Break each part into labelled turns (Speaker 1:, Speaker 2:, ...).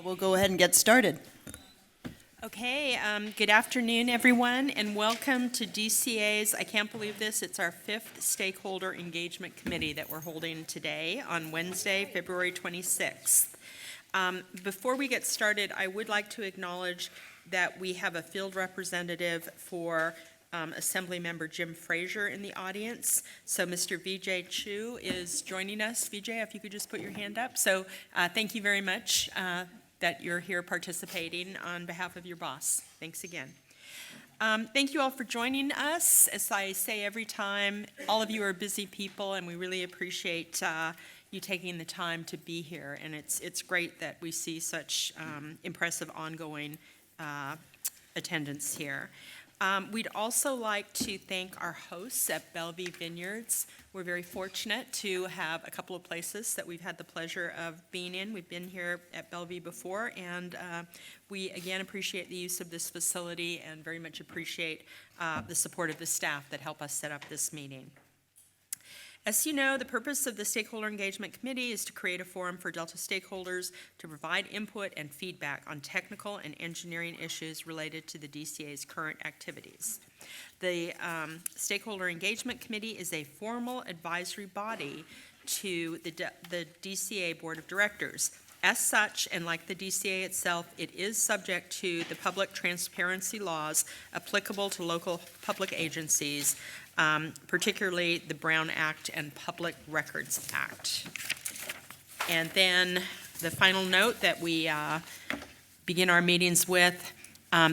Speaker 1: We'll go ahead and get started.
Speaker 2: Okay, good afternoon, everyone, and welcome to DCA's, I can't believe this, it's our 5th Stakeholder Engagement Committee that we're holding today on Wednesday, February 26th. Before we get started, I would like to acknowledge that we have a field representative for Assemblymember Jim Frazier in the audience. So Mr. Vijay Chu is joining us. Vijay, if you could just put your hand up. So thank you very much that you're here participating on behalf of your boss. Thanks again. Thank you all for joining us. As I say every time, all of you are busy people, and we really appreciate you taking the time to be here. And it's great that we see such impressive ongoing attendance here. We'd also like to thank our hosts at Bellevue Vineyards. We're very fortunate to have a couple of places that we've had the pleasure of being in. We've been here at Bellevue before, and we again appreciate the use of this facility and very much appreciate the support of the staff that help us set up this meeting. As you know, the purpose of the Stakeholder Engagement Committee is to create a forum for Delta stakeholders to provide input and feedback on technical and engineering issues related to the DCA's current activities. The Stakeholder Engagement Committee is a formal advisory body to the DCA Board of Directors. As such, and like the DCA itself, it is subject to the public transparency laws applicable to local public agencies, particularly the Brown Act and Public Records Act. And then the final note that we begin our meetings with,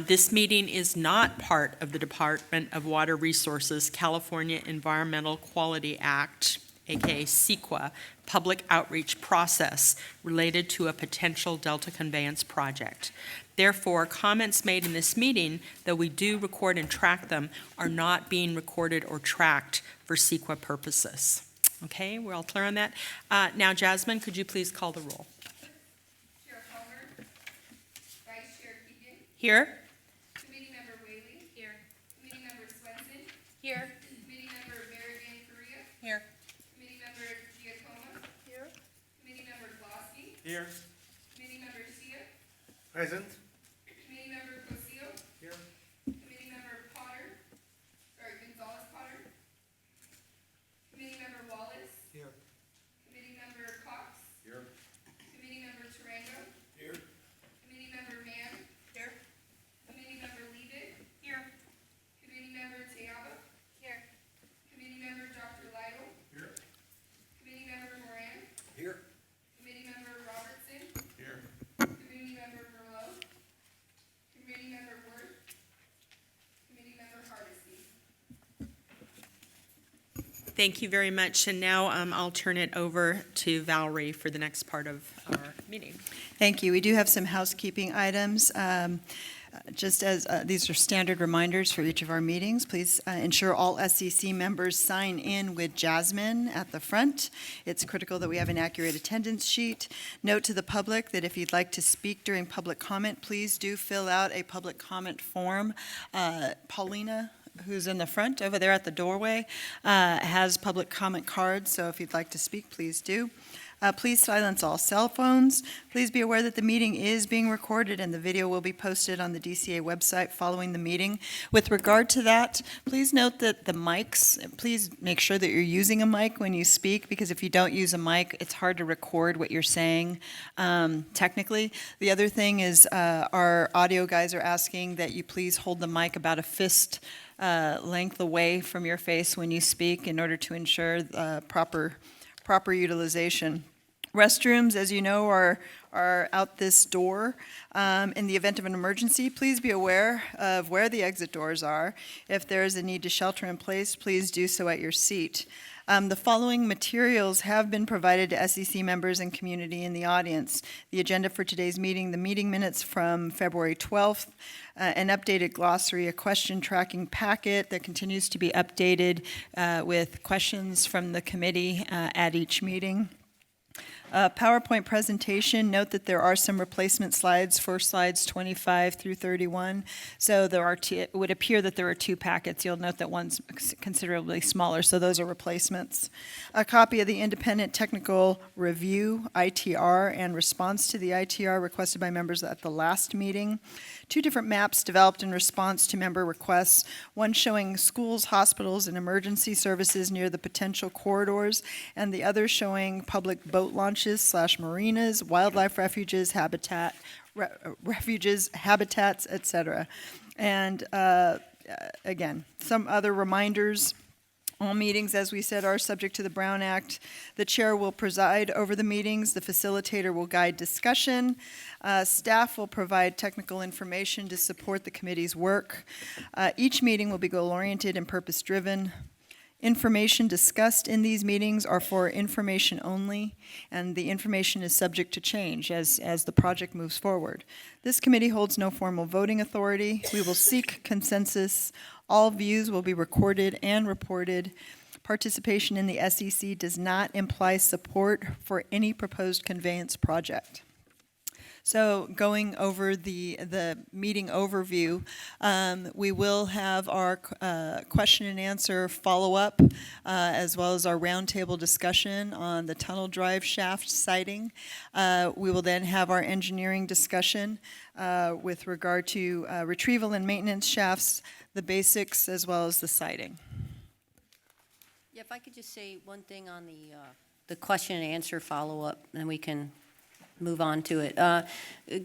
Speaker 2: this meeting is not part of the Department of Water Resources California Environmental Quality Act, aka CEQA, public outreach process related to a potential Delta Conveyance project. Therefore, comments made in this meeting, though we do record and track them, are not being recorded or tracked for CEQA purposes. Okay, we're all clear on that? Now, Jasmine, could you please call the roll?
Speaker 3: Chair Palmer. Vice Chair Keegan.
Speaker 2: Here.
Speaker 3: Committee Member Whaley.
Speaker 2: Here.
Speaker 3: Committee Member Swenson.
Speaker 2: Here.
Speaker 3: Committee Member Marigan Correa.
Speaker 2: Here.
Speaker 3: Committee Member Giacomo.
Speaker 1: Here.
Speaker 3: Committee Member Glosky.
Speaker 4: Here.
Speaker 3: Committee Member Sia.
Speaker 4: Present.
Speaker 3: Committee Member Cosio.
Speaker 4: Here.
Speaker 3: Committee Member Gonzalez Potter. Committee Member Wallace.
Speaker 4: Here.
Speaker 3: Committee Member Cox.
Speaker 4: Here.
Speaker 3: Committee Member Tarango.
Speaker 4: Here.
Speaker 3: Committee Member Mann.
Speaker 2: Here.
Speaker 3: Committee Member Leavitt.
Speaker 2: Here.
Speaker 3: Committee Member Teaba.
Speaker 2: Here.
Speaker 3: Committee Member Dr. Lytle.
Speaker 4: Here.
Speaker 3: Committee Member Moran.
Speaker 4: Here.
Speaker 3: Committee Member Robertson.
Speaker 4: Here.
Speaker 3: Committee Member Merlot. Committee Member Worth. Committee Member Hardesty.
Speaker 2: Thank you very much. And now I'll turn it over to Valerie for the next part of our meeting.
Speaker 1: Thank you. We do have some housekeeping items. Just as these are standard reminders for each of our meetings, please ensure all SEC members sign in with Jasmine at the front. It's critical that we have an accurate attendance sheet. Note to the public that if you'd like to speak during public comment, please do fill out a public comment form. Paulina, who's in the front over there at the doorway, has public comment cards, so if you'd like to speak, please do. Please silence all cell phones. Please be aware that the meeting is being recorded and the video will be posted on the DCA website following the meeting. With regard to that, please note that the mics, please make sure that you're using a mic when you speak, because if you don't use a mic, it's hard to record what you're saying technically. The other thing is our audio guys are asking that you please hold the mic about a fist length away from your face when you speak in order to ensure proper utilization. Restrooms, as you know, are out this door. In the event of an emergency, please be aware of where the exit doors are. If there is a need to shelter in place, please do so at your seat. The following materials have been provided to SEC members and community in the audience. The agenda for today's meeting, the meeting minutes from February 12th, an updated glossary, a question tracking packet that continues to be updated with questions from the committee at each meeting. PowerPoint presentation, note that there are some replacement slides for slides 25 through 31. So it would appear that there are two packets. You'll note that one's considerably smaller, so those are replacements. A copy of the Independent Technical Review, ITR, and response to the ITR requested by members at the last meeting. Two different maps developed in response to member requests, one showing schools, hospitals, and emergency services near the potential corridors, and the other showing public boat launches / marinas, wildlife refuges, habitats, etc. And again, some other reminders. All meetings, as we said, are subject to the Brown Act. The chair will preside over the meetings. The facilitator will guide discussion. Staff will provide technical information to support the committee's work. Each meeting will be goal-oriented and purpose-driven. Information discussed in these meetings are for information only, and the information is subject to change as the project moves forward. This committee holds no formal voting authority. We will seek consensus. All views will be recorded and reported. Participation in the SEC does not imply support for any proposed conveyance project. So going over the meeting overview, we will have our question and answer follow-up, as well as our roundtable discussion on the tunnel drive shaft siting. We will then have our engineering discussion with regard to retrieval and maintenance shafts, the basics, as well as the siting.
Speaker 4: Yeah, if I could just say one thing on the question and answer follow-up, then we can move on to it.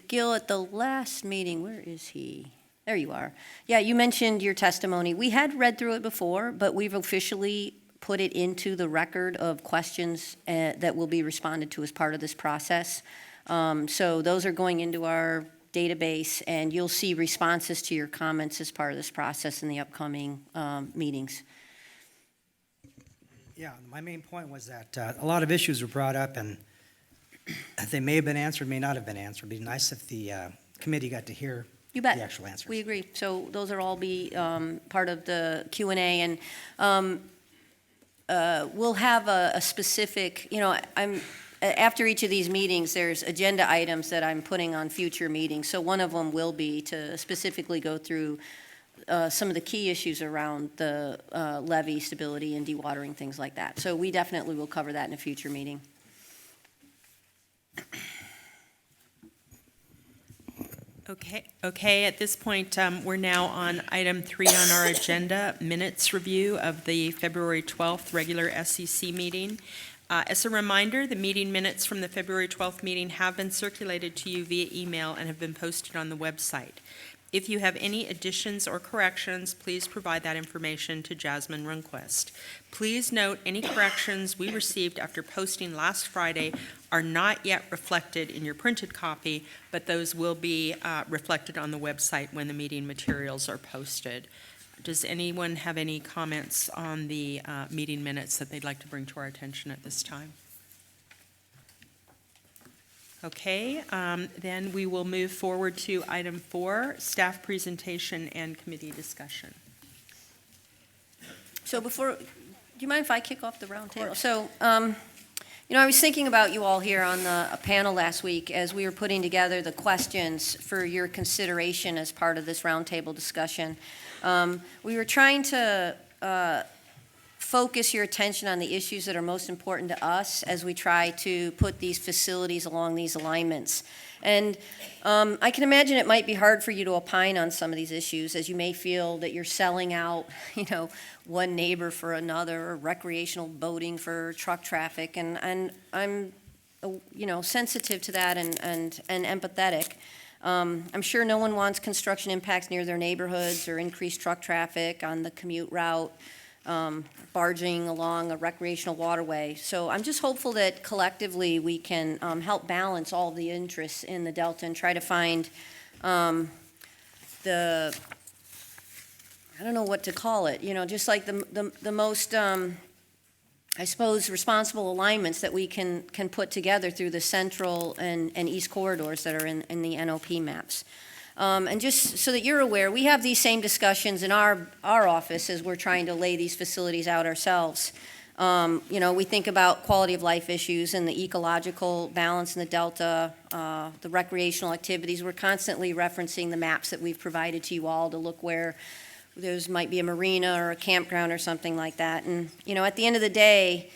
Speaker 4: Gil, at the last meeting, where is he? There you are. Yeah, you mentioned your testimony. We had read through it before, but we've officially put it into the record of questions that will be responded to as part of this process. So those are going into our database, and you'll see responses to your comments as part of this process in the upcoming meetings.
Speaker 5: Yeah, my main point was that a lot of issues were brought up, and they may have been answered, may not have been answered. It'd be nice if the committee got to hear
Speaker 4: You bet.
Speaker 5: the actual answers.
Speaker 4: We agree. So those are all be part of the Q&A, and we'll have a specific, after each of these meetings, there's agenda items that I'm putting on future meetings. So one of them will be to specifically go through some of the key issues around the levee stability and dewatering, things like that. So we definitely will cover that in a future meeting.
Speaker 2: Okay. At this point, we're now on item 3 on our agenda, minutes review of the February 12th regular SEC meeting. As a reminder, the meeting minutes from the February 12th meeting have been circulated to you via email and have been posted on the website. If you have any additions or corrections, please provide that information to Jasmine Runquist. Please note any corrections we received after posting last Friday are not yet reflected in your printed copy, but those will be reflected on the website when the meeting materials are posted. Does anyone have any comments on the meeting minutes that they'd like to bring to our attention at this time? Okay, then we will move forward to item 4, staff presentation and committee discussion.
Speaker 4: So do you mind if I kick off the roundtable? So, I was thinking about you all here on the panel last week as we were putting together the questions for your consideration as part of this roundtable discussion. We were trying to focus your attention on the issues that are most important to us as we try to put these facilities along these alignments. And I can imagine it might be hard for you to opine on some of these issues, as you may feel that you're selling out, one neighbor for another, or recreational boating for truck traffic. And I'm, sensitive to that and empathetic. I'm sure no one wants construction impacts near their neighborhoods or increased truck traffic on the commute route. Barging along a recreational waterway. So I'm just hopeful that collectively we can help balance all the interests in the Delta and try to find I don't know what to call it, just like the most, I suppose, responsible alignments that we can put together through the central and east corridors that are in the NOP maps. And just so that you're aware, we have these same discussions in our office as we're trying to lay these facilities out ourselves. We think about quality of life issues and the ecological balance in the Delta, the recreational activities. We're constantly referencing the maps that we've provided to you all to look where there's might be a marina or a campground or something like that. And, at the end of the day,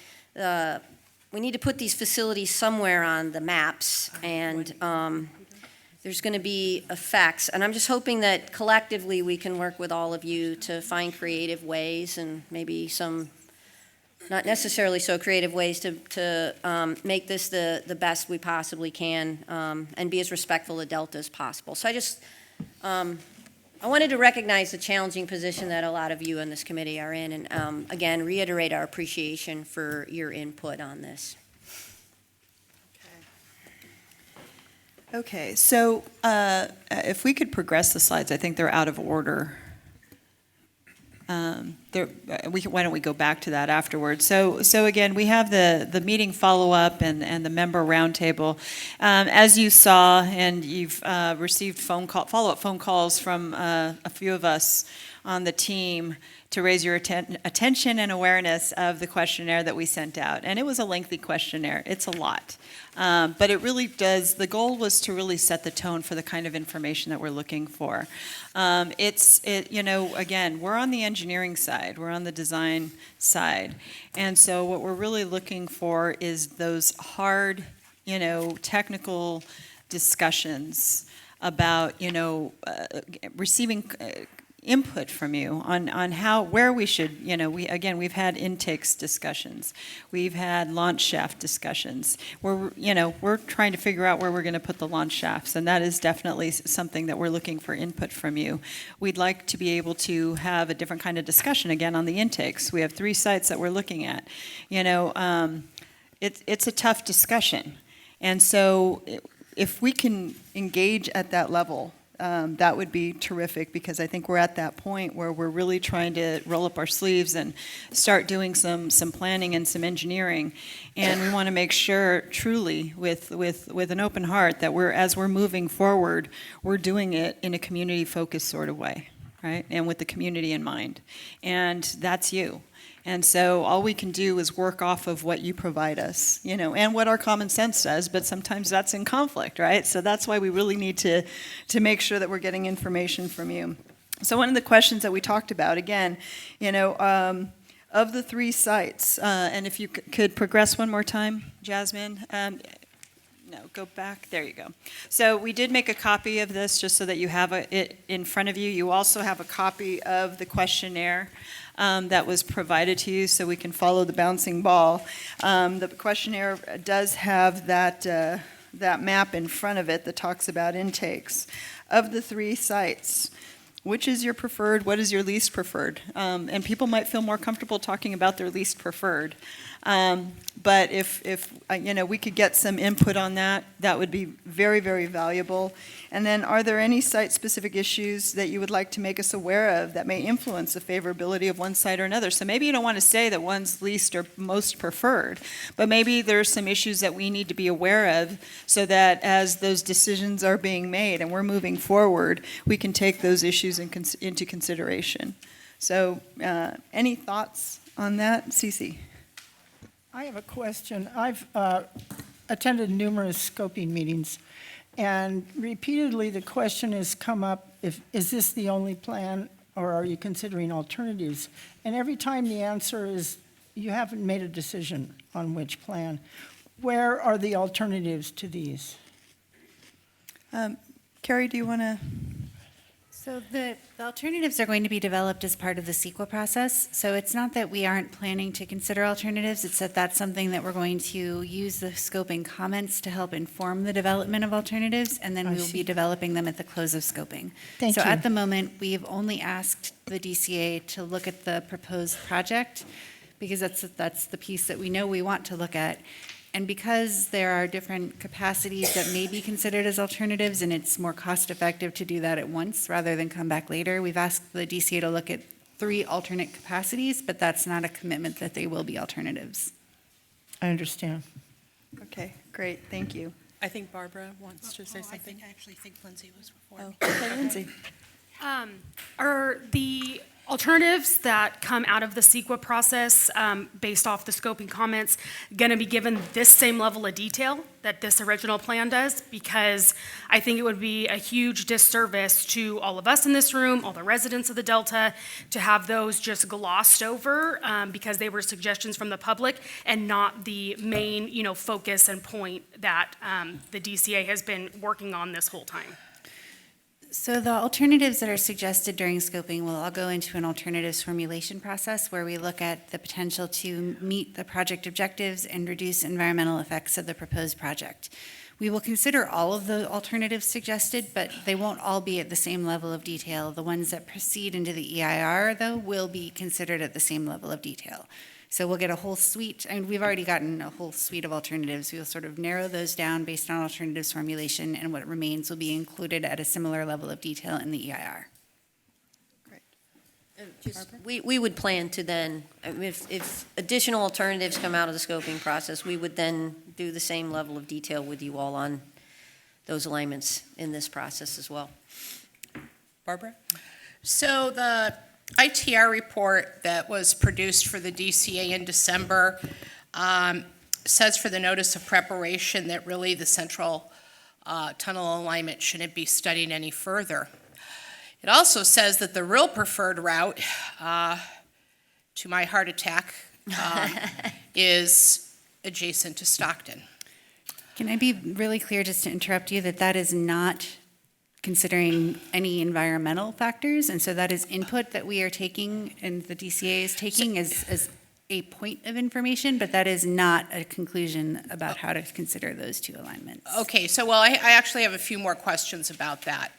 Speaker 4: we need to put these facilities somewhere on the maps, and there's going to be effects. And I'm just hoping that collectively we can work with all of you to find creative ways, and maybe some not necessarily so creative ways to make this the best we possibly can, and be as respectful of Delta as possible. So I wanted to recognize the challenging position that a lot of you in this committee are in, and again, reiterate our appreciation for your input on this.
Speaker 1: Okay, so if we could progress the slides, I think they're out of order. Why don't we go back to that afterwards? So again, we have the meeting follow-up and the member roundtable. As you saw, and you've received follow-up phone calls from a few of us on the team to raise your attention and awareness of the questionnaire that we sent out. And it was a lengthy questionnaire. It's a lot. But it really does, the goal was to really set the tone for the kind of information that we're looking for. Again, we're on the engineering side, we're on the design side. And so what we're really looking for is those hard, technical discussions about, receiving input from you on where we should, we've had intakes discussions, we've had launch shaft discussions. We're trying to figure out where we're going to put the launch shafts, and that is definitely something that we're looking for input from you. We'd like to be able to have a different kind of discussion again on the intakes. We have 3 sites that we're looking at. It's a tough discussion, and so if we can engage at that level, that would be terrific, because I think we're at that point where we're really trying to roll up our sleeves and start doing some planning and some engineering. And we want to make sure truly with an open heart that as we're moving forward, we're doing it in a community-focused sort of way, right? And with the community in mind. And that's you. And so all we can do is work off of what you provide us, and what our common sense does, but sometimes that's in conflict, right? So that's why we really need to make sure that we're getting information from you. So one of the questions that we talked about, again, of the 3 sites, and if you could progress one more time, Jasmine. No, go back. There you go. So we did make a copy of this just so that you have it in front of you. You also have a copy of the questionnaire that was provided to you, so we can follow the bouncing ball. The questionnaire does have that map in front of it that talks about intakes. Of the 3 sites, which is your preferred? What is your least preferred? And people might feel more comfortable talking about their least preferred. But if we could get some input on that, that would be very, very valuable. And then, are there any site-specific issues that you would like to make us aware of that may influence the favorability of one site or another? So maybe you don't want to say that one's least or most preferred, but maybe there's some issues that we need to be aware of, so that as those decisions are being made and we're moving forward, we can take those issues into consideration. So any thoughts on that? Cece?
Speaker 6: I have a question. I've attended numerous scoping meetings, and repeatedly the question has come up, is this the only plan, or are you considering alternatives? And every time the answer is, you haven't made a decision on which plan. Where are the alternatives to these?
Speaker 1: Carrie, do you want to?
Speaker 7: So the alternatives are going to be developed as part of the CEQA process. So it's not that we aren't planning to consider alternatives, it's that that's something that we're going to use the scoping comments to help inform the development of alternatives, and then we will be developing them at the close of scoping.
Speaker 6: Thank
Speaker 7: so
Speaker 6: you.
Speaker 7: at the moment, we've only asked the DCA to look at the proposed project, because that's the piece that we know we want to look at. And because there are different capacities that may be considered as alternatives, and it's more cost-effective to do that at once rather than come back later, we've asked the DCA to look at 3 alternate capacities, but that's not a commitment that they will be alternatives.
Speaker 6: I understand.
Speaker 1: Okay, great, thank you.
Speaker 2: I think Barbara wants to say something.
Speaker 8: I actually think Lindsay was before.
Speaker 1: Oh, okay, Lindsay.
Speaker 8: Are the alternatives that come out of the CEQA process, based off the scoping comments, going to be given this same level of detail that this original plan does, because I think it would be a huge disservice to all of us in this room, all the residents of the Delta, to have those just glossed over because they were suggestions from the public and not the main, focus and point that the DCA has been working on this whole time.
Speaker 7: So the alternatives that are suggested during scoping will all go into an alternatives formulation process where we look at the potential to meet the project objectives and reduce environmental effects of the proposed project. We will consider all of the alternatives suggested, but they won't all be at the same level of detail. The ones that proceed into the EIR, though, will be considered at the same level of detail. So we'll get a whole suite, and we've already gotten a whole suite of alternatives. We'll sort of narrow those down based on alternatives formulation, and what remains will be included at a similar level of detail in the EIR.
Speaker 4: We would plan to then, if additional alternatives come out of the scoping process, we would then do the same level of detail with you all on those alignments in this process as well.
Speaker 9: Barbara? So the ITR report that was produced for the DCA in December says for the notice of preparation that really the central tunnel alignment shouldn't be studied any further. It also says that the real preferred route to my heart attack is adjacent to Stockton.
Speaker 7: Can I be really clear, just to interrupt you, that that is not considering any environmental factors, and so that is input that we are taking and the DCA is taking as a point of information, but that is not a conclusion about how to consider those two alignments.
Speaker 9: Okay, so well, I actually have a few more questions about that.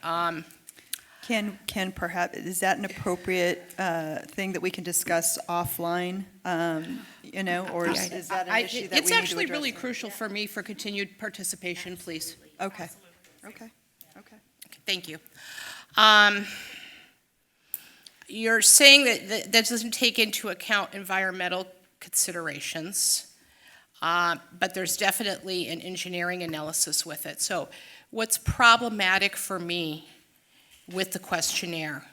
Speaker 1: Can perhaps, is that an appropriate thing that we can discuss offline, or is that an issue that we need to address?
Speaker 9: It's actually really crucial for me for continued participation, please.
Speaker 1: Okay.
Speaker 9: Thank you. You're saying that doesn't take into account environmental considerations, but there's definitely an engineering analysis with it. So what's problematic for me with the questionnaire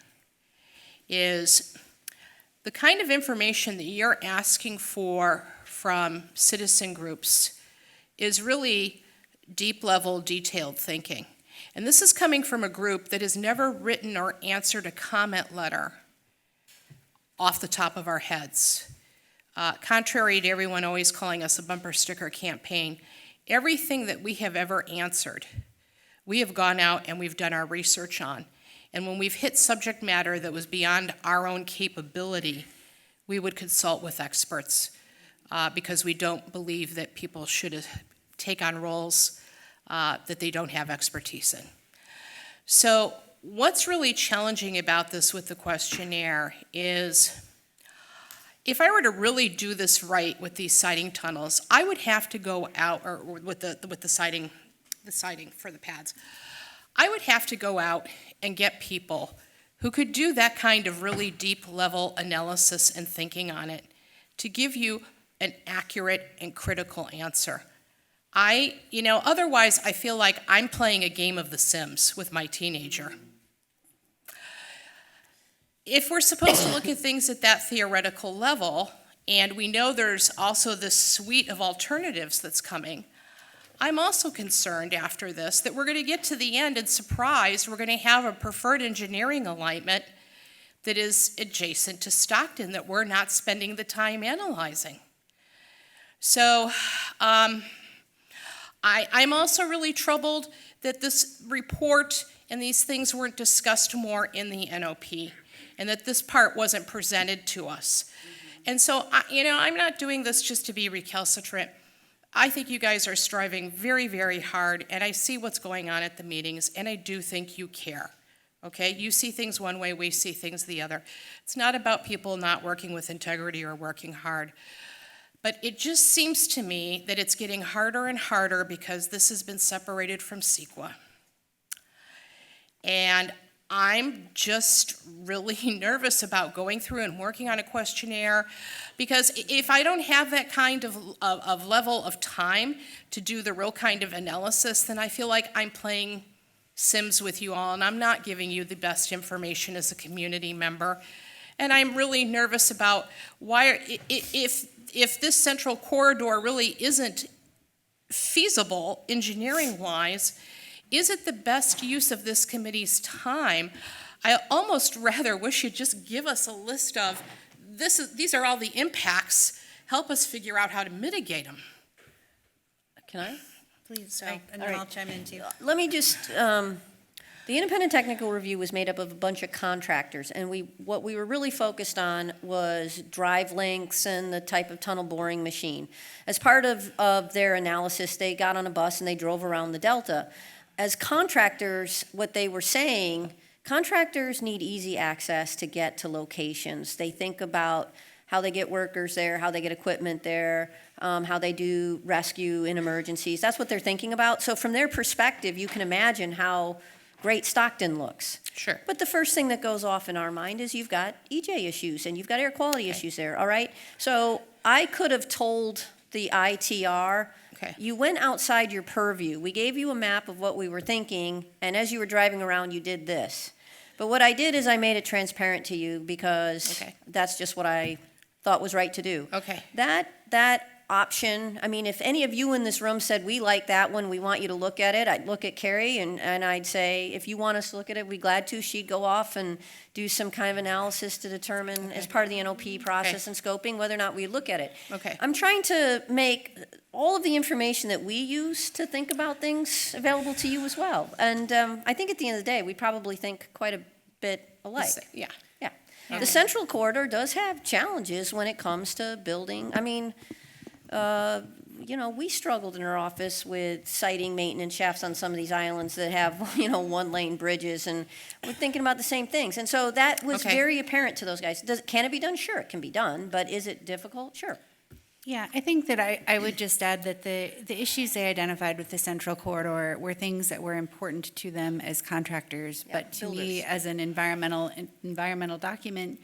Speaker 9: is the kind of information that you're asking for from citizen groups is really deep-level, detailed thinking. And this is coming from a group that has never written or answered a comment letter off the top of our heads. Contrary to everyone always calling us a bumper sticker campaign, everything that we have ever answered, we have gone out and we've done our research on. And when we've hit subject matter that was beyond our own capability, we would consult with experts because we don't believe that people should take on roles that they don't have expertise in. So what's really challenging about this with the questionnaire is if I were to really do this right with these siding tunnels, I would have to go out, or with the siding for the pads, I would have to go out and get people who could do that kind of really deep level analysis and thinking on it to give you an accurate and critical answer. Otherwise I feel like I'm playing a game of The Sims with my teenager. If we're supposed to look at things at that theoretical level, and we know there's also this suite of alternatives that's coming, I'm also concerned after this that we're going to get to the end and surprised we're going to have a preferred engineering alignment that is adjacent to Stockton that we're not spending the time analyzing. So I'm also really troubled that this report and these things weren't discussed more in the NOP and that this part wasn't presented to us. And so, I'm not doing this just to be recalcitrant. I think you guys are striving very, very hard, and I see what's going on at the meetings, and I do think you care, okay? You see things one way, we see things the other. It's not about people not working with integrity or working hard. But it just seems to me that it's getting harder and harder because this has been separated from CEQA. And I'm just really nervous about going through and working on a questionnaire because if I don't have that kind of level of time to do the real kind of analysis, then I feel like I'm playing Sims with you all and I'm not giving you the best information as a community member. And I'm really nervous about if this central corridor really isn't feasible engineering-wise, is it the best use of this committee's time? I almost rather wish you'd just give us a list of, these are all the impacts, help us figure out how to mitigate them.
Speaker 4: Can I?
Speaker 7: Please,
Speaker 9: So,
Speaker 7: and
Speaker 4: all
Speaker 7: then
Speaker 4: right.
Speaker 7: I'll chime in too.
Speaker 4: Let me just, the independent technical review was made up of a bunch of contractors, and what we were really focused on was drive lengths and the type of tunnel boring machine. As part of their analysis, they got on a bus and they drove around the Delta. As contractors, what they were saying, contractors need easy access to get to locations. They think about how they get workers there, how they get equipment there, how they do rescue in emergencies. That's what they're thinking about. So from their perspective, you can imagine how great Stockton looks.
Speaker 9: Sure.
Speaker 4: But the first thing that goes off in our mind is you've got EJ issues and you've got air quality issues there, all right? So I could have told the ITR,
Speaker 9: Okay.
Speaker 4: you went outside your purview. We gave you a map of what we were thinking, and as you were driving around, you did this. But what I did is I made it transparent to you because
Speaker 9: Okay.
Speaker 4: that's just what I thought was right to do.
Speaker 9: Okay.
Speaker 4: That option, I mean, if any of you in this room said, we like that one, we want you to look at it, I'd look at Carrie and I'd say, if you want us to look at it, we'd be glad to. She'd go off and do some kind of analysis to determine, as part of the NOP process and scoping, whether or not we look at it.
Speaker 9: Okay.
Speaker 4: I'm trying to make all of the information that we use to think about things available to you as well. And I think at the end of the day, we probably think quite a bit alike.
Speaker 9: Yeah.
Speaker 4: Yeah.
Speaker 9: Okay.
Speaker 4: The central corridor does have challenges when it comes to building. I mean, we struggled in our office with siting maintenance shafts on some of these islands that have, one-lane bridges, and we're thinking about the same things. And so that was
Speaker 9: Okay.
Speaker 4: very apparent to those guys. Can it be done? Sure, it can be done, but is it difficult? Sure.
Speaker 7: Yeah, I think that I would just add that the issues they identified with the central corridor were things that were important to them as contractors,
Speaker 4: Yeah,
Speaker 7: but to me,
Speaker 4: builders.
Speaker 7: as an environmental document,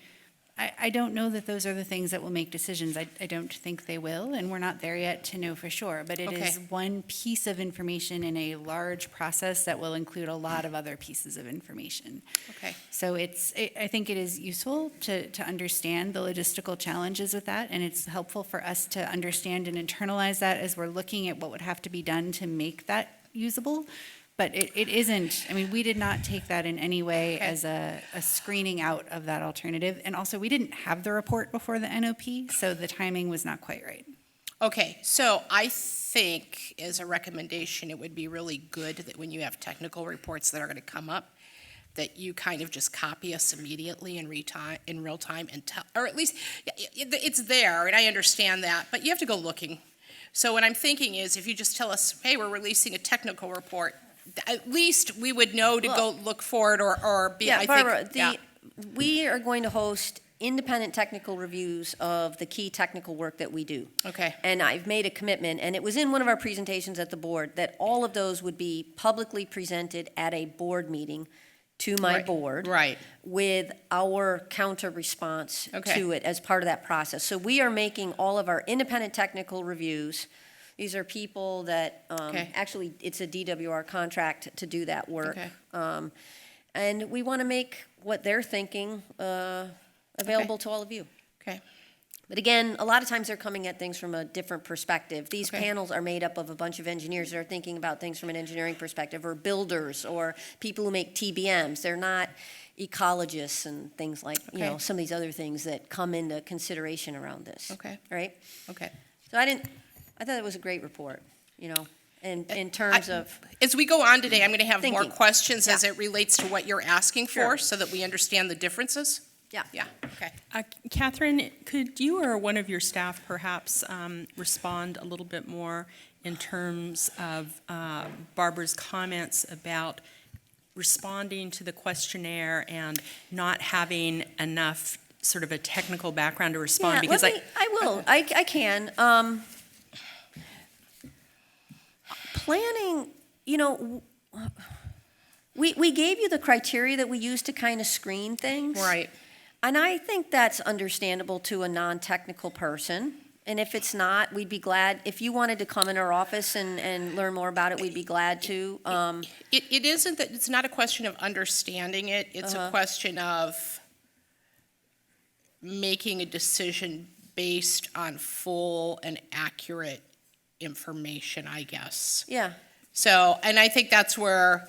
Speaker 7: I don't know that those are the things that will make decisions. I don't think they will, and we're not there yet to know for sure. But it is
Speaker 9: Okay.
Speaker 7: one piece of information in a large process that will include a lot of other pieces of information.
Speaker 9: Okay.
Speaker 7: So I think it is useful to understand the logistical challenges with that, and it's helpful for us to understand and internalize that as we're looking at what would have to be done to make that usable. But it isn't, I mean, we did not take that in any way
Speaker 9: Okay.
Speaker 7: as a screening out of that alternative. And also, we didn't have the report before the NOP, so the timing was not quite right.
Speaker 9: Okay, so I think as a recommendation, it would be really good that when you have technical reports that are going to come up, that you kind of just copy us immediately in real time and tell, or at least it's there, and I understand that, but you have to go looking. So what I'm thinking is if you just tell us, hey, we're releasing a technical report, at least we would know to go look for it or be, I
Speaker 4: Yeah, Barbara,
Speaker 9: think, yeah.
Speaker 4: we are going to host independent technical reviews of the key technical work that we do.
Speaker 9: Okay,
Speaker 4: And I've made a commitment, and it was in one of our presentations at the board, that all of those would be publicly presented at a board meeting to my
Speaker 9: Right,
Speaker 4: board.
Speaker 9: right.
Speaker 4: With our counter response
Speaker 9: Okay.
Speaker 4: to it as part of that process. So we are making all of our independent technical reviews. These are people that,
Speaker 9: Okay.
Speaker 4: actually, it's a DWR contract to do that work.
Speaker 9: Okay.
Speaker 4: And we want to make what they're thinking available to all of you.
Speaker 9: Okay,
Speaker 4: But again, a lot of times they're coming at things from a different perspective. These
Speaker 9: Okay.
Speaker 4: panels are made up of a bunch of engineers that are thinking about things from an engineering perspective, or builders, or people who make TBMs. They're not ecologists and things like,
Speaker 9: Okay.
Speaker 4: some of these other things that come into consideration around this.
Speaker 9: Okay.
Speaker 4: Right?
Speaker 9: okay.
Speaker 4: So I thought it was a great report, in terms of,
Speaker 9: As we go on today, I'm going to have more
Speaker 4: Thinking.
Speaker 9: questions as
Speaker 4: Yeah.
Speaker 9: it relates to what you're asking
Speaker 4: Sure.
Speaker 9: for, so that we understand the differences.
Speaker 4: yeah.
Speaker 9: Yeah, okay.
Speaker 2: Catherine, could you or one of your staff perhaps respond a little bit more in terms of Barbara's comments about responding to the questionnaire and not having enough sort of a technical background to respond?
Speaker 4: Yeah,
Speaker 2: Because
Speaker 4: I will. I can. Planning, we gave you the criteria that we use to kind of screen things.
Speaker 9: Right.
Speaker 4: And I think that's understandable to a non-technical person. And if it's not, we'd be glad, if you wanted to come in our office and learn more about it, we'd be glad to.
Speaker 9: It isn't that, it's not a question of understanding it, it's a question of making a decision based on full and accurate information, I guess.
Speaker 4: Yeah,
Speaker 9: So, and I think that's where,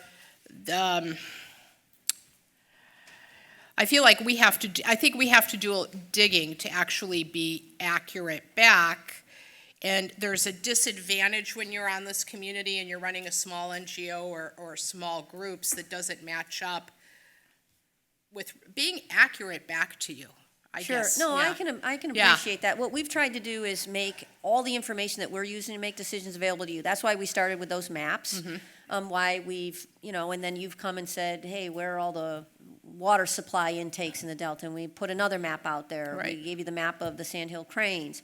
Speaker 9: I feel like I think we have to do digging to actually be accurate back. And there's a disadvantage when you're on this community and you're running a small NGO or small groups that doesn't match up with being accurate back to you, I
Speaker 4: sure.
Speaker 9: guess.
Speaker 4: No,
Speaker 9: Yeah.
Speaker 4: I can
Speaker 9: Yeah.
Speaker 4: appreciate that. What we've tried to do is make all the information that we're using to make decisions available to you. That's why we started with those maps. Why we've, and then you've come and said, hey, where are all the water supply intakes in the Delta? And we put another map out there.
Speaker 9: Right.
Speaker 4: We gave you the map of the Sandhill Cranes.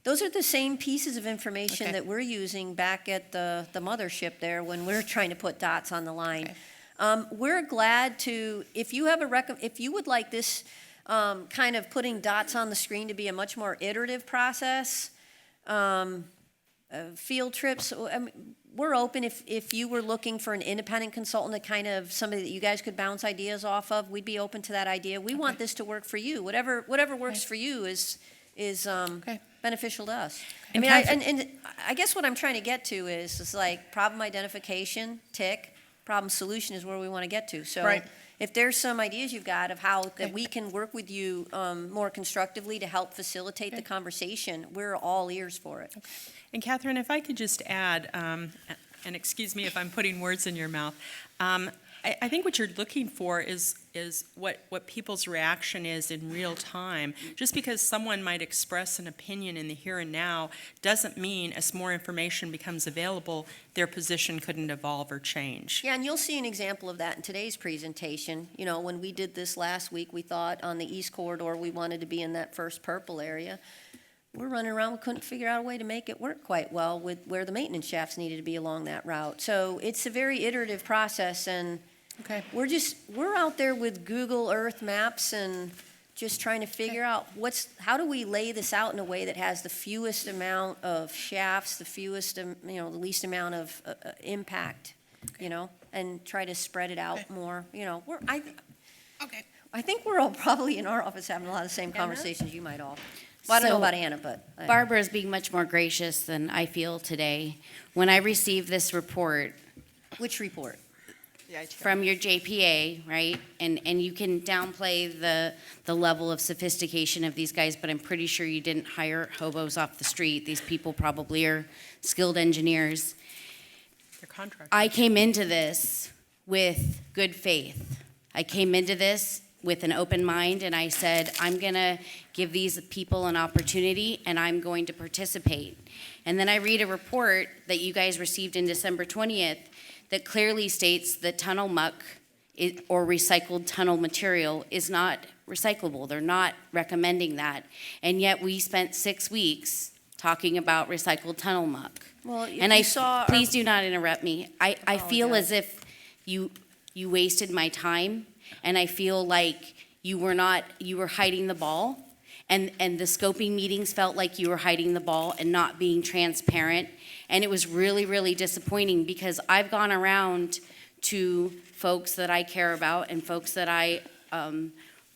Speaker 4: Those are the same pieces of information
Speaker 9: Okay.
Speaker 4: that we're using back at the mothership there when we're trying to put dots on the line.
Speaker 9: Okay.
Speaker 4: We're glad to, if you have if you would like this kind of putting dots on the screen to be a much more iterative process, field trips, we're open. If you were looking for an independent consultant to kind of, somebody that you guys could bounce ideas off of, we'd be open to that idea. We want this to work for you. Whatever works for you is beneficial to us.
Speaker 2: And
Speaker 4: And I guess what I'm trying to get to is like problem identification, tick, problem solution is where we want to get to. So
Speaker 9: Right.
Speaker 4: if there's some ideas you've got of how that we can work with you more constructively to help facilitate the conversation, we're all ears for it.
Speaker 2: And Catherine, if I could just add, and excuse me if I'm putting words in your mouth, I think what you're looking for is what people's reaction is in real time. Just because someone might express an opinion in the here and now doesn't mean as more information becomes available, their position couldn't evolve or change.
Speaker 4: Yeah, and you'll see an example of that in today's presentation. When we did this last week, we thought on the east corridor, we wanted to be in that first purple area. We're running around, we couldn't figure out a way to make it work quite well with where the maintenance shafts needed to be along that route. So it's a very iterative process, and
Speaker 9: Okay.
Speaker 4: we're out there with Google Earth maps and just trying to figure out how do we lay this out in a way that has the fewest amount of shafts, the least amount of impact, and try to spread it out more.
Speaker 9: Okay.
Speaker 4: I think we're all probably in our office having a lot of the same conversations you might all. Well, I don't know
Speaker 10: So,
Speaker 4: about Anna, but.
Speaker 10: Barbara is being much more gracious than I feel today. When I received this report
Speaker 4: Which report?
Speaker 10: from your JPA, right? And you can downplay the level of sophistication of these guys, but I'm pretty sure you didn't hire hobos off the street. These people probably are skilled engineers.
Speaker 2: They're contractors.
Speaker 10: I came into this with good faith. I came into this with an open mind, and I said, I'm going to give these people an opportunity, and I'm going to participate. And then I read a report that you guys received in December 20th that clearly states that tunnel muck or recycled tunnel material is not recyclable. They're not recommending that. And yet we spent 6 weeks talking about recycled tunnel muck.
Speaker 4: Well, if
Speaker 10: And
Speaker 4: you saw.
Speaker 10: please do not interrupt me. I feel
Speaker 4: apologize.
Speaker 10: as if you wasted my time, and I feel like you were hiding the ball, and the scoping meetings felt like you were hiding the ball and not being transparent, and it was really, really disappointing because I've gone around to folks that I care about and folks that I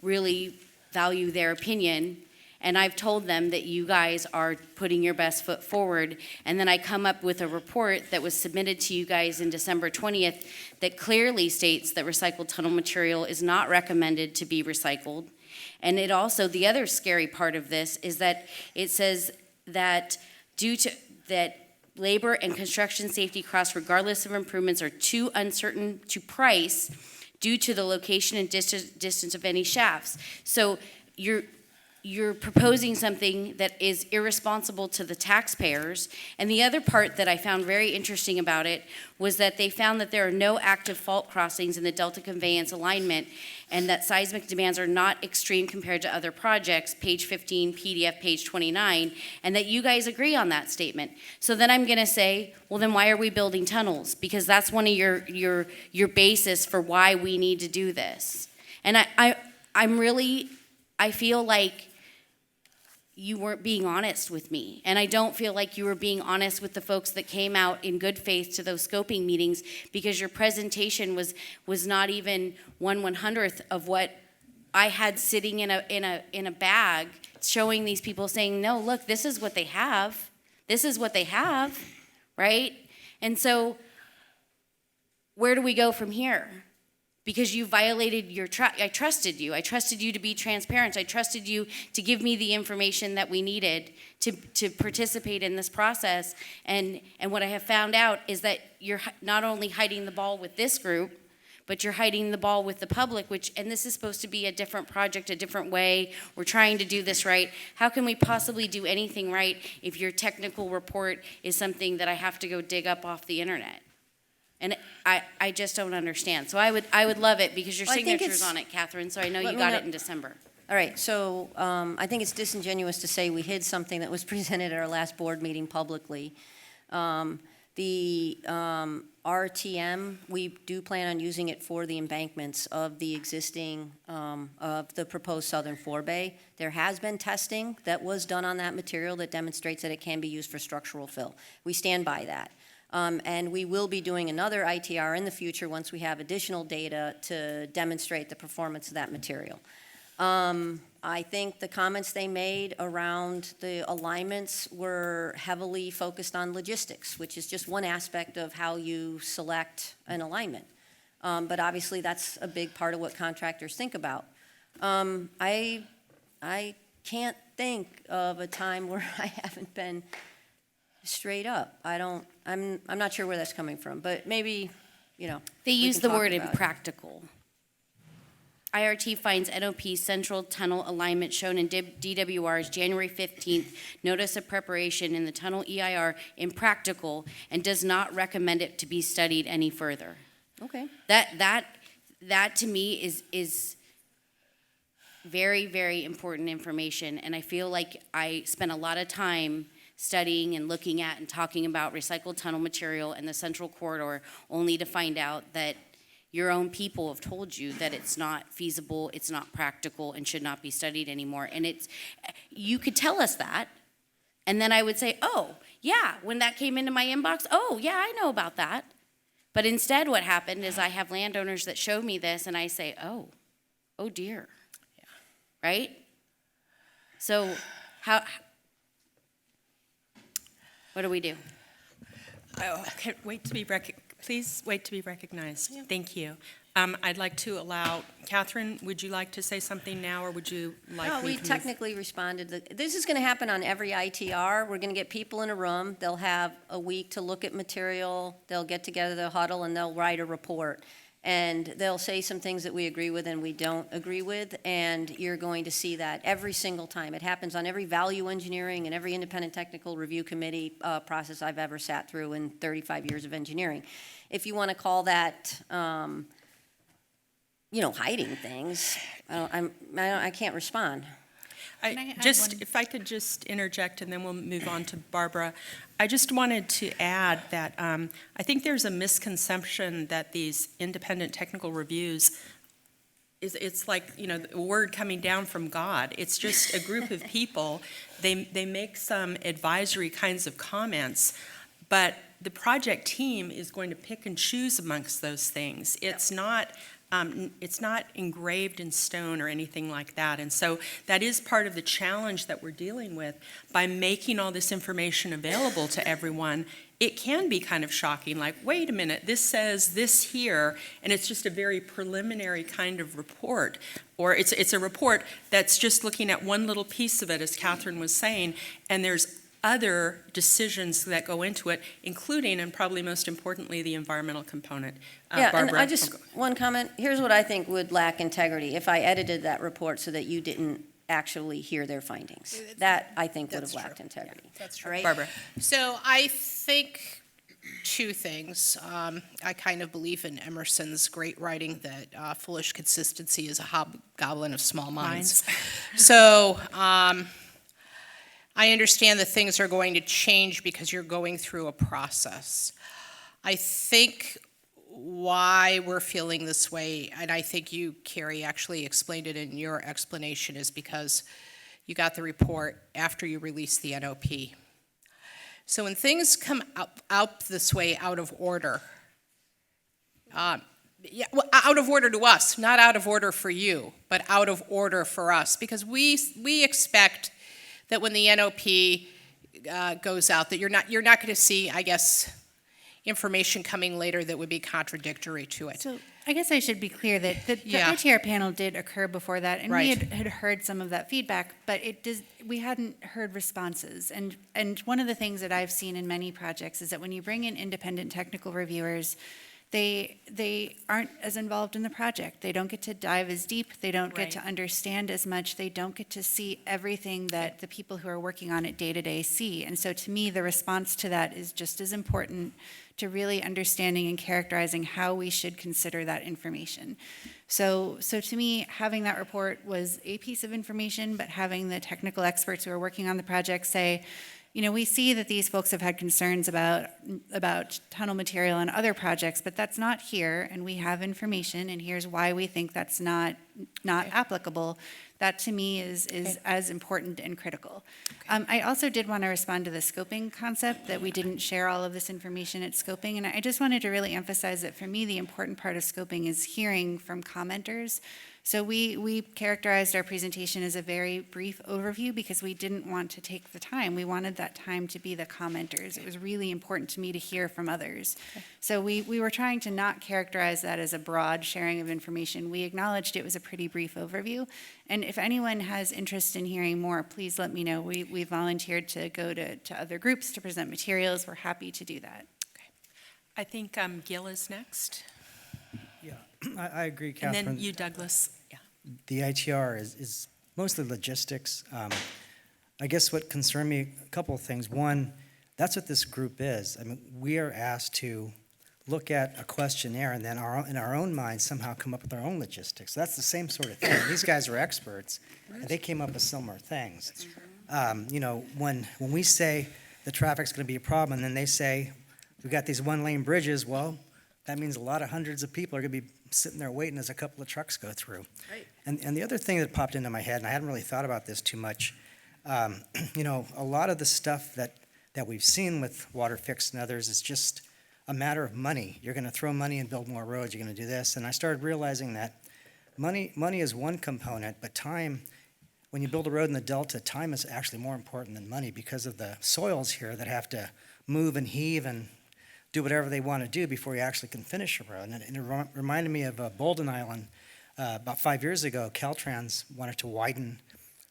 Speaker 10: really value their opinion, and I've told them that you guys are putting your best foot forward, and then I come up with a report that was submitted to you guys in December 20th that clearly states that recycled tunnel material is not recommended to be recycled. And it also, the other scary part of this is that it says that that labor and construction safety costs, regardless of improvements, are too uncertain to price due to the location and distance of any shafts. So you're proposing something that is irresponsible to the taxpayers. And the other part that I found very interesting about it was that they found that there are no active fault crossings in the Delta Conveyance alignment, and that seismic demands are not extreme compared to other projects, page 15, PDF, page 29, and that you guys agree on that statement. So then I'm gonna say, well, then why are we building tunnels? Because that's one of your basis for why we need to do this. And I feel like you weren't being honest with me. And I don't feel like you were being honest with the folks that came out in good faith to those scoping meetings, because your presentation was not even 1/100th of what I had sitting in a bag showing these people saying, no, look, this is what they have. This is what they have, right? And so where do we go from here? Because you violated your trust. I trusted you. I trusted you to be transparent. I trusted you to give me the information that we needed to participate in this process. And what I have found out is that you're not only hiding the ball with this group, but you're hiding the ball with the public, and this is supposed to be a different project, a different way. We're trying to do this right. How can we possibly do anything right if your technical report is something that I have to go dig up off the internet? And I just don't understand. So I would love it, because your
Speaker 4: Well, I think
Speaker 10: signature's
Speaker 4: it's-
Speaker 10: on it, Catherine, so I know
Speaker 4: Let
Speaker 10: you
Speaker 4: me
Speaker 10: got
Speaker 4: know-
Speaker 10: it in December.
Speaker 4: All right, so I think it's disingenuous to say we hid something that was presented at our last board meeting publicly. The RTM, we do plan on using it for the embankments of the existing, of the proposed southern forebay. There has been testing that was done on that material that demonstrates that it can be used for structural fill. We stand by that. And we will be doing another ITR in the future once we have additional data to demonstrate the performance of that material. I think the comments they made around the alignments were heavily focused on logistics, which is just one aspect of how you select an alignment. But obviously, that's a big part of what contractors think about. I can't think of a time where I haven't been straight up. I'm not sure where that's coming from, but maybe,
Speaker 10: They
Speaker 4: we
Speaker 10: use
Speaker 4: can
Speaker 10: the
Speaker 4: talk
Speaker 10: word
Speaker 4: about it.
Speaker 10: impractical. IRT finds NOP central tunnel alignment shown in DWR's January 15th notice of preparation in the tunnel EIR impractical and does not recommend it to be studied any further.
Speaker 4: Okay.
Speaker 10: That to me is very, very important information, and I feel like I spent a lot of time studying and looking at and talking about recycled tunnel material and the central corridor, only to find out that your own people have told you that it's not feasible, it's not practical, and should not be studied anymore. And you could tell us that, and then I would say, oh, yeah, when that came into my inbox, oh, yeah, I know about that. But instead what happened is I have landowners that show me this, and I say, oh dear. Yeah. Right? So what do we do?
Speaker 2: Okay, please wait to be recognized. Thank you. I'd like to allow, Catherine, would you like to say something now, or would you like
Speaker 4: No,
Speaker 2: me
Speaker 4: we
Speaker 2: to move?
Speaker 4: technically responded. This is going to happen on every ITR. We're going to get people in a room. They'll have a week to look at material. They'll get together, they'll huddle, and they'll write a report. And they'll say some things that we agree with and we don't agree with, and you're going to see that every single time. It happens on every value engineering and every independent technical review committee process I've ever sat through in 35 years of engineering. If you want to call that, hiding things, I can't respond.
Speaker 7: Can I add
Speaker 2: Just,
Speaker 7: one-
Speaker 2: if I could just interject, and then we'll move on to Barbara. I just wanted to add that I think there's a misconception that these independent technical reviews it's like, a word coming down from God. It's just a group of people. They make some advisory kinds of comments, but the project team is going to pick and choose amongst those things. It's not engraved in stone or anything like that. And so that is part of the challenge that we're dealing with. By making all this information available to everyone, it can be kind of shocking, like, wait a minute, this says this here, and it's just a very preliminary kind of report. Or it's a report that's just looking at one little piece of it, as Catherine was saying, and there's other decisions that go into it, including, and probably most importantly, the environmental component.
Speaker 4: Yeah, and
Speaker 2: Barbara,
Speaker 4: one comment. Here's what I think would lack integrity. If I edited that report so that you didn't actually hear their findings. That, I think, would have
Speaker 9: That's
Speaker 4: lacked
Speaker 9: true.
Speaker 4: integrity.
Speaker 9: That's
Speaker 4: All
Speaker 9: true.
Speaker 4: right?
Speaker 2: Barbara.
Speaker 9: So I think two things. I kind of believe in Emerson's great writing that foolish consistency is a hobgoblin of small minds. So I understand that things are going to change because you're going through a process. I think why we're feeling this way, and I think you, Carrie, actually explained it in your explanation, is because you got the report after you released the NOP. So when things come out this way, out of order, Yeah, well, out of order to us, not out of order for you, but out of order for us, because we expect that when the NOP goes out, that you're not going to see, I guess, information coming later that would be contradictory to it.
Speaker 7: So I guess I should be clear that the
Speaker 9: Yeah.
Speaker 7: ITR panel did occur before that, and we
Speaker 9: Right.
Speaker 7: had heard some of that feedback, but we hadn't heard responses. And one of the things that I've seen in many projects is that when you bring in independent technical reviewers, they aren't as involved in the project. They don't get to dive as deep. They don't get to
Speaker 2: Right.
Speaker 7: understand as much. They don't get to see everything that the people who are working on it day to day see. And so to me, the response to that is just as important to really understanding and characterizing how we should consider that information. So to me, having that report was a piece of information, but having the technical experts who are working on the project say, we see that these folks have had concerns about tunnel material and other projects, but that's not here, and we have information, and here's why we think that's not applicable. That to me is as important and critical. I also did want to respond to the scoping concept, that we didn't share all of this information at scoping, and I just wanted to really emphasize that for me, the important part of scoping is hearing from commenters. So we characterized our presentation as a very brief overview because we didn't want to take the time. We wanted that time to be the commenters. It was really important to me to hear from others. So we were trying to not characterize that as a broad sharing of information. We acknowledged it was a pretty brief overview. And if anyone has interest in hearing more, please let me know. We volunteered to go to other groups to present materials. We're happy to do that.
Speaker 2: I think Gil is next,
Speaker 5: Yeah, I agree,
Speaker 2: and
Speaker 5: Catherine.
Speaker 2: then you, Douglas. Yeah.
Speaker 5: The ITR is mostly logistics. I guess what concerned me, a couple of things. One, that's what this group is. I mean, we are asked to look at a questionnaire and then in our own minds somehow come up with our own logistics. That's the same sort of thing. These guys are experts, and they came up with similar things. When we say the traffic's going to be a problem, and then they say we've got these one-lane bridges, well, that means a lot of hundreds of people are going to be sitting there waiting as a couple of trucks go through.
Speaker 2: Right.
Speaker 5: And the other thing that popped into my head, and I hadn't really thought about this too much, a lot of the stuff that we've seen with Water Fix and others is just a matter of money. You're going to throw money and build more roads. You're going to do this. And I started realizing that money is one component, but time, when you build a road in the Delta, time is actually more important than money because of the soils here that have to move and heave and do whatever they want to do before you actually can finish a road. And it reminded me of Bolden Island. About 5 years ago, Caltrans wanted to widen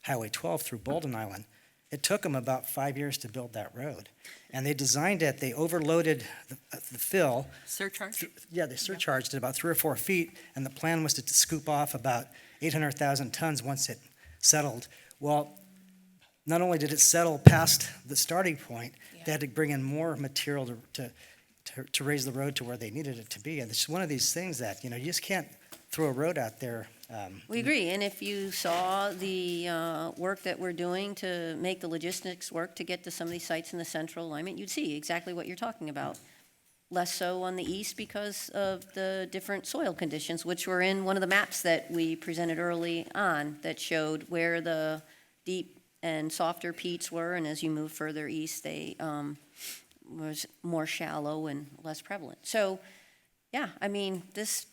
Speaker 5: Highway 12 through Bolden Island. It took them about 5 years to build that road. And they designed it, they overloaded the fill.
Speaker 2: Surcharge?
Speaker 5: Yeah, they surcharged it about 3 or 4 feet, and the plan was to scoop off about 800,000 tons once it settled. Well, not only did it settle past the starting point, they had to bring in more material to raise the road to where they needed it to be. And it's one of these things that, you just can't throw a road out there.
Speaker 4: We agree, and if you saw the work that we're doing to make the logistics work to get to some of these sites in the central alignment, you'd see exactly what you're talking about. Less so on the east because of the different soil conditions, which were in one of the maps that we presented early on that showed where the deep and softer peats were, and as you move further east, they was more shallow and less prevalent. So, yeah, I mean,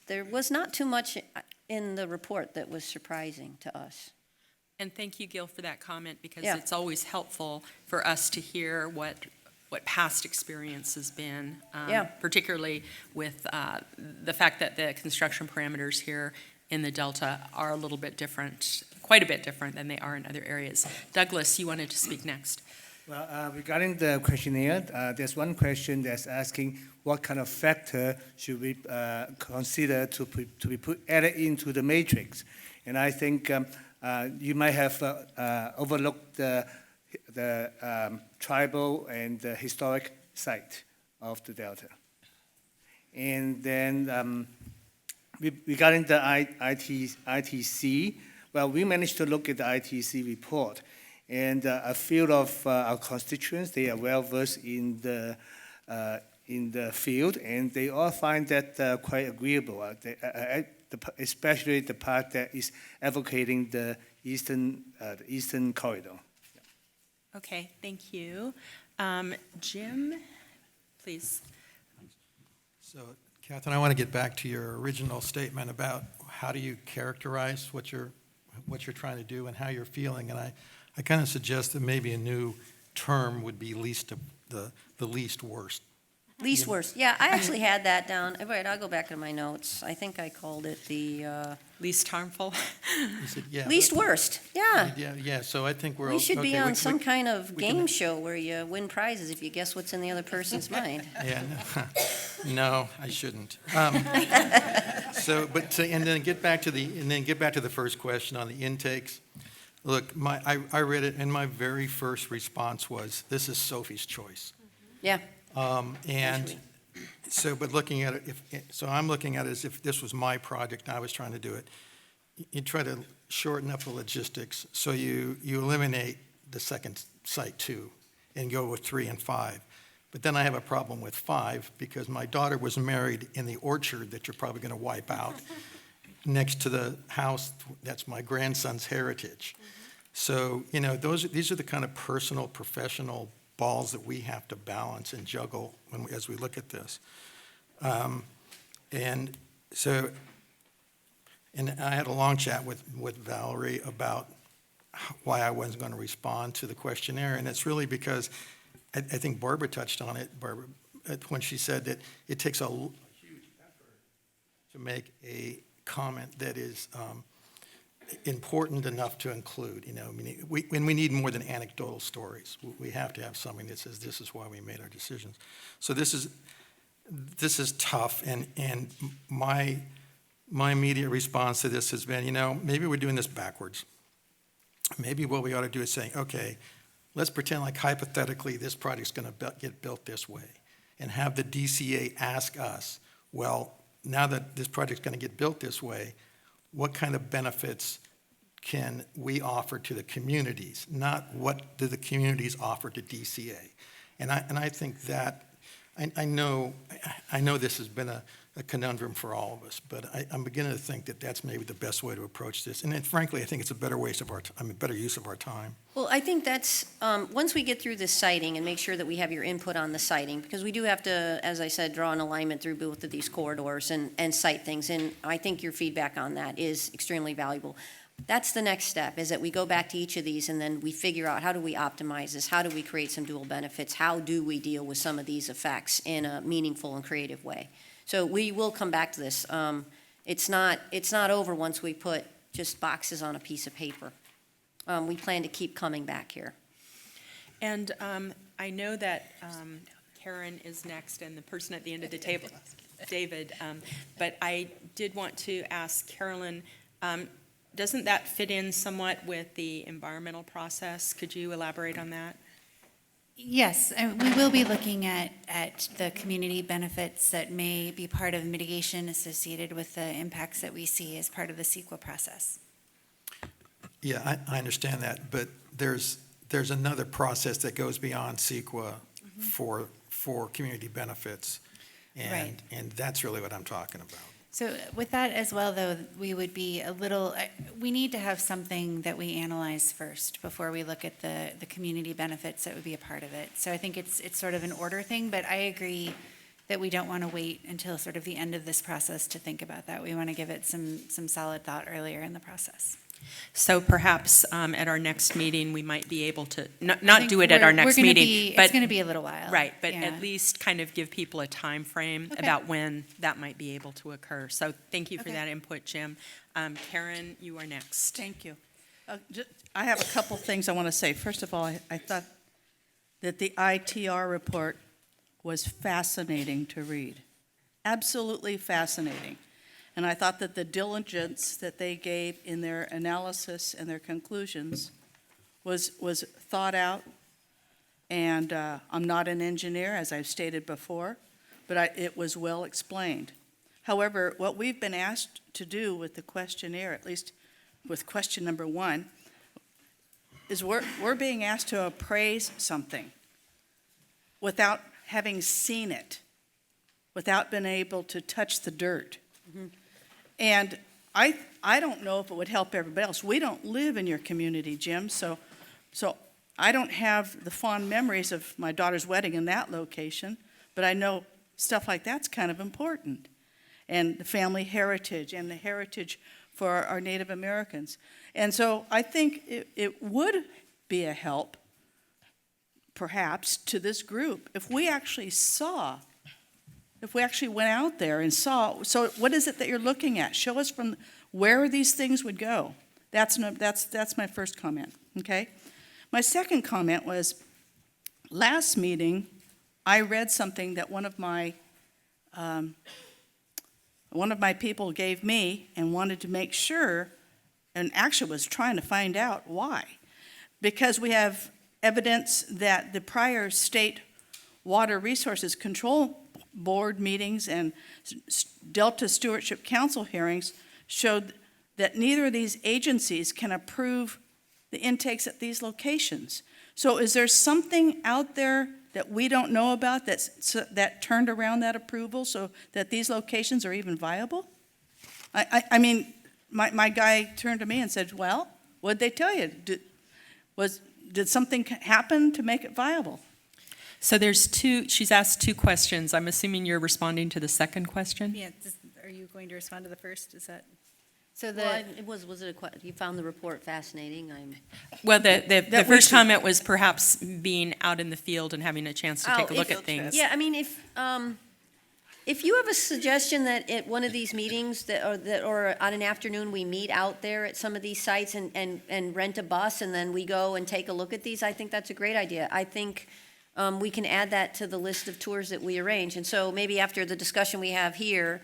Speaker 4: there was not too much in the report that was surprising to us.
Speaker 2: And thank you, Gil, for that comment, because
Speaker 4: Yeah.
Speaker 2: it's always helpful for us to hear what past experience has been.
Speaker 4: Yeah.
Speaker 2: Particularly with the fact that the construction parameters here in the Delta are a little bit different, quite a bit different than they are in other areas. Douglas, you wanted to speak next.
Speaker 11: Well, regarding the questionnaire, there's one question that's asking what kind of factor should we consider to be added into the matrix. And I think you might have overlooked the tribal and the historic site of the Delta. And then regarding the ITC, well, we managed to look at the ITC report. And a few of our constituents, they are well versed in the field, and they all find that quite agreeable, especially the part that is advocating the eastern corridor.
Speaker 2: Okay, thank you. Jim, please.
Speaker 5: So,
Speaker 12: Catherine, I want to get back to your original statement about how do you characterize what you're trying to do and how you're feeling. And I kind of suggest that maybe a new term would be the least worst.
Speaker 4: Least worst. Yeah, I actually had that down. Wait, I'll go back to my notes. I think I called it the
Speaker 2: Least harmful?
Speaker 12: You said, yeah.
Speaker 4: least worst. Yeah.
Speaker 12: Yeah, so I think we're.
Speaker 4: We should be
Speaker 12: okay,
Speaker 4: on some kind of
Speaker 12: we can-
Speaker 4: game show where you win prizes if you guess what's in the other person's mind.
Speaker 12: Yeah, no, I shouldn't. And then get back to the first question on the intakes. Look, I read it, and my very first response was, this is Sophie's choice.
Speaker 4: Yeah.
Speaker 12: And so, but looking at it, I'm looking at it as if this was my project and I was trying to do it. You try to shorten up the logistics, so you eliminate the second site 2 and go with 3 and 5. But then I have a problem with 5 because my daughter was married in the orchard that you're probably going to wipe out next to the house that's my grandson's heritage. So, these are the kind of personal, professional balls that we have to balance and juggle as we look at this. And I had a long chat with Valerie about why I wasn't going to respond to the questionnaire, and it's really because I think Barbara touched on it, when she said that it takes a huge effort to make a comment that is important enough to include. We need more than anecdotal stories. We have to have something that says this is why we made our decisions. So this is tough, and my immediate response to this has been, maybe we're doing this backwards. Maybe what we ought to do is saying, okay, let's pretend like hypothetically this project's going to get built this way, and have the DCA ask us, well, now that this project's going to get built this way, what kind of benefits can we offer to the communities, not what do the communities offer to DCA? And I think that, I know this has been a conundrum for all of us, but I'm beginning to think that that's maybe the best way to approach this. And then frankly, I think it's a better use of our time.
Speaker 4: Well, I think that's, once we get through this citing and make sure that we have your input on the citing, because we do have to, as I said, draw an alignment through both of these corridors and cite things, and I think your feedback on that is extremely valuable. That's the next step, is that we go back to each of these and then we figure out how do we optimize this, how do we create some dual benefits, how do we deal with some of these effects in a meaningful and creative way. So we will come back to this. It's not over once we put just boxes on a piece of paper. We plan to keep coming back here.
Speaker 2: And I know that Karen is next and the person at the end of the table, David, but I did want to ask Carolyn, doesn't that fit in somewhat with the environmental process? Could you elaborate on that?
Speaker 7: Yes, and we will be looking at the community benefits that may be part of mitigation associated with the impacts that we see as part of the CEQA process.
Speaker 12: Yeah, I understand that, but there's another process that goes beyond CEQA for community benefits,
Speaker 7: Right.
Speaker 12: and that's really what I'm talking about.
Speaker 7: So with that as well, though, we would be we need to have something that we analyze first before we look at the community benefits that would be a part of it. So I think it's sort of an order thing, but I agree that we don't want to wait until sort of the end of this process to think about that. We want to give it some solid thought earlier in the process.
Speaker 2: So perhaps at our next meeting, we might be able to, not do it at our next meeting, but.
Speaker 7: It's going to be a little while.
Speaker 2: Right, but
Speaker 7: yeah.
Speaker 2: at least kind of give people a time frame
Speaker 7: Okay.
Speaker 2: about when that might be able to occur. So thank you for
Speaker 7: Okay.
Speaker 2: that input, Jim. Karen, you are next.
Speaker 13: Thank you. I have a couple things I want to say. First of all, I thought that the ITR report was fascinating to read. Absolutely fascinating. And I thought that the diligence that they gave in their analysis and their conclusions was thought out. And I'm not an engineer, as I've stated before, but it was well explained. However, what we've been asked to do with the questionnaire, at least with question number 1, is we're being asked to appraise something without having seen it, without being able to touch the dirt.
Speaker 4: Mm-hmm.
Speaker 13: And I don't know if it would help everybody else. We don't live in your community, Jim, so I don't have the fond memories of my daughter's wedding in that location, but I know stuff like that's kind of important. and the family heritage and the heritage for our Native Americans. And so I think it would be a help, perhaps, to this group if we actually went out there and saw, so what is it that you're looking at? Show us from where these things would go. That's my first comment, okay? My second comment was, last meeting, I read something that one of my people gave me and wanted to make sure, and actually was trying to find out why. Because we have evidence that the prior state Water Resources Control Board meetings and Delta Stewardship Council hearings showed that neither of these agencies can approve the intakes at these locations. So is there something out there that we don't know about that turned around that approval so that these locations are even viable? I mean, my guy turned to me and said, well, what'd they tell you? Did something happen to make it viable?
Speaker 2: So she's asked two questions. I'm assuming you're responding to the second question?
Speaker 7: Yeah, are you going to respond to the first? Is that?
Speaker 4: So you found the report fascinating?
Speaker 2: Well, the first comment was perhaps being out in the field and having a chance to take a look at things.
Speaker 4: Yeah, I mean, if you have a suggestion that at one of these meetings or on an afternoon, we meet out there at some of these sites and rent a bus and then we go and take a look at these, I think that's a great idea. I think we can add that to the list of tours that we arrange. And so maybe after the discussion we have here,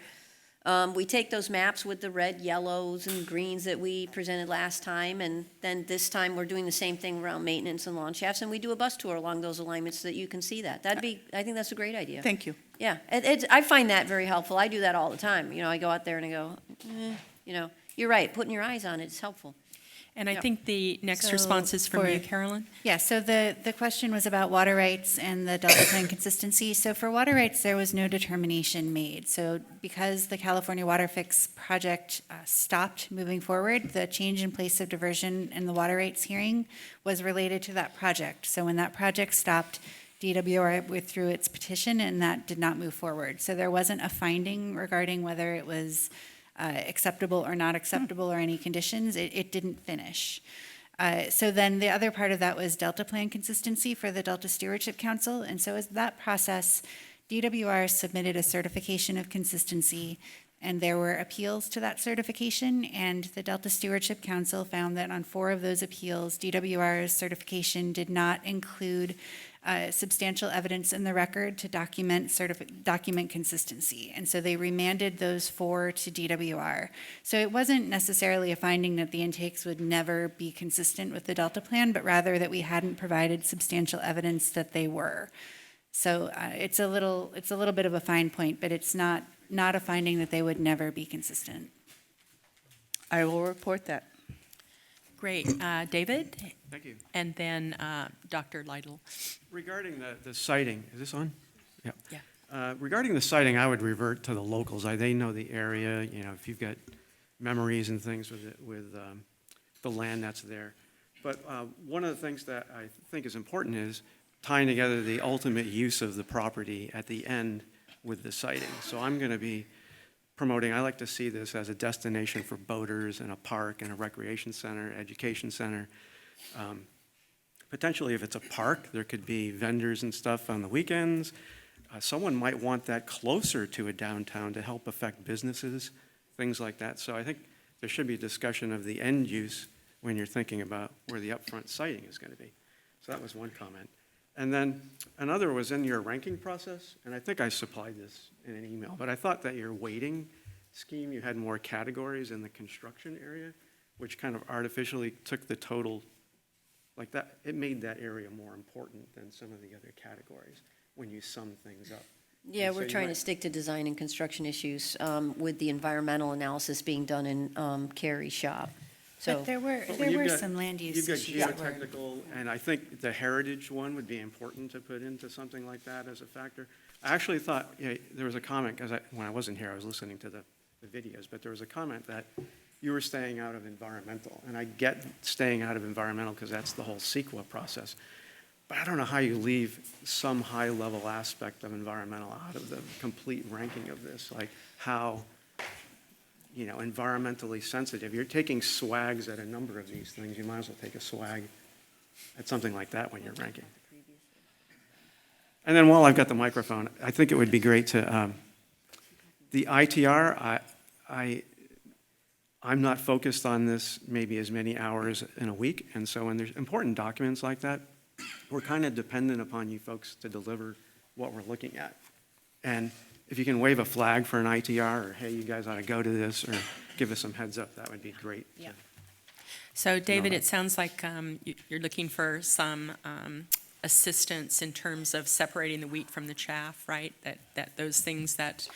Speaker 4: we take those maps with the red, yellows, and greens that we presented last time, and then this time we're doing the same thing around maintenance and lawn shafts, and we do a bus tour along those alignments so that you can see that. I think that's a great idea.
Speaker 13: Thank you.
Speaker 4: Yeah, I find that very helpful. I do that all the time. You know, I go out there and I go, you know, you're right, putting your eyes on it is helpful.
Speaker 2: And I
Speaker 4: Yeah.
Speaker 2: think the next
Speaker 7: So
Speaker 2: response is from
Speaker 7: for-
Speaker 2: you, Carolyn.
Speaker 7: Yeah, so the question was about water rights and the Delta Plan consistency. So for water rights, there was no determination made. So because the California Water Fix project stopped moving forward, the change in place of diversion in the water rights hearing was related to that project. So when that project stopped, DWR withdrew its petition and that did not move forward. So there wasn't a finding regarding whether it was acceptable or not acceptable or any conditions. It didn't finish. So then the other part of that was Delta Plan consistency for the Delta Stewardship Council. And so as that process, DWR submitted a certification of consistency, and there were appeals to that certification, and the Delta Stewardship Council found that on 4 of those appeals, DWR's certification did not include substantial evidence in the record to document consistency. And so they remanded those 4 to DWR. So it wasn't necessarily a finding that the intakes would never be consistent with the Delta Plan, but rather that we hadn't provided substantial evidence that they were. So it's a little bit of a fine point, but it's not a finding that they would never be consistent.
Speaker 13: I will report that.
Speaker 2: Great. David?
Speaker 14: Thank you.
Speaker 2: And then Dr. Lytle.
Speaker 14: Regarding the siting, is this on? Yeah.
Speaker 2: Yeah.
Speaker 14: Regarding the siting, I would revert to the locals. They know the area, you know, if you've got memories and things with the land that's there. But one of the things that I think is important is tying together the ultimate use of the property at the end with the siting. So I'm going to be promoting, I like to see this as a destination for boaters and a park and a recreation center, education center. Potentially, if it's a park, there could be vendors and stuff on the weekends. Someone might want that closer to a downtown to help affect businesses, things like that. So I think there should be a discussion of the end use when you're thinking about where the upfront siting is going to be. So that was one comment. And then another was in your ranking process, and I think I supplied this in an email, but I thought that your weighting scheme, you had more categories in the construction area, which kind of artificially took the total, like that, it made that area more important than some of the other categories when you sum things up.
Speaker 4: Yeah,
Speaker 14: And so
Speaker 4: we're
Speaker 14: you
Speaker 4: trying
Speaker 14: might-
Speaker 4: to stick to design and construction issues with the environmental analysis being done in Carrie's shop. So
Speaker 7: But there were
Speaker 14: But when you've got-
Speaker 7: some land use
Speaker 14: You've got
Speaker 7: issues that were.
Speaker 14: geotechnical, and I think the heritage one would be important to put into something like that as a factor. I actually thought, there was a comment, because when I wasn't here, I was listening to the videos, but there was a comment that you were staying out of environmental, and I get staying out of environmental because that's the whole CEQA process. But I don't know how you leave some high-level aspect of environmental out of the complete ranking of this, like how environmentally sensitive. You're taking swags at a number of these things. You might as well take a swag at something like that when you're ranking. And then while I've got the microphone, I think it would be great to, the ITR, I'm not focused on this maybe as many hours in a week, and so when there's important documents like that, we're kind of dependent upon you folks to deliver what we're looking at. And if you can wave a flag for an ITR, or hey, you guys ought to go to this, or give us some heads up, that would be great.
Speaker 2: Yeah. So David, it sounds like you're looking for some assistance in terms of separating the wheat from the chaff, right? That those things that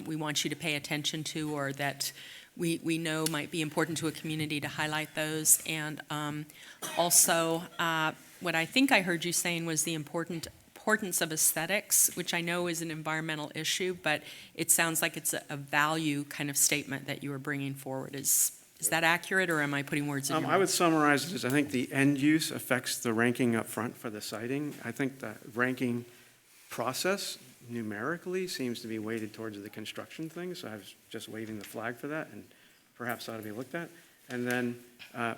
Speaker 2: we want you to pay attention to, or that we know might be important to a community, to highlight those. And also, what I think I heard you saying was the importance of aesthetics, which I know is an environmental issue, but it sounds like it's a value kind of statement that you are bringing forward. Is that accurate, or am I putting words in your mouth?
Speaker 14: I would summarize it as I think the end use affects the ranking up front for the siting. I think the ranking process numerically seems to be weighted towards the construction thing, so I was just waving the flag for that, and perhaps ought to be looked at. And then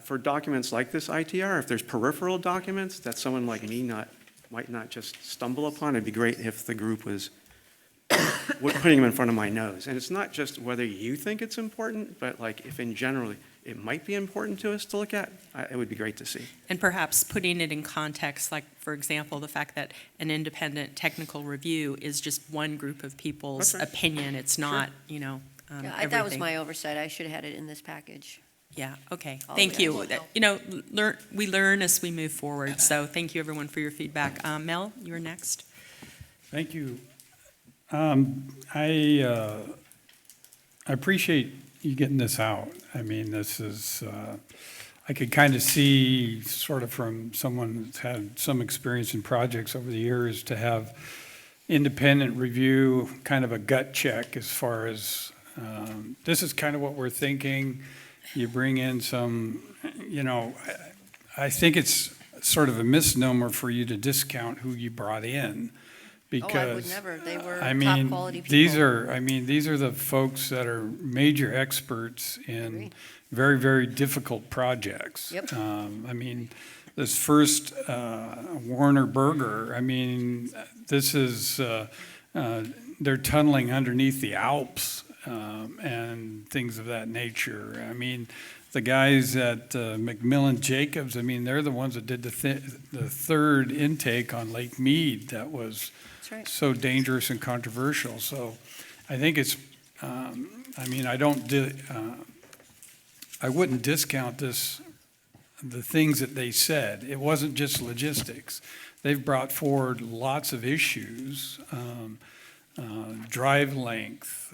Speaker 14: for documents like this ITR, if there's peripheral documents that someone like me might not just stumble upon, it'd be great if the group was putting them in front of my nose. And it's not just whether you think it's important, but like if in general it might be important to us to look at, it would be great to see.
Speaker 2: And perhaps putting it in context, like, for example, the fact that an independent technical review is just one group of people's opinion. It's not,
Speaker 4: Yeah,
Speaker 2: everything.
Speaker 4: that was my oversight. I should have had it in this package.
Speaker 2: Yeah, okay.
Speaker 4: Oh,
Speaker 2: Thank
Speaker 4: yeah.
Speaker 2: you. We learn as we move forward, so thank you, everyone, for your feedback. Mel, you're next.
Speaker 15: Thank you. I appreciate you getting this out. I mean, this is, I could kind of see, sort of from someone that's had some experience in projects over the years, to have independent review, kind of a gut check as far as, this is kind of what we're thinking. You bring in some, I think it's sort of a misnomer for you to discount who you brought in. Because,
Speaker 4: Oh, I would never. They were
Speaker 15: I mean,
Speaker 4: top quality people.
Speaker 15: these are the folks that are major experts in very, very difficult projects.
Speaker 4: Yep.
Speaker 15: I mean, this first Warner Burger, I mean, this is, they're tunneling underneath the Alps and things of that nature. I mean, the guys at McMillan Jacobs, I mean, they're the ones that did the third intake on Lake Mead that was so dangerous and controversial. So I think it's, I mean, I wouldn't discount the things that they said. It wasn't just logistics. They've brought forward lots of issues, drive length,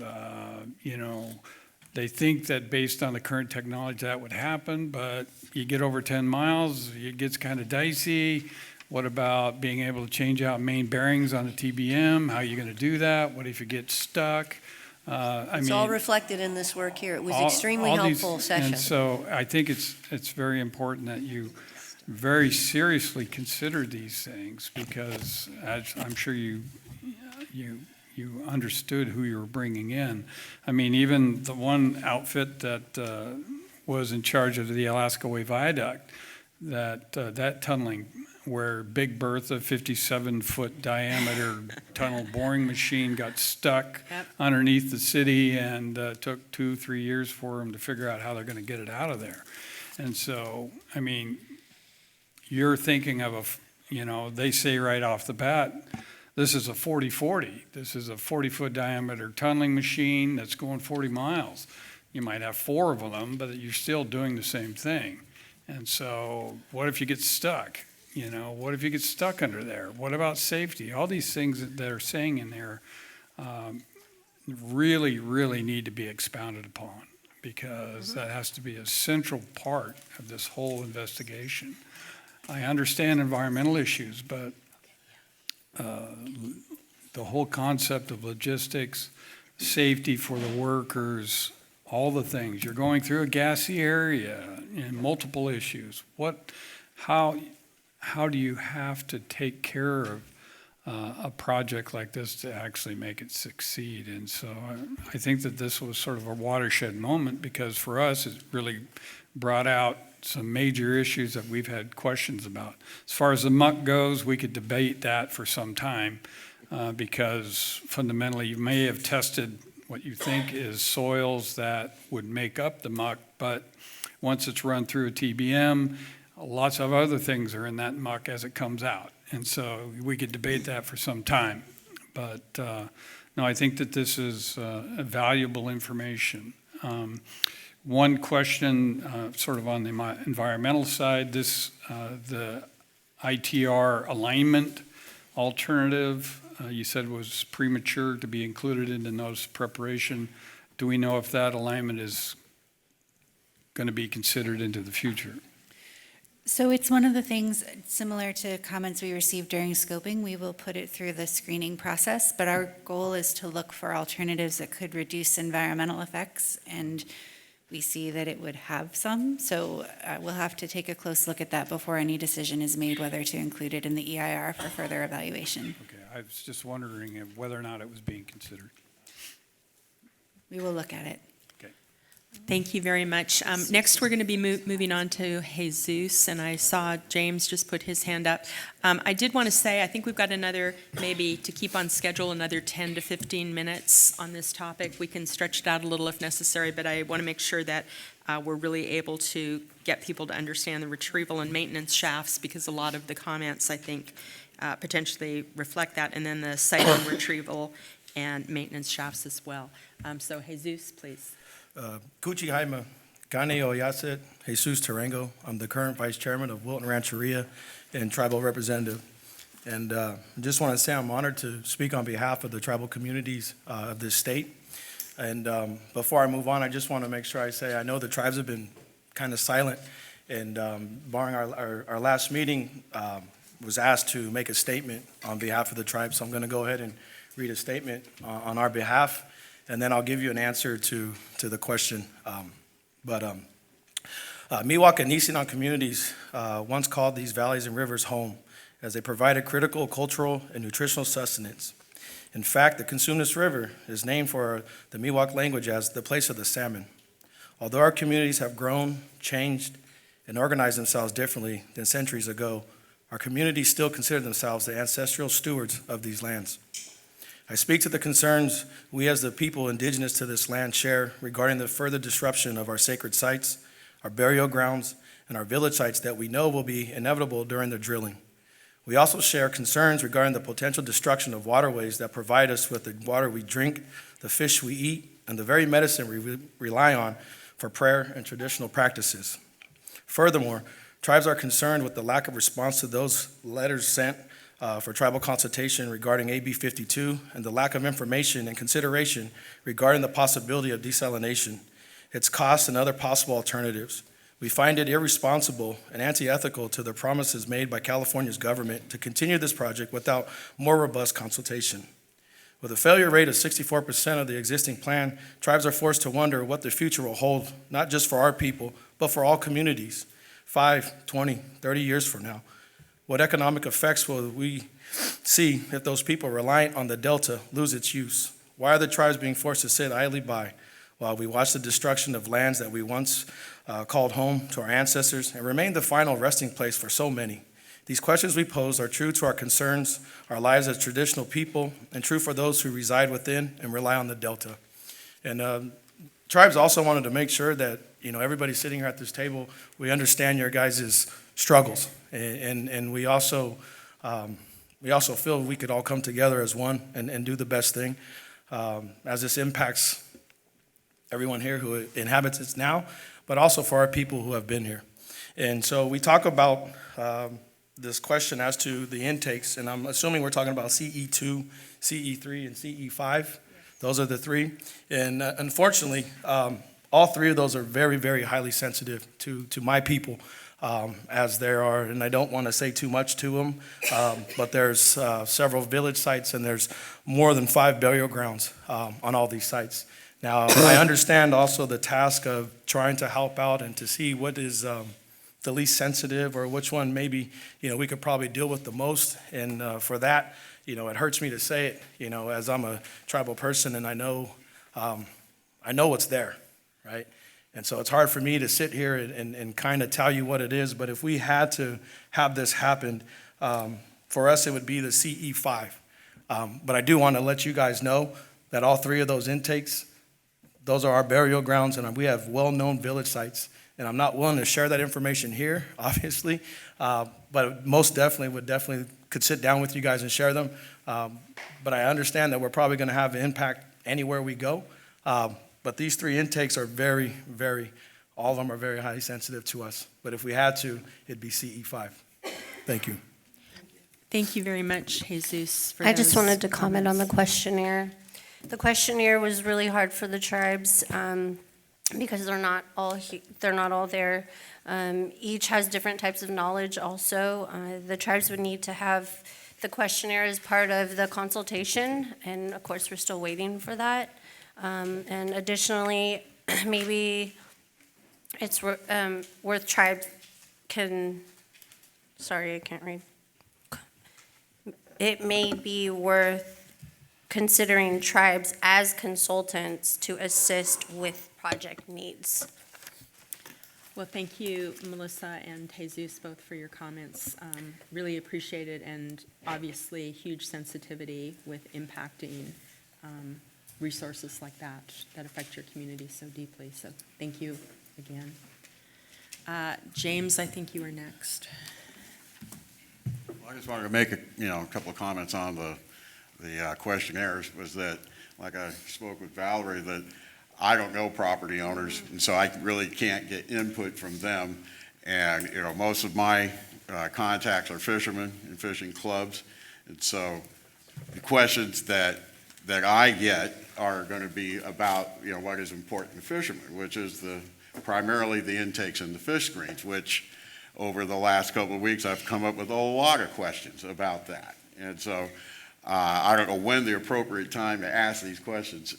Speaker 15: they think that based on the current technology that would happen, but you get over 10 miles, it gets kind of dicey. What about being able to change out main bearings on a TBM? How are you going to do that? What if you get stuck?
Speaker 4: It's all reflected in this work here. It was extremely helpful session.
Speaker 15: And so I think it's very important that you very seriously consider these things, because as I'm sure you understood who you were bringing in. I mean, even the one outfit that was in charge of the Alaska Way Viaduct, that tunneling, where Big Bertha, 57-foot diameter tunnel boring machine, got stuck underneath the city, and took 2-3 years for them to figure out how they're going to get it out of there. And so, I mean, you're thinking of they say right off the bat, this is a 40-40. This is a 40-foot diameter tunneling machine that's going 40 miles. You might have 4 of them, but you're still doing the same thing. And so what if you get stuck? What if you get stuck under there? What about safety? All these things that they're saying in there really, really need to be expounded upon, because that has to be a central part of this whole investigation. I understand environmental issues, but the whole concept of logistics, safety for the workers, all the things. You're going through a gassy area and multiple issues. How do you have to take care a project like this to actually make it succeed. And so I think that this was sort of a watershed moment, because for us, it really brought out some major issues that we've had questions about. As far as the muck goes, we could debate that for some time, because fundamentally you may have tested what you think is soils that would make up the muck, but once it's run through a TBM, lots of other things are in that muck as it comes out. And so we could debate that for some time. But no, I think that this is valuable information. One question sort of on the environmental side, the ITR alignment alternative, you said was premature to be included in the notice of preparation. Do we know if that alignment is going to be considered into the future?
Speaker 7: So it's one of the things, similar to comments we received during scoping, we will put it through the screening process, but our goal is to look for alternatives that could reduce environmental effects, and we see that it would have some. So we'll have to take a close look at that before any decision is made whether to include it in the EIR for further evaluation.
Speaker 15: Okay, I was just wondering whether or not it was being considered.
Speaker 7: We will look at it.
Speaker 2: Thank you very much. Next, we're going to be moving on to Jesus, and I saw James just put his hand up. I did want to say, I think we've got another, maybe to keep on schedule, another 10 to 15 minutes on this topic. We can stretch it out a little if necessary, but I want to make sure that we're really able to get people to understand the retrieval and maintenance shafts, because a lot of the comments, I think, potentially reflect that, and then the site and retrieval and maintenance shafts as well. So Jesus, please.
Speaker 16: Kuchi Haima, Gane Oyaset, Jesus Tarango. I'm the current vice chairman of Wilton Rancheria and tribal representative. And I just want to say I'm honored to speak on behalf of the tribal communities of this state. And before I move on, I just want to make sure I say I know the tribes have been kind of silent. And barring our last meeting, was asked to make a statement on behalf of the tribe. So I'm going to go ahead and read a statement on our behalf, and then I'll give you an answer to the question. Miwok and Nisenan communities once called these valleys and rivers home, as they provided critical cultural and nutritional sustenance. In fact, the Consumnes River is named for the Miwok language as the place of the salmon. Although our communities have grown, changed, and organized themselves differently than centuries ago, our communities still consider themselves the ancestral stewards of these lands. I speak to the concerns we as the people indigenous to this land share regarding the further disruption of our sacred sites, our burial grounds, and our village sites that we know will be inevitable during the drilling. We also share concerns regarding the potential destruction of waterways that provide us with the water we drink, the fish we eat, and the very medicine we rely on for prayer and traditional practices. Furthermore, tribes are concerned with the lack of response to those letters sent for tribal consultation regarding AB 52 and the lack of information and consideration regarding the possibility of desalination, its costs, and other possible alternatives. We find it irresponsible and anti-ethical to the promises made by California's government to continue this project without more robust consultation. With a failure rate of 64% of the existing plan, tribes are forced to wonder what the future will hold, not just for our people, but for all communities, 5, 20, 30 years from now. What economic effects will we see if those people reliant on the Delta lose its use? Why are the tribes being forced to sit idly by while we watch the destruction of lands that we once called home to our ancestors and remain the final resting place for so many? These questions we pose are true to our concerns, our lives as traditional people, and true for those who reside within and rely on the Delta. And tribes also wanted to make sure that, everybody sitting here at this table, we understand your guys' struggles. And we also feel we could all come together as one and do the best thing, as this impacts everyone here who inhabits it now, but also for our people who have been here. And so we talk about this question as to the intakes, and I'm assuming we're talking about CE2, CE3, and CE5. Those are the three. And unfortunately, all three of those are very, very highly sensitive to my people. As there are, and I don't want to say too much to them, but there's several village sites and there's more than 5 burial grounds on all these sites. Now, I understand also the task of trying to help out and to see what is the least sensitive or which one maybe, we could probably deal with the most. And for that, it hurts me to say it, as I'm a tribal person and I know what's there, right? And so it's hard for me to sit here and kind of tell you what it is, but if we had to have this happen, for us, it would be the CE5. But I do want to let you guys know that all 3 of those intakes, those are our burial grounds, and we have well-known village sites. And I'm not willing to share that information here, obviously, but most definitely could sit down with you guys and share them. But I understand that we're probably going to have an impact anywhere we go. But these 3 intakes are very, all of them are very highly sensitive to us. But if we had to, it'd be CE5. Thank you.
Speaker 2: Thank you very much, Jesus, for
Speaker 17: I just
Speaker 2: those
Speaker 17: wanted to comment on the
Speaker 2: comments.
Speaker 17: questionnaire. The questionnaire was really hard for the tribes because they're not all there. Each has different types of knowledge also. The tribes would need to have the questionnaire as part of the consultation, and of course, we're still waiting for that. And additionally, maybe it's worth tribes sorry, I can't read. It may be worth considering tribes as consultants to assist with project needs.
Speaker 2: Well, thank you, Melissa and Jesus, both for your comments. Really appreciate it, and obviously huge sensitivity with impacting resources like that affect your community so deeply. So thank you again. James, I think you were next.
Speaker 18: Well, I just wanted to make a couple of comments on the questionnaires. Was that, like I spoke with Valerie, that I don't know property owners, and so I really can't get input from them. And most of my contacts are fishermen and fishing clubs, and so the questions that I get are going to be about what is important to fishermen, which is primarily the intakes and the fish screens, which over the last couple of weeks I've come up with a lot of questions about that. And so I don't know when the appropriate time to ask these questions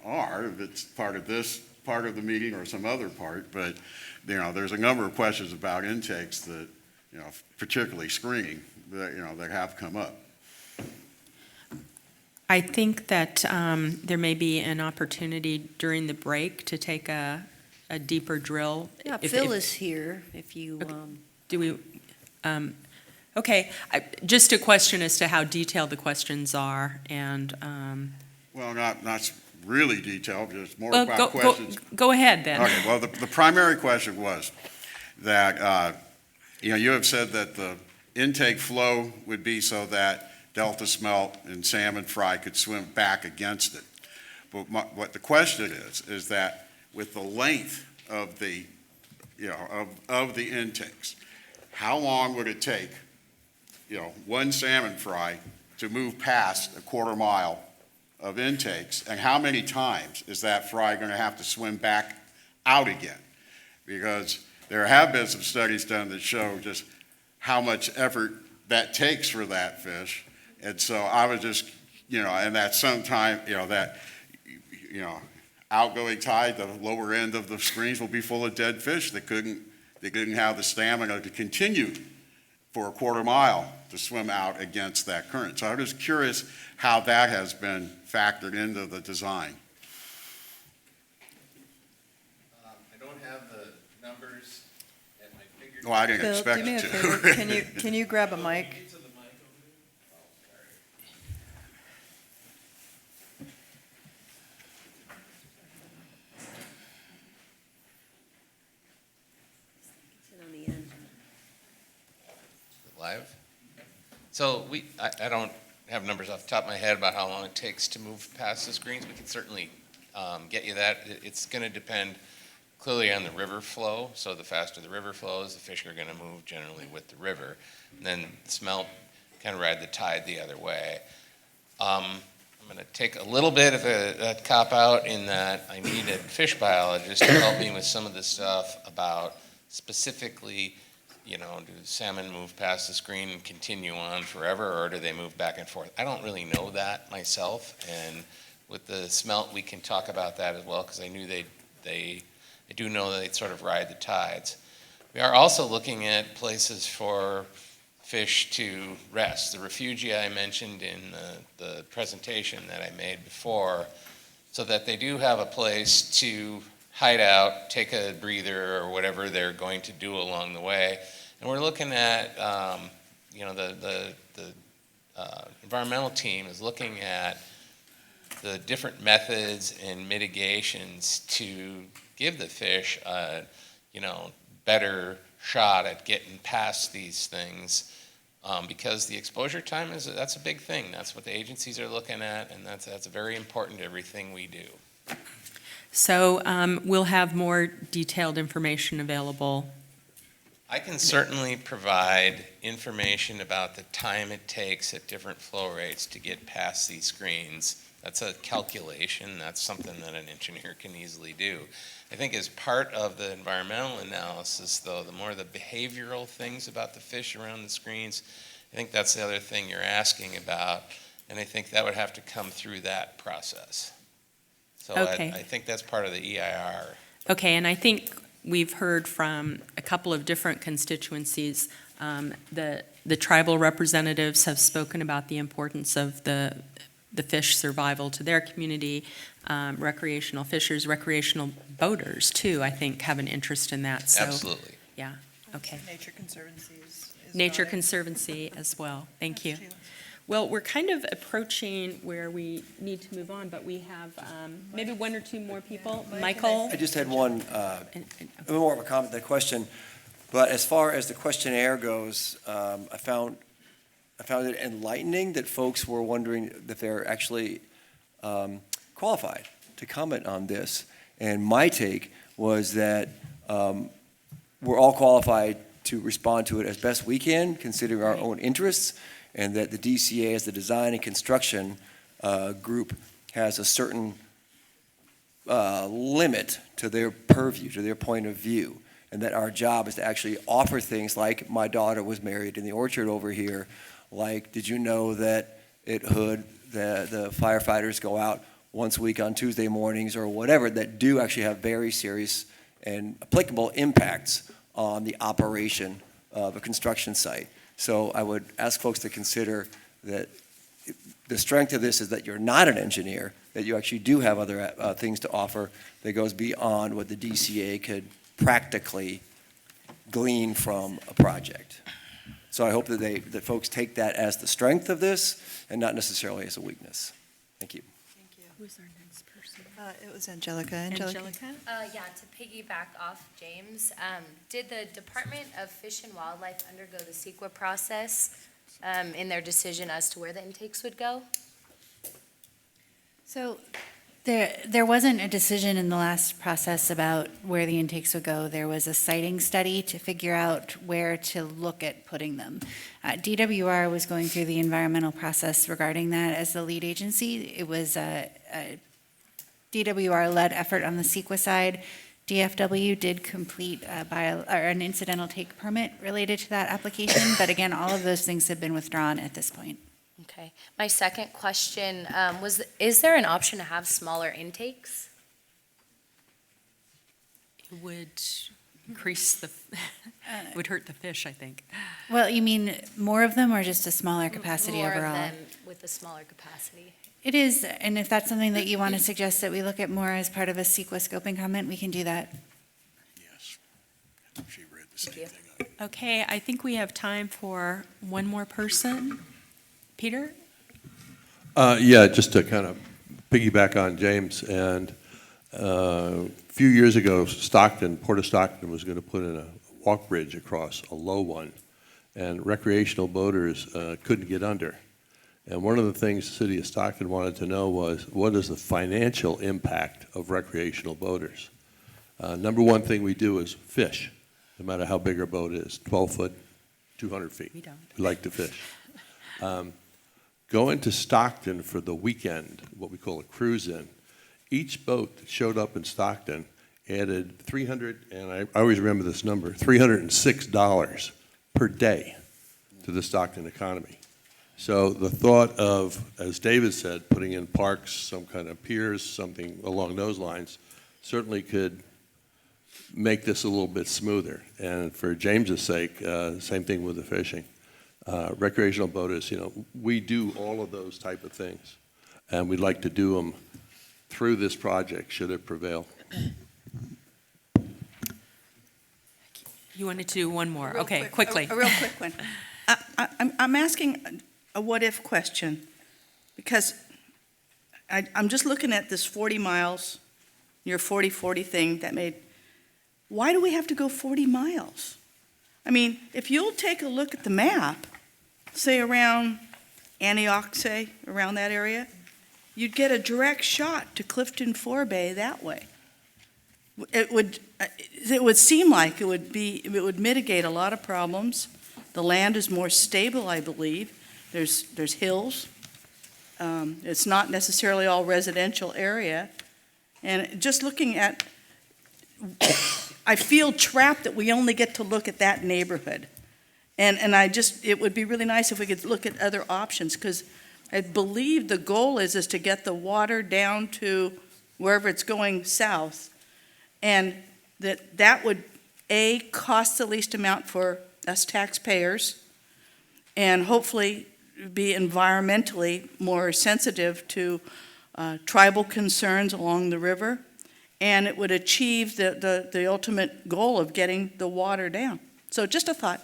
Speaker 18: are, if it's part of this part of the meeting or some other part, but there's a number of questions about intakes that particularly screening that have come up.
Speaker 2: I think that there may be an opportunity during the break to take a deeper drill.
Speaker 4: Yeah, Phil is here if you.
Speaker 2: Do we? Okay, just a question as to how detailed the questions are, and.
Speaker 18: Well, not really detailed, just more
Speaker 2: Well,
Speaker 18: about questions.
Speaker 2: Go ahead then.
Speaker 18: Okay. Well, the primary question was that you have said that the intake flow would be so that Delta smelt and salmon fry could swim back against it. But what the question is that with the length of the of the intakes, how long would it take one salmon fry to move past a quarter mile of intakes, and how many times is that fry going to have to swim back out again? Because there have been some studies done that show just how much effort that takes for that fish. And so I was just, and that sometime, that outgoing tide, the lower end of the screens will be full of dead fish that couldn't have the stamina to continue for a quarter mile to swim out against that current. So I'm just curious how that has been factored into the design.
Speaker 19: I don't have the numbers at my fingertips.
Speaker 18: Well, I didn't
Speaker 1: Bill,
Speaker 18: expect
Speaker 1: do me a
Speaker 18: it to.
Speaker 1: favor. Can you grab a mic?
Speaker 19: Live? So I don't have numbers off the top of my head about how long it takes to move past the screens. We can certainly get you that. It's going to depend clearly on the river flow. So the faster the river flows, the fish are going to move generally with the river. And then smelt kind of ride the tide the other way. I'm going to take a little bit of a cop-out in that I need a fish biologist to help me with some of the stuff about specifically, do salmon move past the screen and continue on forever, or do they move back and forth? I don't really know that myself, and with the smelt, we can talk about that as well, because I knew I do know that they sort of ride the tides. We are also looking at places for fish to rest. The refugia I mentioned in the presentation that I made before, so that they do have a place to hide out, take a breather, or whatever they're going to do along the way. And we're looking at, the environmental team is looking at the different methods and mitigations to give the fish a, better shot at getting past these things, because the exposure time that's a big thing. That's what the agencies are looking at, and that's very important to everything we do.
Speaker 2: So we'll have more detailed information available.
Speaker 19: I can certainly provide information about the time it takes at different flow rates to get past these screens. That's a calculation. That's something that an engineer can easily do. I think as part of the environmental analysis, though, the more the behavioral things about the fish around the screens, I think that's the other thing you're asking about, and I think that would have to come through that process. So
Speaker 2: Okay.
Speaker 19: I think that's part of the EIR.
Speaker 2: Okay, and I think we've heard from a couple of different constituencies. The tribal representatives have spoken about the importance of the fish survival to their community. Recreational fishers, recreational boaters, too, I think, have an interest in that. So,
Speaker 19: Absolutely.
Speaker 2: yeah, okay.
Speaker 1: Nature Conservancy is
Speaker 2: Nature
Speaker 1: about it.
Speaker 2: Conservancy as well. Thank you. Well, we're kind of approaching where we need to move on, but we have maybe one or two more people. Michael?
Speaker 20: I just had one, more of a comment than a question. But as far as the questionnaire goes, I found it enlightening that folks were wondering if they're actually qualified to comment on this. And my take was that we're all qualified to respond to it as best we can, considering our own interests, and that the DCA, as the design and construction group, has a certain limit to their purview, to their point of view, and that our job is to actually offer things like my daughter was married in the orchard over here, like did you know that at Hood the firefighters go out once a week on Tuesday mornings, or whatever, that do actually have very serious and applicable impacts on the operation of a construction site. So I would ask folks to consider that the strength of this is that you're not an engineer, that you actually do have other things to offer that goes beyond what the DCA could practically glean from a project. So I hope that folks take that as the strength of this and not necessarily as a weakness. Thank you.
Speaker 2: Who's our next person?
Speaker 1: It was Angelica. Angelica?
Speaker 21: Yeah, to piggyback off James, did the Department of Fish and Wildlife undergo the CEQA process in their decision as to where the intakes would go?
Speaker 7: So there wasn't a decision in the last process about where the intakes would go. There was a siting study to figure out where to look at putting them. DWR was going through the environmental process regarding that as the lead agency. It was a DWR-led effort on the CEQA side. DFW did complete an incidental take permit related to that application, but again, all of those things have been withdrawn at this point.
Speaker 21: Okay. My second question is there an option to have smaller intakes?
Speaker 2: It would increase the, it would hurt the fish, I think.
Speaker 7: Well, you mean more of them or just a smaller capacity
Speaker 21: More
Speaker 7: overall?
Speaker 21: of them with a smaller capacity.
Speaker 7: It is, and if that's something that you want to suggest that we look at more as part of a CEQA scoping comment, we can do that.
Speaker 18: Yes. She read the same thing.
Speaker 2: Okay, I think we have time for one more person. Peter?
Speaker 22: Yeah, just to kind of piggyback on James, and a few years ago, Port of Stockton was going to put in a walk bridge across a low one, and recreational boaters couldn't get under. And one of the things the city of Stockton wanted to know was, what is the financial impact of recreational boaters? Number one thing we do is fish, no matter how big our boat is, 12 foot, 200 feet.
Speaker 2: We don't.
Speaker 22: We like to fish. Going to Stockton for the weekend, what we call a cruise-in, each boat that showed up in Stockton added and I always remember this number, $306 per day to the Stockton economy. So the thought of, as David said, putting in parks, some kind of piers, something along those lines, certainly could make this a little bit smoother. And for James's sake, same thing with the fishing. recreational boaters, we do all of those type of things. And we'd like to do them through this project, should it prevail.
Speaker 2: You wanted to do one more?
Speaker 13: A real
Speaker 2: Okay,
Speaker 13: quick-
Speaker 2: quickly.
Speaker 13: A real quick one. I'm asking a what-if question, because I'm just looking at this 40 miles, your 40-40 thing that made, why do we have to go 40 miles? I mean, if you'll take a look at the map, say around Antioch, say, around that area, you'd get a direct shot to Clifton Forebay that way. It would seem like it would mitigate a lot of problems. The land is more stable, I believe. There's hills. It's not necessarily all residential area. And just looking at, I feel trapped that we only get to look at that neighborhood. And it would be really nice if we could look at other options, because I believe the goal is to get the water down to wherever it's going south. And that would, A, cost the least amount for us taxpayers, and hopefully be environmentally more sensitive to tribal concerns along the river, and it would achieve the ultimate goal of getting the water down. So just a thought.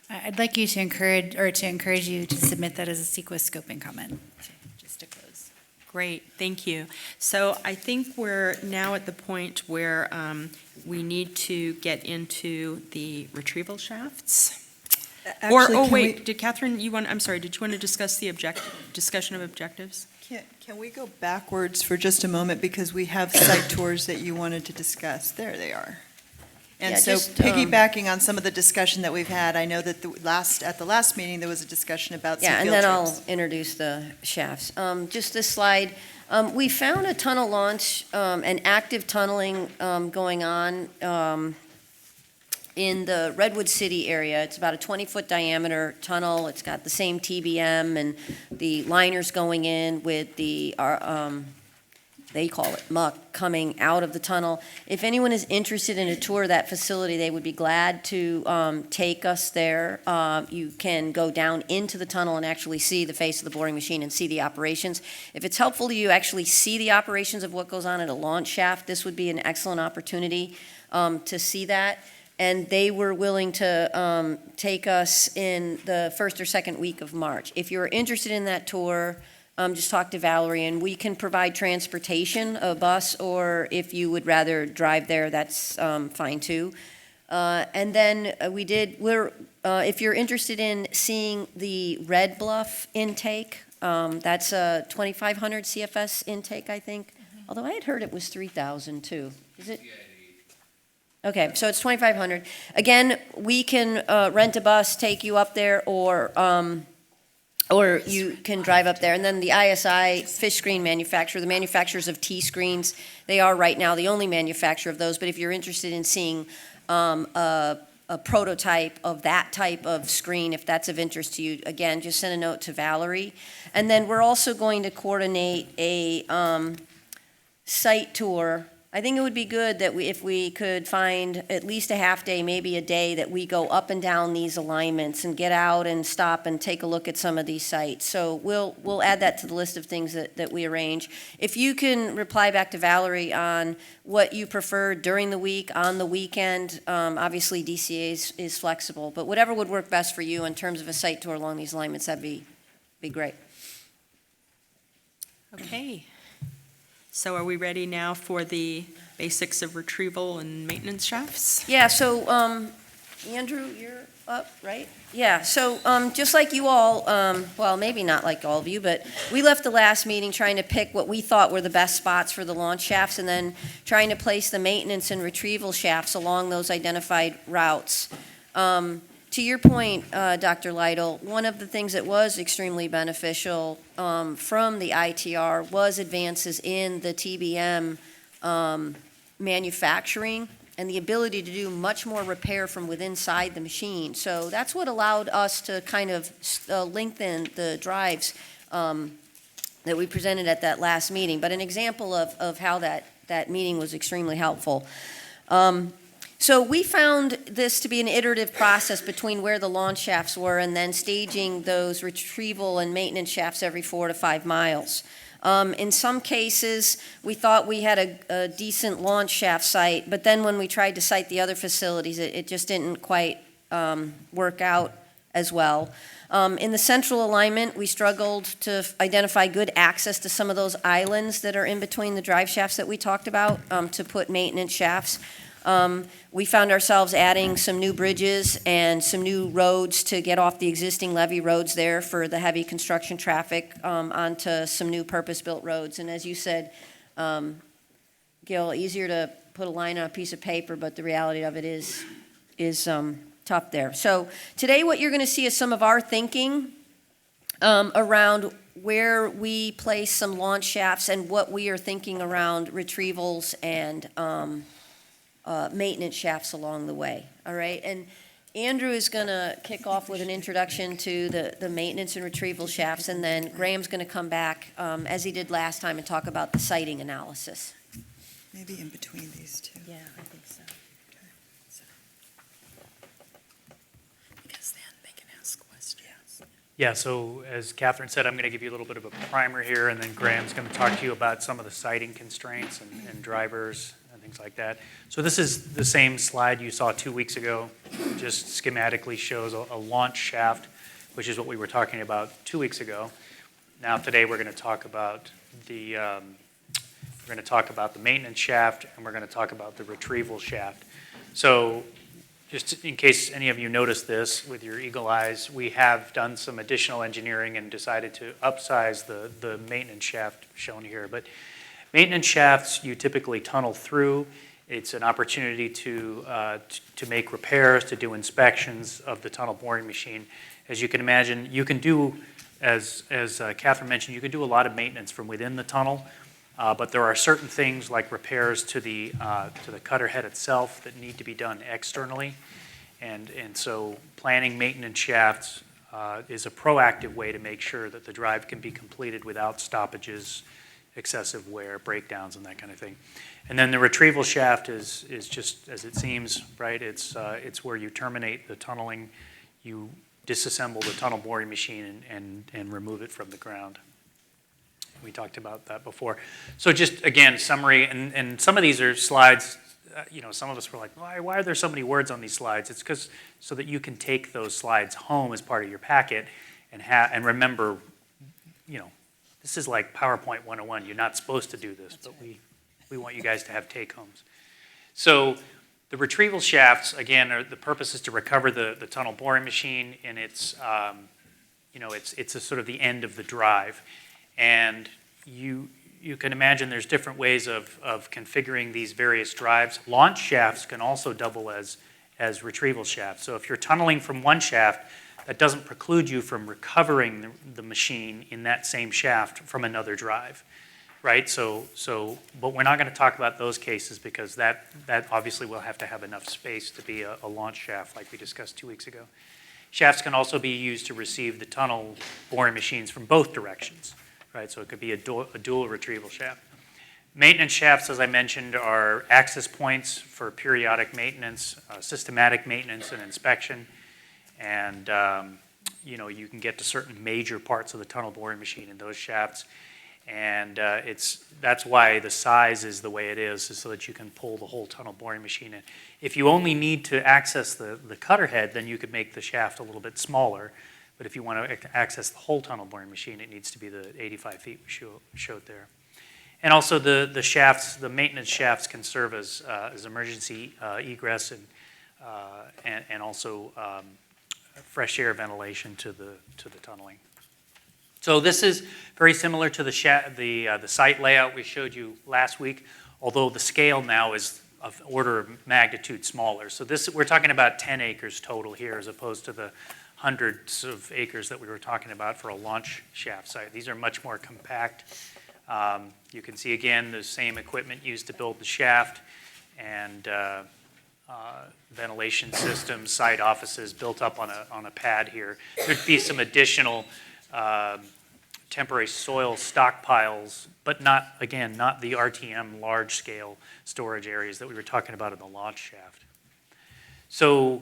Speaker 7: I'd like you to encourage you to submit that as a CEQA scoping comment, just to close.
Speaker 2: Great, thank you. So I think we're now at the point where we need to get into the retrieval shafts. Did Catherine, I'm sorry, did you want to discuss the discussion of objectives?
Speaker 1: Can we go backwards for just a moment, because we have site tours that you wanted to discuss? There they are. And
Speaker 4: Yeah,
Speaker 1: so
Speaker 4: just,
Speaker 1: piggybacking on some of the discussion that we've had, I know that at the last meeting, there was a discussion about some
Speaker 4: Yeah, and
Speaker 1: field
Speaker 4: then
Speaker 1: trips.
Speaker 4: I'll introduce the shafts. Just this slide, we found a tunnel launch, and active tunneling going on in the Redwood City area. It's about a 20-foot diameter tunnel. It's got the same TBM and the liners going in with the, they call it muck, coming out of the tunnel. If anyone is interested in a tour of that facility, they would be glad to take us there. You can go down into the tunnel and actually see the face of the boring machine and see the operations. If it's helpful to you actually see the operations of what goes on at a launch shaft, this would be an excellent opportunity to see that. And they were willing to take us in the first or second week of March. If you're interested in that tour, just talk to Valerie, and we can provide transportation, a bus, or if you would rather drive there, that's fine too. And then if you're interested in seeing the Red Bluff intake, that's a 2,500 CFS intake, I think. Although I had heard it was 3,000 too. Is it? Okay, so it's 2,500. Again, we can rent a bus, take you up there, or you can drive up there. And then the ISI fish screen manufacturer, the manufacturers of T-screens, they are right now the only manufacturer of those. But if you're interested in seeing a prototype of that type of screen, if that's of interest to you, again, just send a note to Valerie. And then we're also going to coordinate a site tour. I think it would be good that if we could find at least a half day, maybe a day, that we go up and down these alignments and get out and stop and take a look at some of these sites. So we'll add that to the list of things that we arrange. If you can reply back to Valerie on what you prefer during the week, on the weekend, obviously DCA is flexible, but whatever would work best for you in terms of a site tour along these alignments, that'd be great.
Speaker 2: Okay. So are we ready now for the basics of retrieval and maintenance shafts?
Speaker 4: Yeah, so, Andrew, you're up, right? Yeah, so just like you all, well, maybe not like all of you, but we left the last meeting trying to pick what we thought were the best spots for the launch shafts, and then trying to place the maintenance and retrieval shafts along those identified routes. To your point, Dr. Lytle, one of the things that was extremely beneficial from the ITR was advances in the TBM manufacturing and the ability to do much more repair from within inside the machine. So that's what allowed us to kind of lengthen the drives that we presented at that last meeting. But an example of how that meeting was extremely helpful. So we found this to be an iterative process between where the launch shafts were and then staging those retrieval and maintenance shafts every 4 to 5 miles. In some cases, we thought we had a decent launch shaft site, but then when we tried to site the other facilities, it just didn't quite work out as well. In the central alignment, we struggled to identify good access to some of those islands that are in between the drive shafts that we talked about to put maintenance shafts. We found ourselves adding some new bridges and some new roads to get off the existing levee roads there for the heavy construction traffic onto some new purpose-built roads. And as you said, Gil, easier to put a line on a piece of paper, but the reality of it is tough there. So today what you're going to see is some of our thinking around where we place some launch shafts and what we are thinking around retrievals and maintenance shafts along the way, all right? And Andrew is going to kick off with an introduction to the maintenance and retrieval shafts, and then Graham's going to come back, as he did last time, and talk about the siting analysis.
Speaker 1: Maybe in between these two.
Speaker 4: Yeah, I think so.
Speaker 1: Because then they can ask questions.
Speaker 3: Yeah, so as Catherine said, I'm going to give you a little bit of a primer here, and then Graham's going to talk to you about some of the siting constraints and drivers and things like that. So this is the same slide you saw 2 weeks ago. It just schematically shows a launch shaft, which is what we were talking about 2 weeks ago. Now today we're going to talk about the maintenance shaft, and we're going to talk about the retrieval shaft. So just in case any of you noticed this with your eagle eyes, we have done some additional engineering and decided to upsize the maintenance shaft shown here. But maintenance shafts you typically tunnel through. It's an opportunity to make repairs, to do inspections of the tunnel boring machine. As you can imagine, you can do, as Catherine mentioned, you can do a lot of maintenance from within the tunnel, but there are certain things like repairs to the cutter head itself that need to be done externally. And so planning maintenance shafts is a proactive way to make sure that the drive can be completed without stoppages, excessive wear, breakdowns, and that kind of thing. And then the retrieval shaft is just as it seems, right? It's where you terminate the tunneling, you disassemble the tunnel boring machine and remove it from the ground. We talked about that before. So just, again, summary, and some of these are slides, some of us were like, why are there so many words on these slides? It's because so that you can take those slides home as part of your packet and remember, this is like PowerPoint 101. You're not supposed to do this, but we want you guys to have take-homes. So the retrieval shafts, again, the purpose is to recover the tunnel boring machine, and it's a sort of the end of the drive. And you can imagine there's different ways of configuring these various drives. Launch shafts can also double as retrieval shafts. So if you're tunneling from one shaft, that doesn't preclude you from recovering the machine in that same shaft from another drive, right? But we're not going to talk about those cases because that obviously will have to have enough space to be a launch shaft like we discussed 2 weeks ago. Shafts can also be used to receive the tunnel boring machines from both directions, right? So it could be a dual retrieval shaft. Maintenance shafts, as I mentioned, are access points for periodic maintenance, systematic maintenance and inspection. And, you can get to certain major parts of the tunnel boring machine in those shafts. And that's why the size is the way it is so that you can pull the whole tunnel boring machine in. If you only need to access the cutter head, then you could make the shaft a little bit smaller. But if you want to access the whole tunnel boring machine, it needs to be the 85 feet we showed there. And also the shafts, the maintenance shafts can serve as emergency egress and also fresh air ventilation to the tunneling. So this is very similar to the site layout we showed you last week, although the scale now is of order of magnitude smaller. So we're talking about 10 acres total here as opposed to the hundreds of acres that we were talking about for a launch shaft site. These are much more compact. You can see again the same equipment used to build the shaft and ventilation systems, site offices built up on a pad here. There'd be some additional temporary soil stockpiles, but not the RTM large-scale storage areas that we were talking about in the launch shaft. So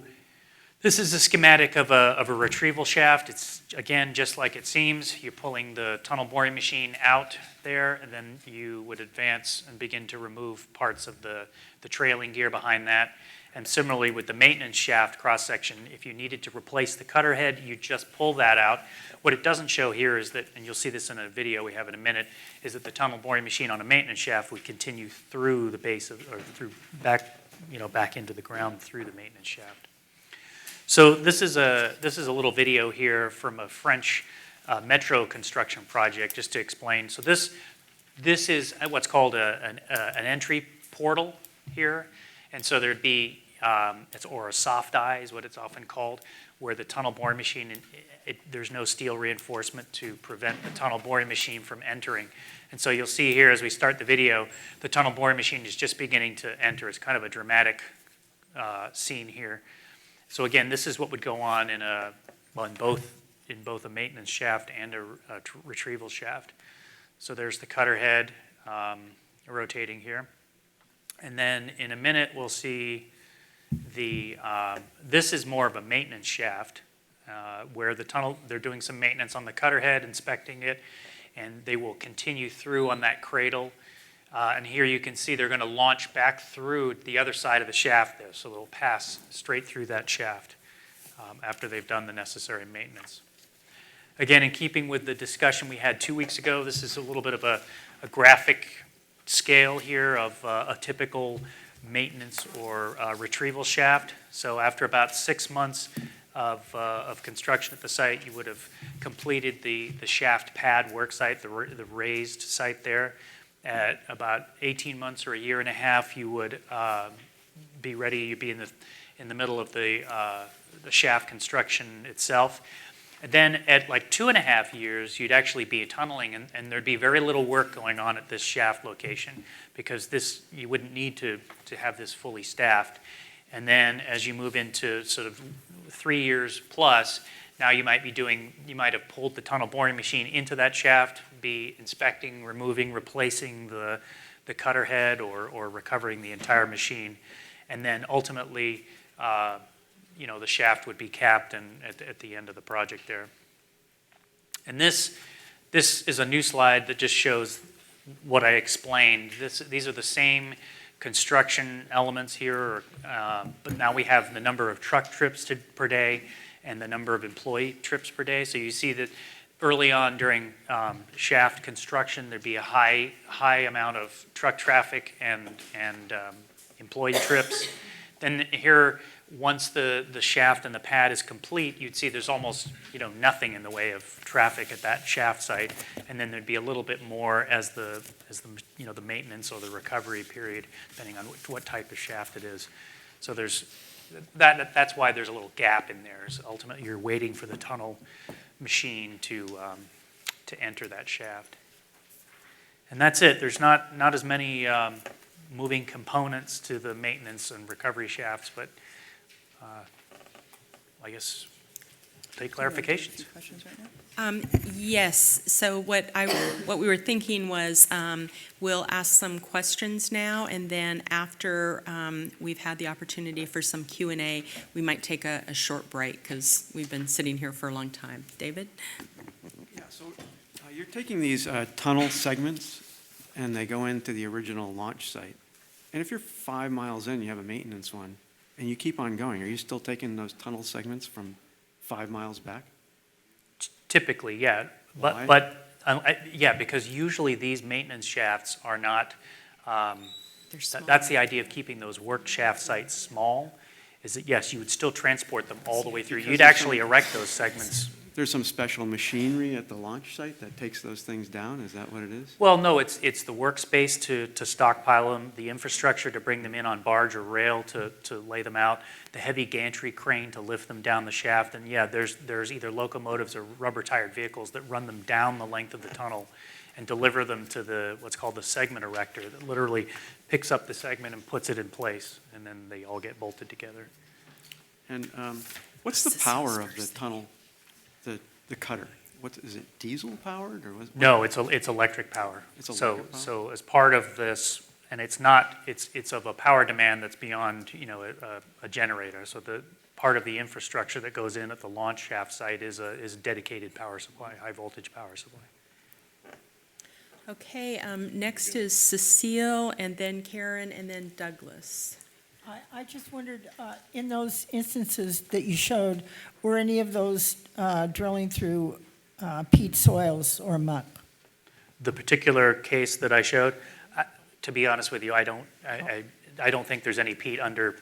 Speaker 3: this is a schematic of a retrieval shaft. It's, again, just like it seems. You're pulling the tunnel boring machine out there, and then you would advance and begin to remove parts of the trailing gear behind that. And similarly with the maintenance shaft cross-section, if you needed to replace the cutter head, you just pull that out. What it doesn't show here is that, and you'll see this in a video we have in a minute, is that the tunnel boring machine on a maintenance shaft would continue through the base of, or through back into the ground through the maintenance shaft. So this is a little video here from a French metro construction project, just to explain. So this is what's called an entry portal here, and so there'd be or a soft eye is what it's often called, where the tunnel boring machine, there's no steel reinforcement to prevent the tunnel boring machine from entering. And so you'll see here as we start the video, the tunnel boring machine is just beginning to enter. It's kind of a dramatic scene here. So again, this is what would go on in both a maintenance shaft and a retrieval shaft. So there's the cutter head rotating here. And then in a minute, we'll see this is more of a maintenance shaft where the tunnel, they're doing some maintenance on the cutter head, inspecting it, and they will continue through on that cradle. And here you can see they're going to launch back through the other side of the shaft there, so they'll pass straight through that shaft after they've done the necessary maintenance. Again, in keeping with the discussion we had 2 weeks ago, this is a little bit of a graphic scale here of a typical maintenance or retrieval shaft. So after about 6 months of construction at the site, you would have completed the shaft pad work site, the raised site there. At about 18 months or a year and a half, you would be ready. You'd be in the middle of the shaft construction itself. And then at like 2.5 years, you'd actually be tunneling, and there'd be very little work going on at this shaft location because you wouldn't need to have this fully staffed. And then as you move into sort of 3 years plus, now you might have pulled the tunnel boring machine into that shaft, be inspecting, removing, replacing the cutter head or recovering the entire machine. And then ultimately, the shaft would be capped and at the end of the project there. And this is a new slide that just shows what I explained. These are the same construction elements here, but now we have the number of truck trips per day and the number of employee trips per day. So you see that early on during shaft construction, there'd be a high amount of truck traffic and employee trips. Then here, once the shaft and the pad is complete, you'd see there's almost nothing in the way of traffic at that shaft site, and then there'd be a little bit more as the maintenance or the recovery period, depending on what type of shaft it is. So that's why there's a little gap in there. Is ultimately you're waiting for the tunnel machine to enter that shaft, and that's it. There's not as many moving components to the maintenance and recovery shafts, but I guess take clarifications.
Speaker 2: Yes. So what we were thinking was we'll ask some questions now, and then after we've had the opportunity for some Q&A, we might take a short break because we've been sitting here for a long time. David?
Speaker 14: Yeah. So you're taking these tunnel segments, and they go into the original launch site. And if you're 5 miles in, you have a maintenance one, and you keep on going, are you still taking those tunnel segments from 5 miles back?
Speaker 3: Typically, yeah.
Speaker 14: Why?
Speaker 3: Yeah, because usually these maintenance shafts are not, that's the idea of keeping those work shaft sites small, is that yes, you would still transport them all the way through. You'd actually erect those segments.
Speaker 14: There's some special machinery at the launch site that takes those things down? Is that what it is?
Speaker 3: Well, no, it's the workspace to stockpile them, the infrastructure to bring them in on barge or rail to lay them out, the heavy gantry crane to lift them down the shaft, and yeah, there's either locomotives or rubber-tired vehicles that run them down the length of the tunnel and deliver them to what's called the segment erector that literally picks up the segment and puts it in place, and then they all get bolted together.
Speaker 14: And what's the power of the tunnel? The cutter, is it diesel powered or what?
Speaker 3: No, it's electric power.
Speaker 14: It's electric power?
Speaker 3: So as part of this And it's not, it's of a power demand that's beyond, a generator. So the part of the infrastructure that goes in at the launch shaft site is a dedicated power supply, high voltage power supply.
Speaker 2: Okay, next is Cecile, and then Karen, and then Douglas.
Speaker 6: I just wondered, in those instances that you showed, were any of those drilling through peat soils or muck?
Speaker 3: The particular case that I showed, to be honest with you, I don't think there's any peat under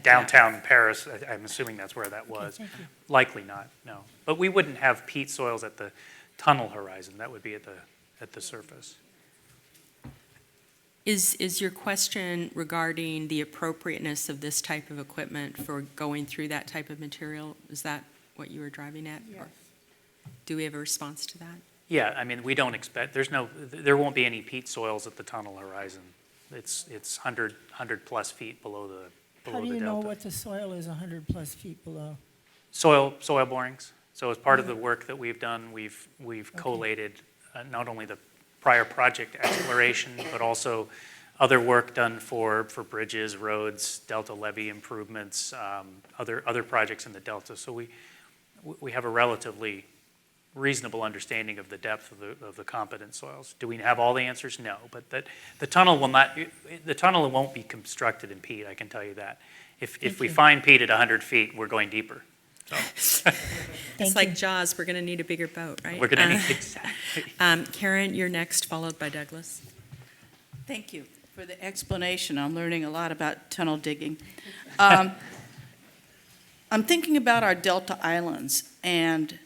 Speaker 3: downtown Paris. I'm assuming that's where that was.
Speaker 6: Okay, thank you.
Speaker 3: Likely not, no. But we wouldn't have peat soils at the tunnel horizon. That would be at the surface.
Speaker 2: Is your question regarding the appropriateness of this type of equipment for going through that type of material? Is that what you were driving at?
Speaker 6: Yes.
Speaker 2: Do we have a response to that?
Speaker 3: Yeah, I mean, we don't expect, there won't be any peat soils at the tunnel horizon. It's 100 plus feet below the
Speaker 6: How do you know
Speaker 3: delta.
Speaker 6: what the soil is 100+ feet below?
Speaker 3: Soil borings. So as part of the work that we've done, we've collated not only the prior project exploration, but also other work done for bridges, roads, delta levee improvements, other projects in the delta. So we have a relatively reasonable understanding of the depth of the competent soils. Do we have all the answers? No, but the tunnel won't be constructed in peat, I can tell you that. If we find peat at 100 feet, we're going deeper. So.
Speaker 2: It's like Jaws, we're going to need a bigger boat, right?
Speaker 3: We're going to need, exactly.
Speaker 2: Karen, you're next, followed by Douglas.
Speaker 13: Thank you for the explanation. I'm learning a lot about tunnel digging. I'm thinking about our Delta Islands, and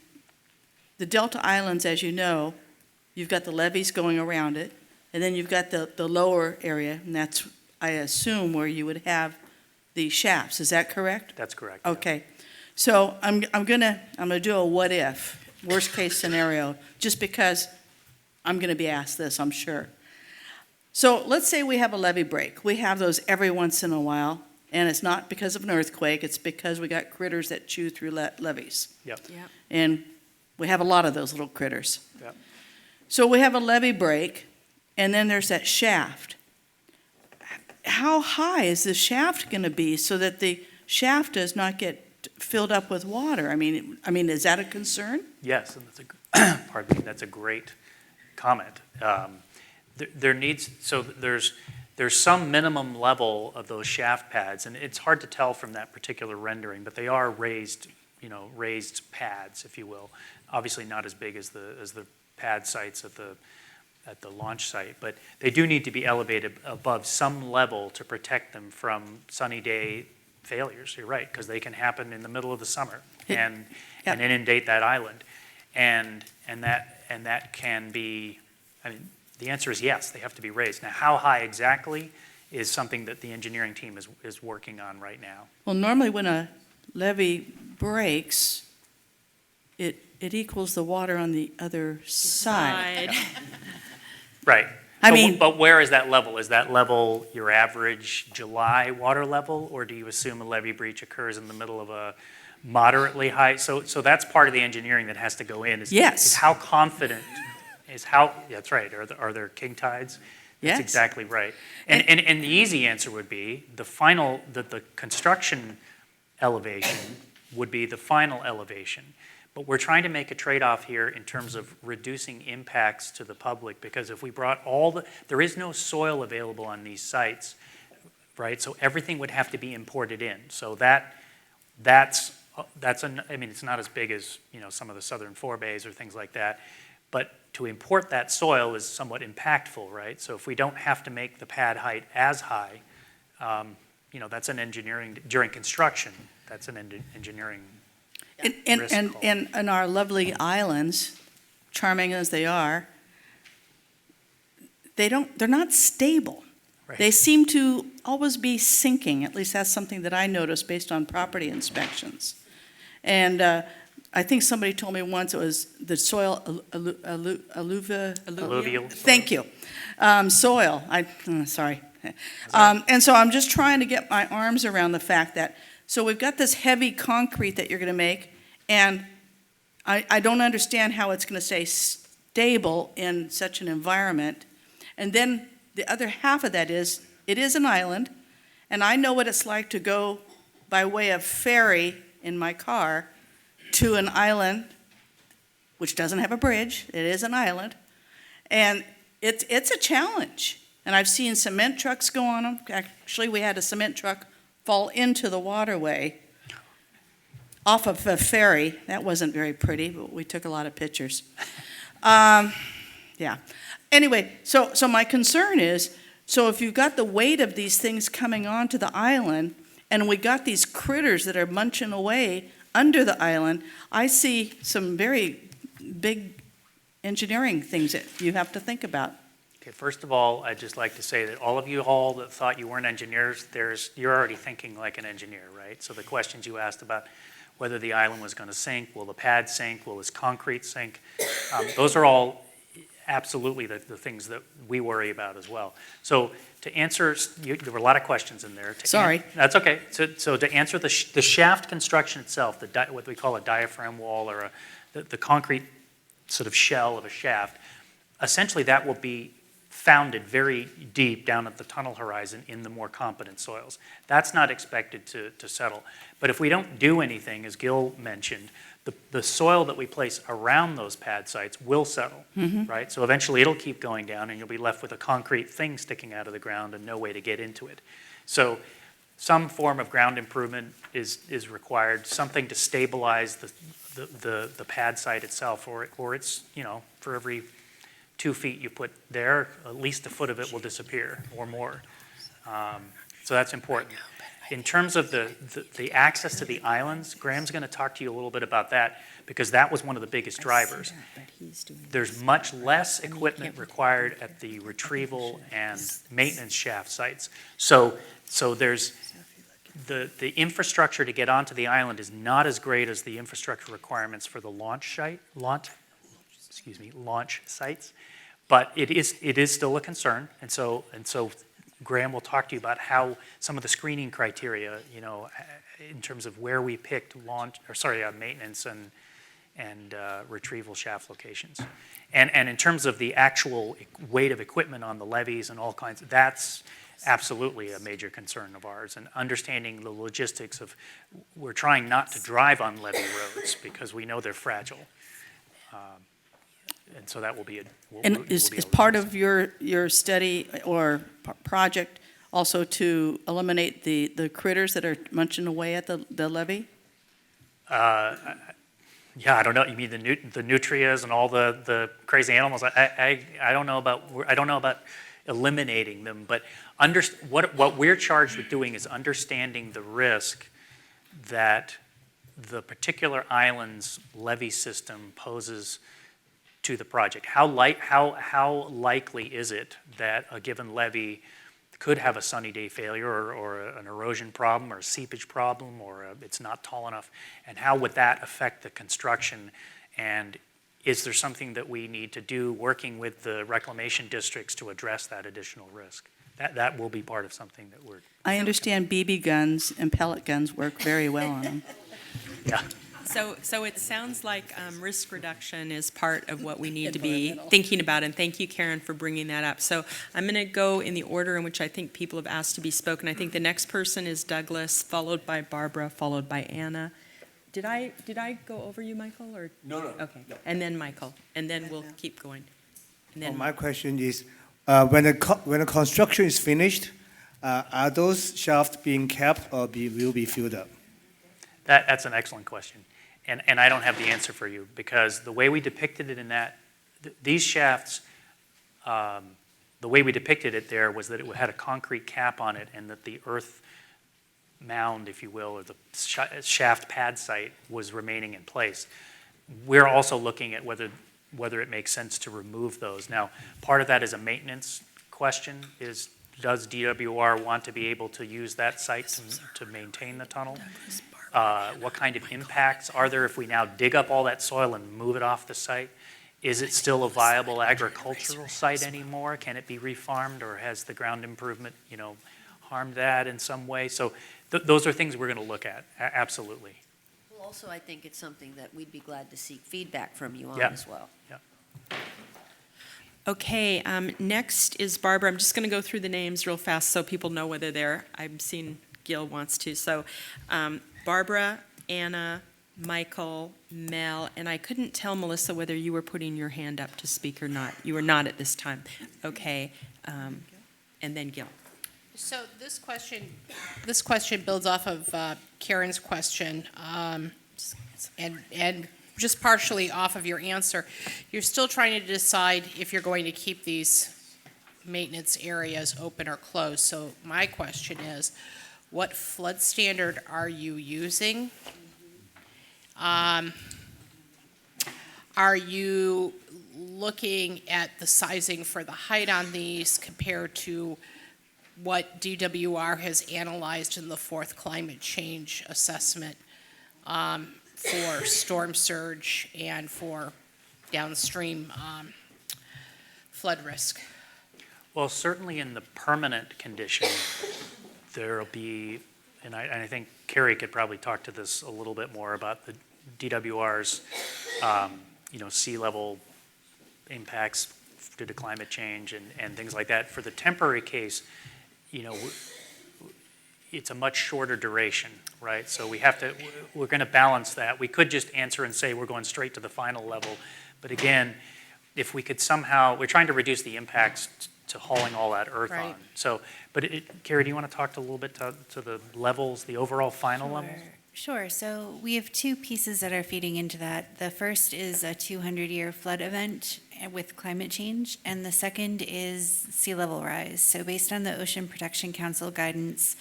Speaker 13: the Delta Islands, as you know, you've got the levees going around it, and then you've got the lower area, and that's, I assume, where you would have the shafts. Is that correct?
Speaker 3: That's correct.
Speaker 13: Okay. So I'm gonna do a what if, worst case scenario, just because I'm gonna be asked this, I'm sure. So let's say we have a levee break. We have those every once in a while, and it's not because of an earthquake, it's because we got critters that chew through levees.
Speaker 3: Yep.
Speaker 13: And we have a lot of those little critters.
Speaker 3: Yep.
Speaker 13: So we have a levee break, and then there's that shaft. How high is the shaft gonna be so that the shaft does not get filled up with water? I mean, is that a concern?
Speaker 3: Yes, and that's a great comment. There's some minimum level of those shaft pads, and it's hard to tell from that particular rendering, but they are raised pads, if you will. Obviously not as big as the pad sites at the launch site, but they do need to be elevated above some level to protect them from sunny day failures. You're right, because they can happen in the middle of the summer and inundate that island, and that can be. I mean, the answer is yes. They have to be raised. Now, how high exactly is something that the engineering team is working on right now.
Speaker 13: Well, normally when a levee breaks, it equals the water on the other side.
Speaker 3: Right.
Speaker 13: I
Speaker 3: But where is that level? Is that level your average July water level, or do you assume a levee breach occurs in the middle of a moderately high? So that's part of the engineering that has to go in. Is how confident, that's right. Are there king tides? That's
Speaker 13: Yes.
Speaker 3: exactly right. And the easy answer would be the construction elevation would be the final elevation. But we're trying to make a trade-off here in terms of reducing impacts to the public, because if we brought there is no soil available on these sites, right? So everything would have to be imported in. So it's not as big as, some of the southern forebays or things like that, but to import that soil is somewhat impactful, right? So if we don't have to make the pad height as high, that's an engineering, during construction, that's an engineering risk call.
Speaker 13: And our lovely islands, charming as they are, they're not stable.
Speaker 3: Right.
Speaker 13: They seem to always be sinking. At least that's something that I noticed based on property inspections. And I think somebody told me once it was the soil
Speaker 3: Alluvial.
Speaker 13: Thank you. Soil. Sorry. And so I'm just trying to get my arms around the fact that, so we've got this heavy concrete that you're going to make, and I don't understand how it's going to stay stable in such an environment. And then the other half of that is, it is an island, and I know what it's like to go by way of ferry in my car to an island, which doesn't have a bridge, it is an island, and it's a challenge. And I've seen cement trucks go on them. Actually, we had a cement truck fall into the waterway off of a ferry. That wasn't very pretty, but we took a lot of pictures. Yeah. Anyway, so my concern is, so if you've got the weight of these things coming onto the island, and we got these critters that are munching away under the island, I see some very big engineering things that you have to think about.
Speaker 3: Okay, first of all, I'd just like to say that all of you all that thought you weren't engineers, you're already thinking like an engineer, right? So the questions you asked about whether the island was going to sink, will the pad sink, will this concrete sink, those are all absolutely the things that we worry about as well. So to answer, there were a lot of questions in there.
Speaker 13: Sorry.
Speaker 3: That's okay. So to answer the shaft construction itself, what we call a diaphragm wall or the concrete sort of shell of a shaft, essentially that will be founded very deep down at the tunnel horizon in the more competent soils. That's not expected to settle. But if we don't do anything, as Gil mentioned, the soil that we place around those pad sites will settle, right? So eventually it'll keep going down and you'll be left with a concrete thing sticking out of the ground and no way to get into it. So some form of ground improvement is required, something to stabilize the pad site itself, or it's, for every 2 feet you put there, at least a foot of it will disappear or more. So that's important. In terms of the access to the islands, Graham's going to talk to you a little bit about that because that was one of the biggest drivers. There's much less equipment required at the retrieval and maintenance shaft sites. So there's the infrastructure to get onto the island is not as great as the infrastructure requirements for the launch sites, but it is still a concern, and so Graham will talk to you about how some of the screening criteria, in terms of where we picked maintenance and retrieval shaft locations, and in terms of the actual weight of equipment on the levees and all kinds, that's absolutely a major concern of ours, and understanding the logistics of, we're trying not to drive on levee roads because we know they're fragile. And so that will be
Speaker 13: Is part of your study or project also to eliminate the critters that are munching away at the levee?
Speaker 3: Yeah, I don't know. You mean the nutrias and all the crazy animals? I don't know about eliminating them, but what we're charged with doing is understanding the risk that the particular island's levee system poses to the project. How likely is it that a given levee could have a sunny day failure or an erosion problem or a seepage problem or it's not tall enough? And how would that affect the construction? And is there something that we need to do working with the reclamation districts to address that additional risk? That will be part of something that we're...
Speaker 13: I understand BB guns and pellet guns work very well on them.
Speaker 3: Yeah.
Speaker 2: So it sounds like risk reduction is part of what we need to be thinking about, and thank you, Karen, for bringing that up. So I'm going to go in the order in which I think people have asked to be spoken. I think the next person is Douglas, followed by Barbara, followed by Anna. Did I go over you, Michael, or?
Speaker 11: No.
Speaker 2: Okay, and then Michael, and then we'll keep going. And then
Speaker 11: My question is, when the construction is finished, are those shafts being kept or will be filled up?
Speaker 3: That's an excellent question. And I don't have the answer for you because the way we depicted it in that, these shafts, the way we depicted it there was that it had a concrete cap on it and that the earth mound, if you will, or the shaft pad site was remaining in place. We're also looking at whether it makes sense to remove those. Now, part of that is a maintenance question, does DWR want to be able to use that site to maintain the tunnel? What kind of impacts are there if we now dig up all that soil and move it off the site? Is it still a viable agricultural site anymore? Can it be refarmed, or has the ground improvement, harmed that in some way? So those are things we're going to look at, absolutely.
Speaker 4: Well, also, I think it's something that we'd be glad to seek feedback from you on
Speaker 3: Yeah.
Speaker 4: as well.
Speaker 3: Yeah.
Speaker 2: Okay, next is Barbara. I'm just going to go through the names real fast so people know whether they're, I'm seeing Gil wants to. So Barbara, Anna, Michael, Mel, and I couldn't tell, Melissa, whether you were putting your hand up to speak or not. You were not at this time. Okay, and then Gil.
Speaker 9: So this question builds off of Karen's question, and just partially off of your answer. You're still trying to decide if you're going to keep these maintenance areas open or closed. So my question is, what flood standard are you using? Are you looking at the sizing for the height on these compared to what DWR has analyzed in the fourth climate change assessment for storm surge and for downstream flood risk?
Speaker 3: Well, certainly in the permanent condition, there'll be, and I think Carrie could probably talk to this a little bit more about the DWR's, sea level impacts due to climate change and things like that. For the temporary case, it's a much shorter duration, right? So we're going to balance that. We could just answer and say we're going straight to the final level. But again, if we could somehow, we're trying to reduce the impacts to hauling all that earth on. So, but Carrie, do you want to talk a little bit to the levels, the overall final levels?
Speaker 7: Sure. So we have two pieces that are feeding into that. The first is a 200-year flood event with climate change, and the second is sea level rise. So based on the Ocean Protection Council guidance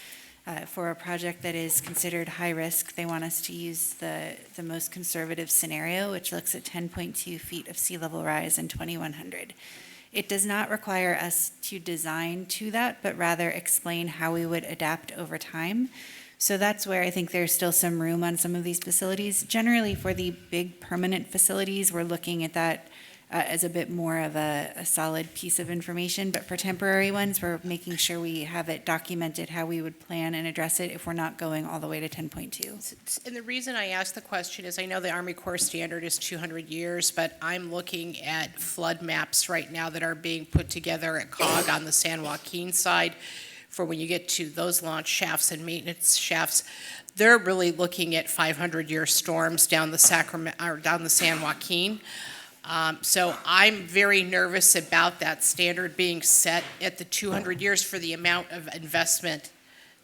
Speaker 7: for a project that is considered high risk, they want us to use the most conservative scenario, which looks at 10.2 feet of sea level rise in 2100. It does not require us to design to that, but rather explain how we would adapt over time. So that's where I think there's still some room on some of these facilities. Generally, for the big permanent facilities, we're looking at that as a bit more of a solid piece of information. But for temporary ones, we're making sure we have it documented how we would plan and address it if we're not going all the way to 10.2.
Speaker 9: And the reason I ask the question is I know the Army Corps standard is 200 years, but I'm looking at flood maps right now that are being put together at COG on the San Joaquin side for when you get to those launch shafts and maintenance shafts. They're really looking at 500-year storms down the San Joaquin. So I'm very nervous about that standard being set at the 200 years for the amount of investment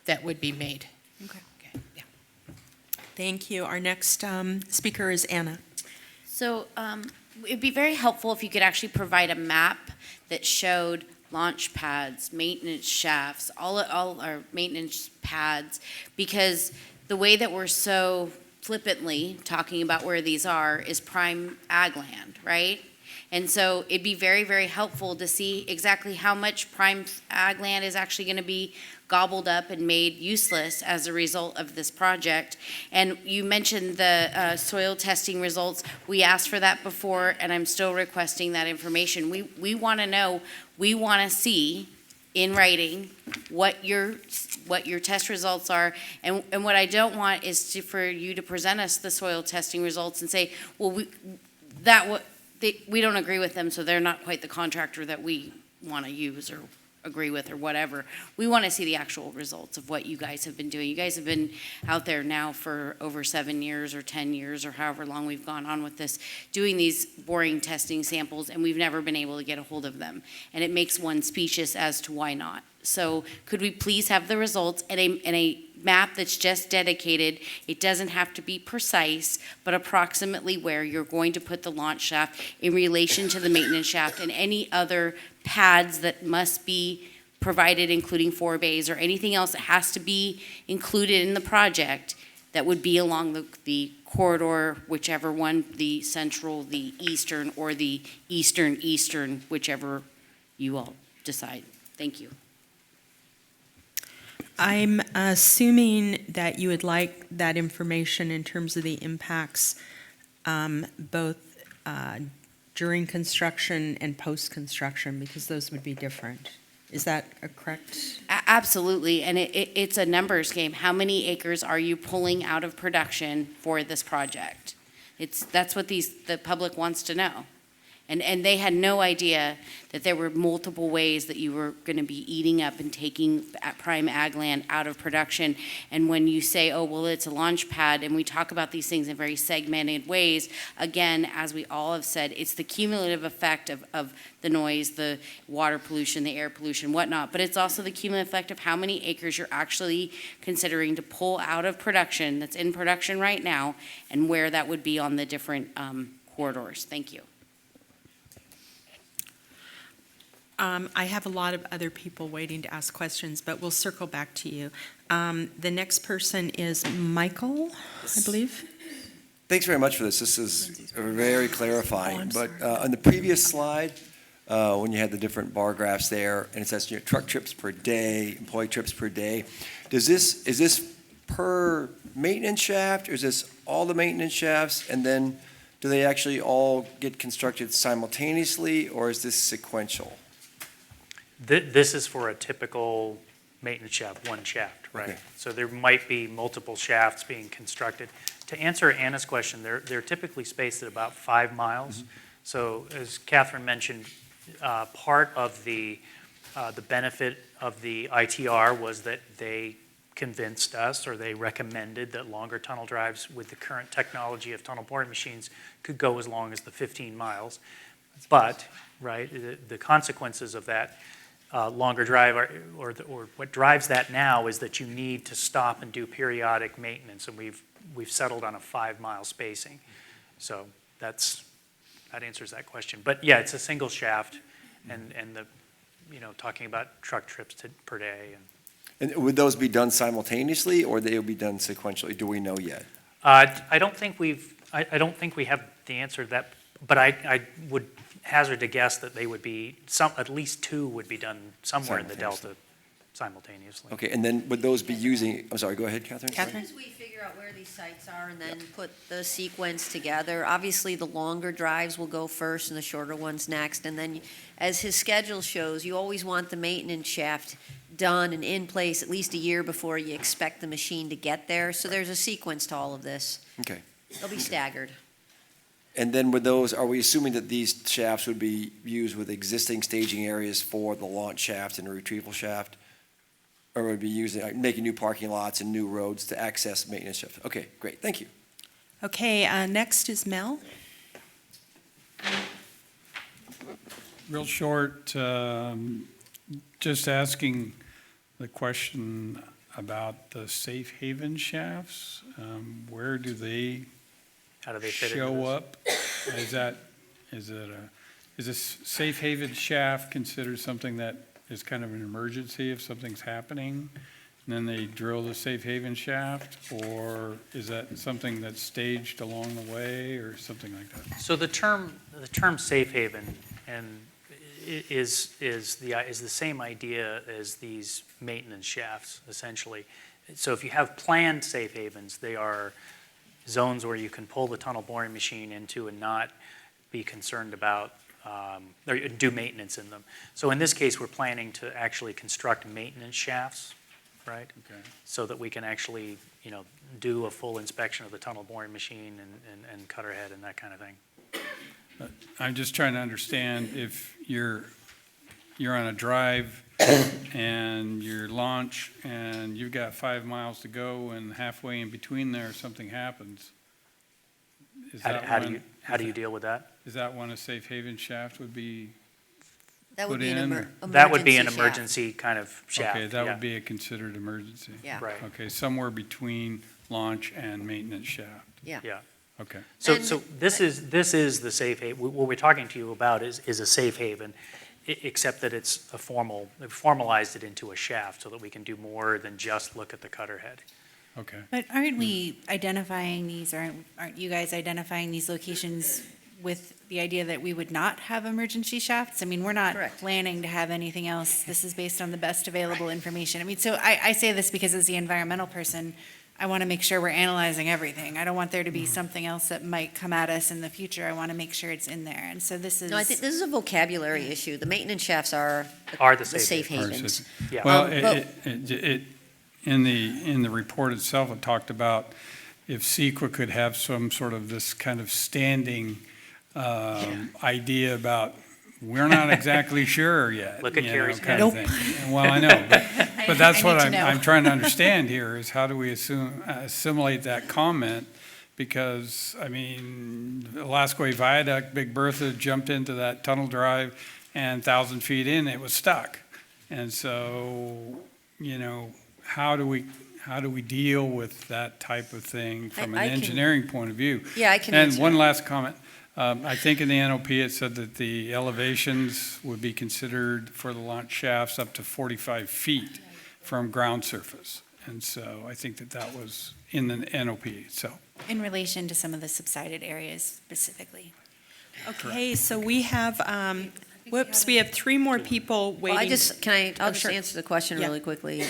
Speaker 9: that would be made.
Speaker 2: Okay. Yeah. Thank you. Our next speaker is Anna.
Speaker 8: So it'd be very helpful if you could actually provide a map that showed launch pads, maintenance shafts, all our maintenance pads, because the way that we're so flippantly talking about where these are is prime ag land, right? And so it'd be very, very helpful to see exactly how much prime ag land is actually going to be gobbled up and made useless as a result of this project. And you mentioned the soil testing results. We asked for that before, and I'm still requesting that information. We want to know, we want to see in writing what your test results are, and what I don't want is for you to present us the soil testing results and say, well, we don't agree with them, so they're not quite the contractor that we want to use or agree with or whatever. We want to see the actual results of what you guys have been doing. You guys have been out there now for over 7 years or 10 years or however long we've gone on with this, doing these boring testing samples, and we've never been able to get a hold of them. And it makes one speechless as to why not. So could we please have the results and a map that's just dedicated? It doesn't have to be precise, but approximately where you're going to put the launch shaft in relation to the maintenance shaft and any other pads that must be provided, including 4 bays or anything else that has to be included in the project that would be along the corridor, whichever one, the central, the eastern, or the eastern, whichever you all decide. Thank you.
Speaker 2: I'm assuming that you would like that information in terms of the impacts both during construction and post-construction, because those would be different. Is that correct?
Speaker 8: Absolutely, and it's a numbers game. How many acres are you pulling out of production for this project? That's what the public wants to know. And they had no idea that there were multiple ways that you were going to be eating up and taking prime ag land out of production. And when you say, oh, well, it's a launch pad, and we talk about these things in very segmented ways, again, as we all have said, it's the cumulative effect of the noise, the water pollution, the air pollution, whatnot, but it's also the cumulative effect of how many acres you're actually considering to pull out of production that's in production right now, and where that would be on the different corridors. Thank you.
Speaker 2: I have a lot of other people waiting to ask questions, but we'll circle back to you. The next person is Michael, I believe.
Speaker 20: Thanks very much for this. This is very clarifying. But on the previous slide, when you had the different bar graphs there, and it says truck trips per day, employee trips per day, is this per maintenance shaft, or is this all the maintenance shafts, and then do they actually all get constructed simultaneously, or is this sequential?
Speaker 3: This is for a typical maintenance shaft, one shaft, right?
Speaker 20: Okay.
Speaker 3: So there might be multiple shafts being constructed. To answer Anna's question, they're typically spaced at about 5 miles. So as Catherine mentioned, part of the benefit of the ITR was that they convinced us, or they recommended, that longer tunnel drives with the current technology of tunnel boring machines could go as long as the 15 miles. But, right, the consequences of that longer drive, or what drives that now, is that you need to stop and do periodic maintenance, and we've settled on a 5-mile spacing. So that answers that question. But yeah, it's a single shaft, and talking about truck trips per day.
Speaker 20: And would those be done simultaneously, or they will be done sequentially? Do we know yet?
Speaker 3: I don't think we have the answer to that, but I would hazard to guess that they would be at least 2 would be done somewhere in the delta simultaneously.
Speaker 20: Okay, and then would those be using, I'm sorry, go ahead, Catherine.
Speaker 4: As we figure out where these sites are and then put the sequence together, obviously the longer drives will go first and the shorter ones next. And then, as his schedule shows, you always want the maintenance shaft done and in place at least a year before you expect the machine to get there. So there's a sequence to all of this.
Speaker 20: Okay.
Speaker 4: They'll be staggered.
Speaker 20: And then with those, are we assuming that these shafts would be used with existing staging areas for the launch shaft and the retrieval shaft? Or would be using, making new parking lots and new roads to access maintenance shafts? Okay, great, thank you.
Speaker 2: Okay, next is Mel.
Speaker 15: Real short, just asking the question about the safe haven shafts. Where do they
Speaker 3: How do they fit into
Speaker 15: show
Speaker 3: this?
Speaker 15: up? Is a safe haven shaft considered something that is kind of an emergency if something's happening, and then they drill the safe haven shaft? Or is that something that's staged along the way, or something like that?
Speaker 3: So the term safe haven is the same idea as these maintenance shafts, essentially. So if you have planned safe havens, they are zones where you can pull the tunnel boring machine into and not be concerned about or do maintenance in them. So in this case, we're planning to actually construct maintenance shafts, right?
Speaker 15: Okay.
Speaker 3: So that we can actually, do a full inspection of the tunnel boring machine and cutter head and that kind of thing.
Speaker 15: I'm just trying to understand if you're on a drive and you're launch and you've got 5 miles to go, and halfway in between there something happens.
Speaker 3: How do you deal with that?
Speaker 15: Is that when a safe haven shaft would be
Speaker 4: That would
Speaker 15: put
Speaker 4: be an
Speaker 15: in?
Speaker 4: emergency
Speaker 3: That would be an
Speaker 4: shaft.
Speaker 3: emergency kind of shaft.
Speaker 15: Okay, that
Speaker 3: yeah.
Speaker 15: would be a considered emergency.
Speaker 4: Yeah.
Speaker 3: Right.
Speaker 15: Okay, somewhere between launch and maintenance shaft.
Speaker 4: Yeah.
Speaker 3: Yeah.
Speaker 15: Okay.
Speaker 3: So
Speaker 4: And-
Speaker 3: this is the safe haven. What we're talking to you about is a safe haven, except that it's they've formalized it into a shaft so that we can do more than just look at the cutter head.
Speaker 15: Okay.
Speaker 7: But aren't we identifying these, or aren't you guys identifying these locations with the idea that we would not have emergency shafts? I mean, we're not
Speaker 4: Correct.
Speaker 7: planning to have anything else. This is based on the best available information. I mean, so I say this because as the environmental person, I want to make sure we're analyzing everything. I don't want there to be something else that might come at us in the future. I want to make sure it's in there. And so this is.
Speaker 4: No, I think this is a vocabulary issue. The maintenance shafts are
Speaker 3: the safe
Speaker 4: safe
Speaker 3: havens.
Speaker 4: havens.
Speaker 3: Yeah.
Speaker 15: Well,
Speaker 4: but-
Speaker 15: in the report itself, it talked about if CEQA could have some sort of this kind of standing idea about, we're not exactly sure yet.
Speaker 3: Look at
Speaker 15: you know,
Speaker 3: Carrie's
Speaker 15: kind
Speaker 3: head.
Speaker 15: of thing. Well, I know, but that's
Speaker 7: I
Speaker 15: what
Speaker 7: need to know.
Speaker 15: I'm trying to understand here, is how do we assimilate that comment? Because, I mean, Alaska Viaduct, Big Bertha jumped into that tunnel drive, and 1,000 feet in, it was stuck. And so, you know, how do we deal with that type of thing from an
Speaker 4: I can-
Speaker 15: engineering point of view?
Speaker 4: Yeah, I can
Speaker 15: And
Speaker 4: answer
Speaker 15: one
Speaker 4: that.
Speaker 15: last comment. I think in the NOP, it said that the elevations would be considered for the launch shafts up to 45 feet from ground surface. And so I think that that was in the NOP, so.
Speaker 7: In relation to some of the subsided areas specifically.
Speaker 2: Okay, so we have, we have 3 more people waiting.
Speaker 4: Well, I'll just
Speaker 2: sure.
Speaker 4: answer the question
Speaker 2: Yeah.
Speaker 4: really quickly.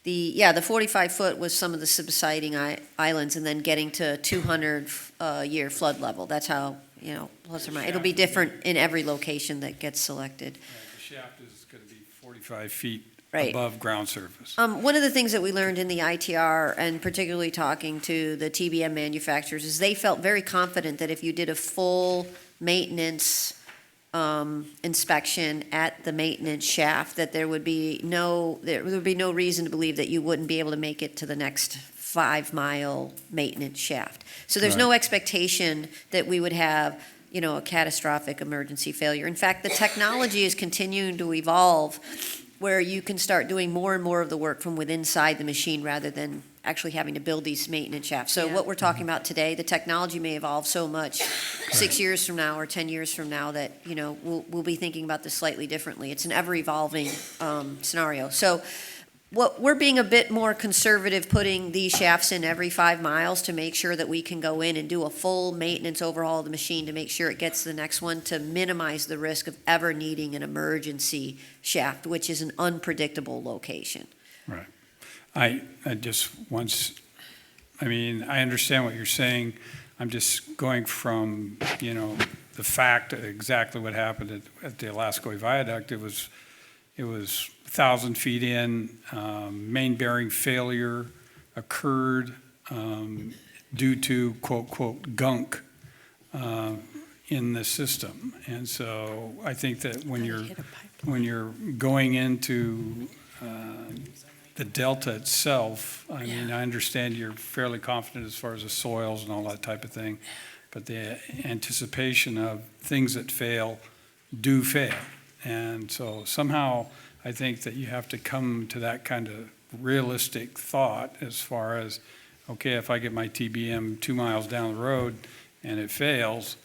Speaker 4: The 45-foot was some of the subsiding islands, and then getting to 200-year flood level. That's how, you know, plus or minus. It'll be different in every location that gets selected.
Speaker 15: The shaft is going to be 45 feet
Speaker 4: Right.
Speaker 15: above ground surface.
Speaker 4: One of the things that we learned in the ITR, and particularly talking to the TBM manufacturers, is they felt very confident that if you did a full maintenance inspection at the maintenance shaft, that there would be no reason to believe that you wouldn't be able to make it to the next 5-mile maintenance shaft. So there's no expectation that we would have, you know, a catastrophic emergency failure. In fact, the technology is continuing to evolve, where you can start doing more and more of the work from within inside the machine rather than actually having to build these maintenance shafts. So what we're talking about today, the technology may evolve so much 6 years from now or 10 years from now that, you know, we'll be thinking about this slightly differently. It's an ever-evolving scenario. So we're being a bit more conservative, putting these shafts in every 5 miles to make sure that we can go in and do a full maintenance overhaul of the machine to make sure it gets to the next one, to minimize the risk of ever needing an emergency shaft, which is an unpredictable location.
Speaker 15: Right. I just I mean, I understand what you're saying. I'm just going from, you know, the fact of exactly what happened at the Alaska Viaduct. It was 1,000 feet in, main bearing failure occurred due to quote, quote, gunk in the system. And so I think that when you're going into the delta itself, I mean, I understand you're fairly confident as far as the soils and all that type of thing, but the anticipation of things that fail do fail. And so somehow I think that you have to come to that kind of realistic thought as far as, okay, if I get my TBM 2 miles down the road and it fails,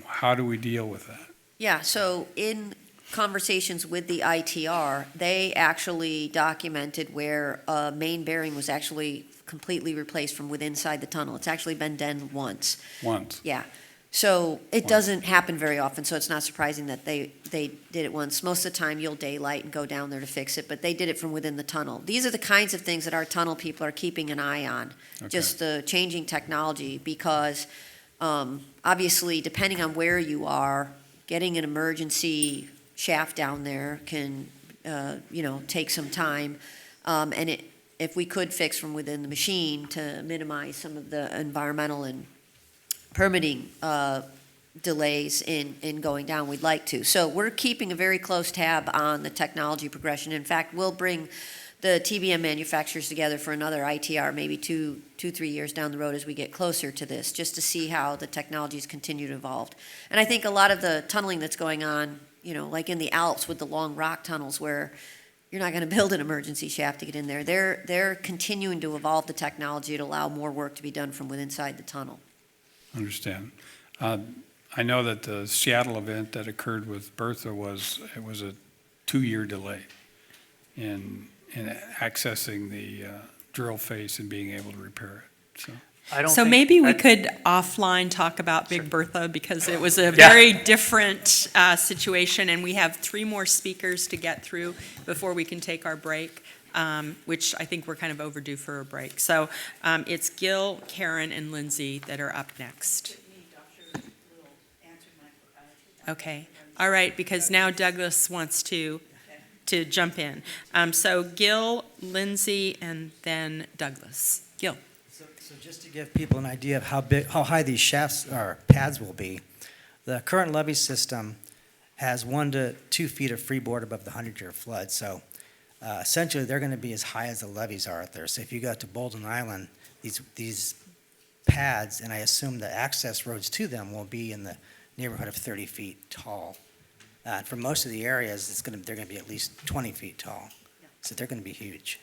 Speaker 15: how do we deal with that?
Speaker 4: Yeah, so in conversations with the ITR, they actually documented where a main bearing was actually completely replaced from within inside the tunnel. It's actually been done once.
Speaker 15: Once.
Speaker 4: Yeah. So it doesn't happen very often, so it's not surprising that they did it once. Most of the time, you'll daylight and go down there to fix it, but they did it from within the tunnel. These are the kinds of things that our tunnel people are keeping an eye on, just the changing technology, because obviously, depending on where you are, getting an emergency shaft down there can, you know, take some time. And if we could fix from within the machine to minimize some of the environmental and permitting delays in going down, we'd like to. So we're keeping a very close tab on the technology progression. In fact, we'll bring the TBM manufacturers together for another ITR, maybe 2-3 years down the road as we get closer to this, just to see how the technologies continue to evolve. And I think a lot of the tunneling that's going on, you know, like in the Alps with the long rock tunnels where you're not going to build an emergency shaft to get in there, they're continuing to evolve the technology to allow more work to be done from within inside the tunnel.
Speaker 15: Understand. I know that the Seattle event that occurred with Bertha was a 2-year delay in accessing the drill face and being able to repair it. So.
Speaker 2: So maybe we could offline talk about Big Bertha, because it was a very different situation, and we have 3 more speakers to get through before we can take our break, which I think we're kind of overdue for a break. So it's Gil, Karen, and Lindsay that are up next. Okay. All right, because now Douglas wants to jump in. So Gil, Lindsay, and then Douglas. Gil.
Speaker 5: So just to give people an idea of how high these shafts or pads will be, the current levee system has 1 to 2 feet of freeboard above the 100-year flood. So essentially, they're going to be as high as the levees are out there. So if you go to Bolden Island, these pads, and I assume the access roads to them will be in the neighborhood of 30 feet tall. For most of the areas, they're going to be at least 20 feet tall. So they're going to be huge.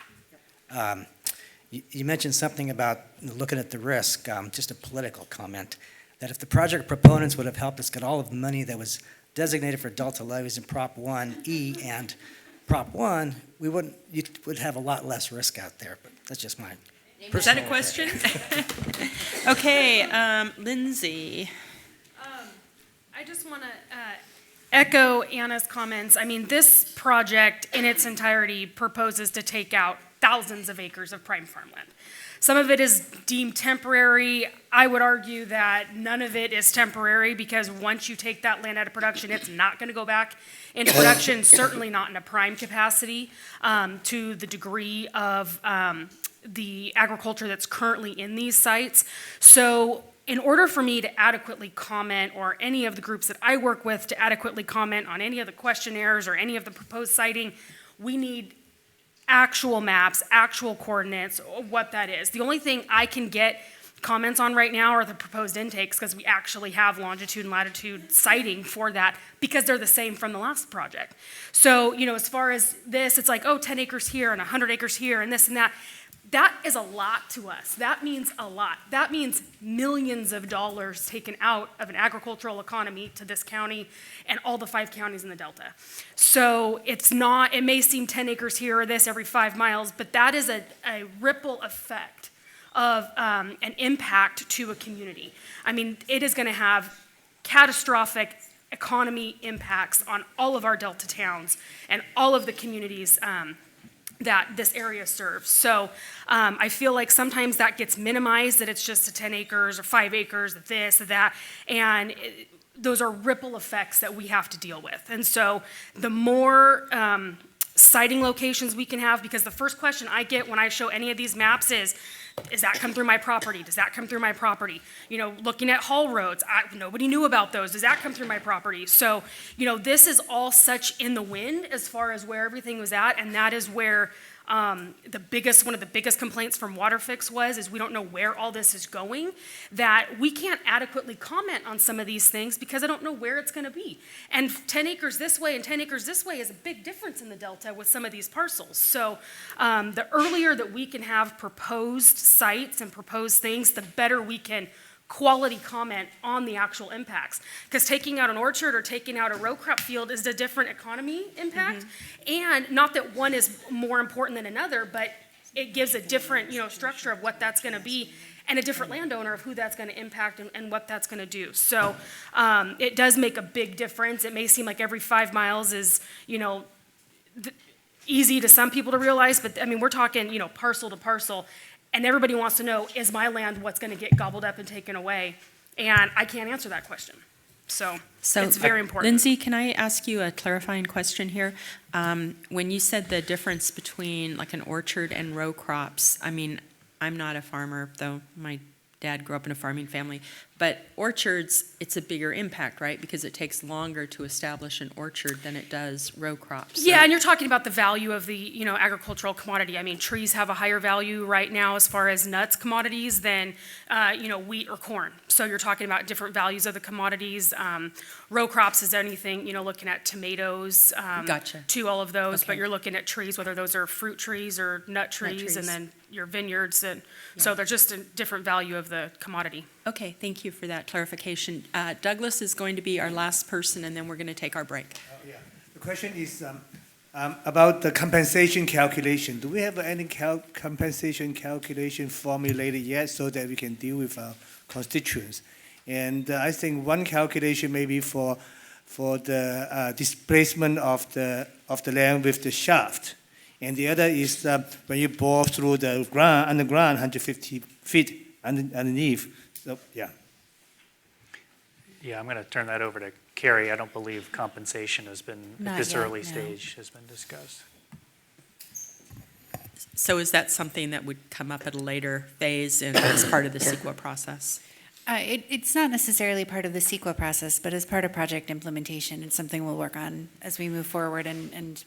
Speaker 5: You mentioned something about looking at the risk, just a political comment, that if the project proponents would have helped us get all of the money that was designated for Delta levies in Prop 1E and Prop 1, you would have a lot less risk out there, but that's just my
Speaker 2: Is that a question? Okay, Lindsay.
Speaker 10: I just want to echo Anna's comments. I mean, this project in its entirety proposes to take out thousands of acres of prime farmland. Some of it is deemed temporary. I would argue that none of it is temporary because once you take that land out of production, it's not going to go back into production, certainly not in a prime capacity to the degree of the agriculture that's currently in these sites. So in order for me to adequately comment, or any of the groups that I work with to adequately comment on any of the questionnaires or any of the proposed siting, we need actual maps, actual coordinates, what that is. The only thing I can get comments on right now are the proposed intakes, because we actually have longitude and latitude siting for that, because they're the same from the last project. So, as far as this, it's like, 10 acres here and 100 acres here and this and that. That is a lot to us. That means a lot. That means millions of dollars taken out of an agricultural economy to this county and all the 5 counties in the Delta. So it may seem 10 acres here or this every 5 miles, but that is a ripple effect of an impact to a community. I mean, it is going to have catastrophic economy impacts on all of our Delta towns and all of the communities that this area serves. So I feel like sometimes that gets minimized, that it's just 10 acres or 5 acres, this, that, and those are ripple effects that we have to deal with. And so the more siting locations we can have, because the first question I get when I show any of these maps is that come through my property? Does that come through my property? Looking at haul roads, nobody knew about those. Does that come through my property? So, this is all such in the wind as far as where everything was at, and that is where one of the biggest complaints from WaterFix is we don't know where all this is going, that we can't adequately comment on some of these things because I don't know where it's going to be. And 10 acres this way and 10 acres this way is a big difference in the Delta with some of these parcels. So the earlier that we can have proposed sites and proposed things, the better we can quality comment on the actual impacts. Because taking out an orchard or taking out a row crop field is a different economy impact. And not that one is more important than another, but it gives a different, structure of what that's going to be, and a different landowner of who that's going to impact and what that's going to do. So it does make a big difference. It may seem like every 5 miles is, easy to some people to realize, but I mean, we're talking, parcel to parcel. And everybody wants to know, is my land what's going to get gobbled up and taken away? And I can't answer that question. So it's very important.
Speaker 2: Lindsay, can I ask you a clarifying question here? When you said the difference between like an orchard and row crops, I mean, I'm not a farmer, though my dad grew up in a farming family. But orchards, it's a bigger impact, right? Because it takes longer to establish an orchard than it does row crops.
Speaker 10: Yeah, and you're talking about the value of the, agricultural commodity. I mean, trees have a higher value right now as far as nuts commodities than, wheat or corn. So you're talking about different values of the commodities. Row crops is anything, looking at tomatoes,
Speaker 2: Gotcha.
Speaker 10: to all of those.
Speaker 2: Okay.
Speaker 10: But you're looking at trees, whether those are fruit trees or nut trees, and then your vineyards. And so they're just a different value of the commodity.
Speaker 2: Okay, thank you for that clarification. Douglas is going to be our last person, and then we're going to take our break.
Speaker 11: The question is about the compensation calculation. Do we have any compensation calculation formulated yet so that we can deal with our constituents? And I think one calculation may be for the displacement of the land with the shaft. And the other is when you bore through the ground, underground, 150 feet underneath. So, yeah.
Speaker 3: Yeah, I'm going to turn that over to Carrie. I don't believe compensation has been, at
Speaker 7: Not
Speaker 3: this
Speaker 7: yet,
Speaker 3: early
Speaker 7: no.
Speaker 3: stage, has been discussed.
Speaker 2: So is that something that would come up at a later phase and as part of the CEQA process?
Speaker 7: It's not necessarily part of the CEQA process, but as part of project implementation, it's something we'll work on as we move forward and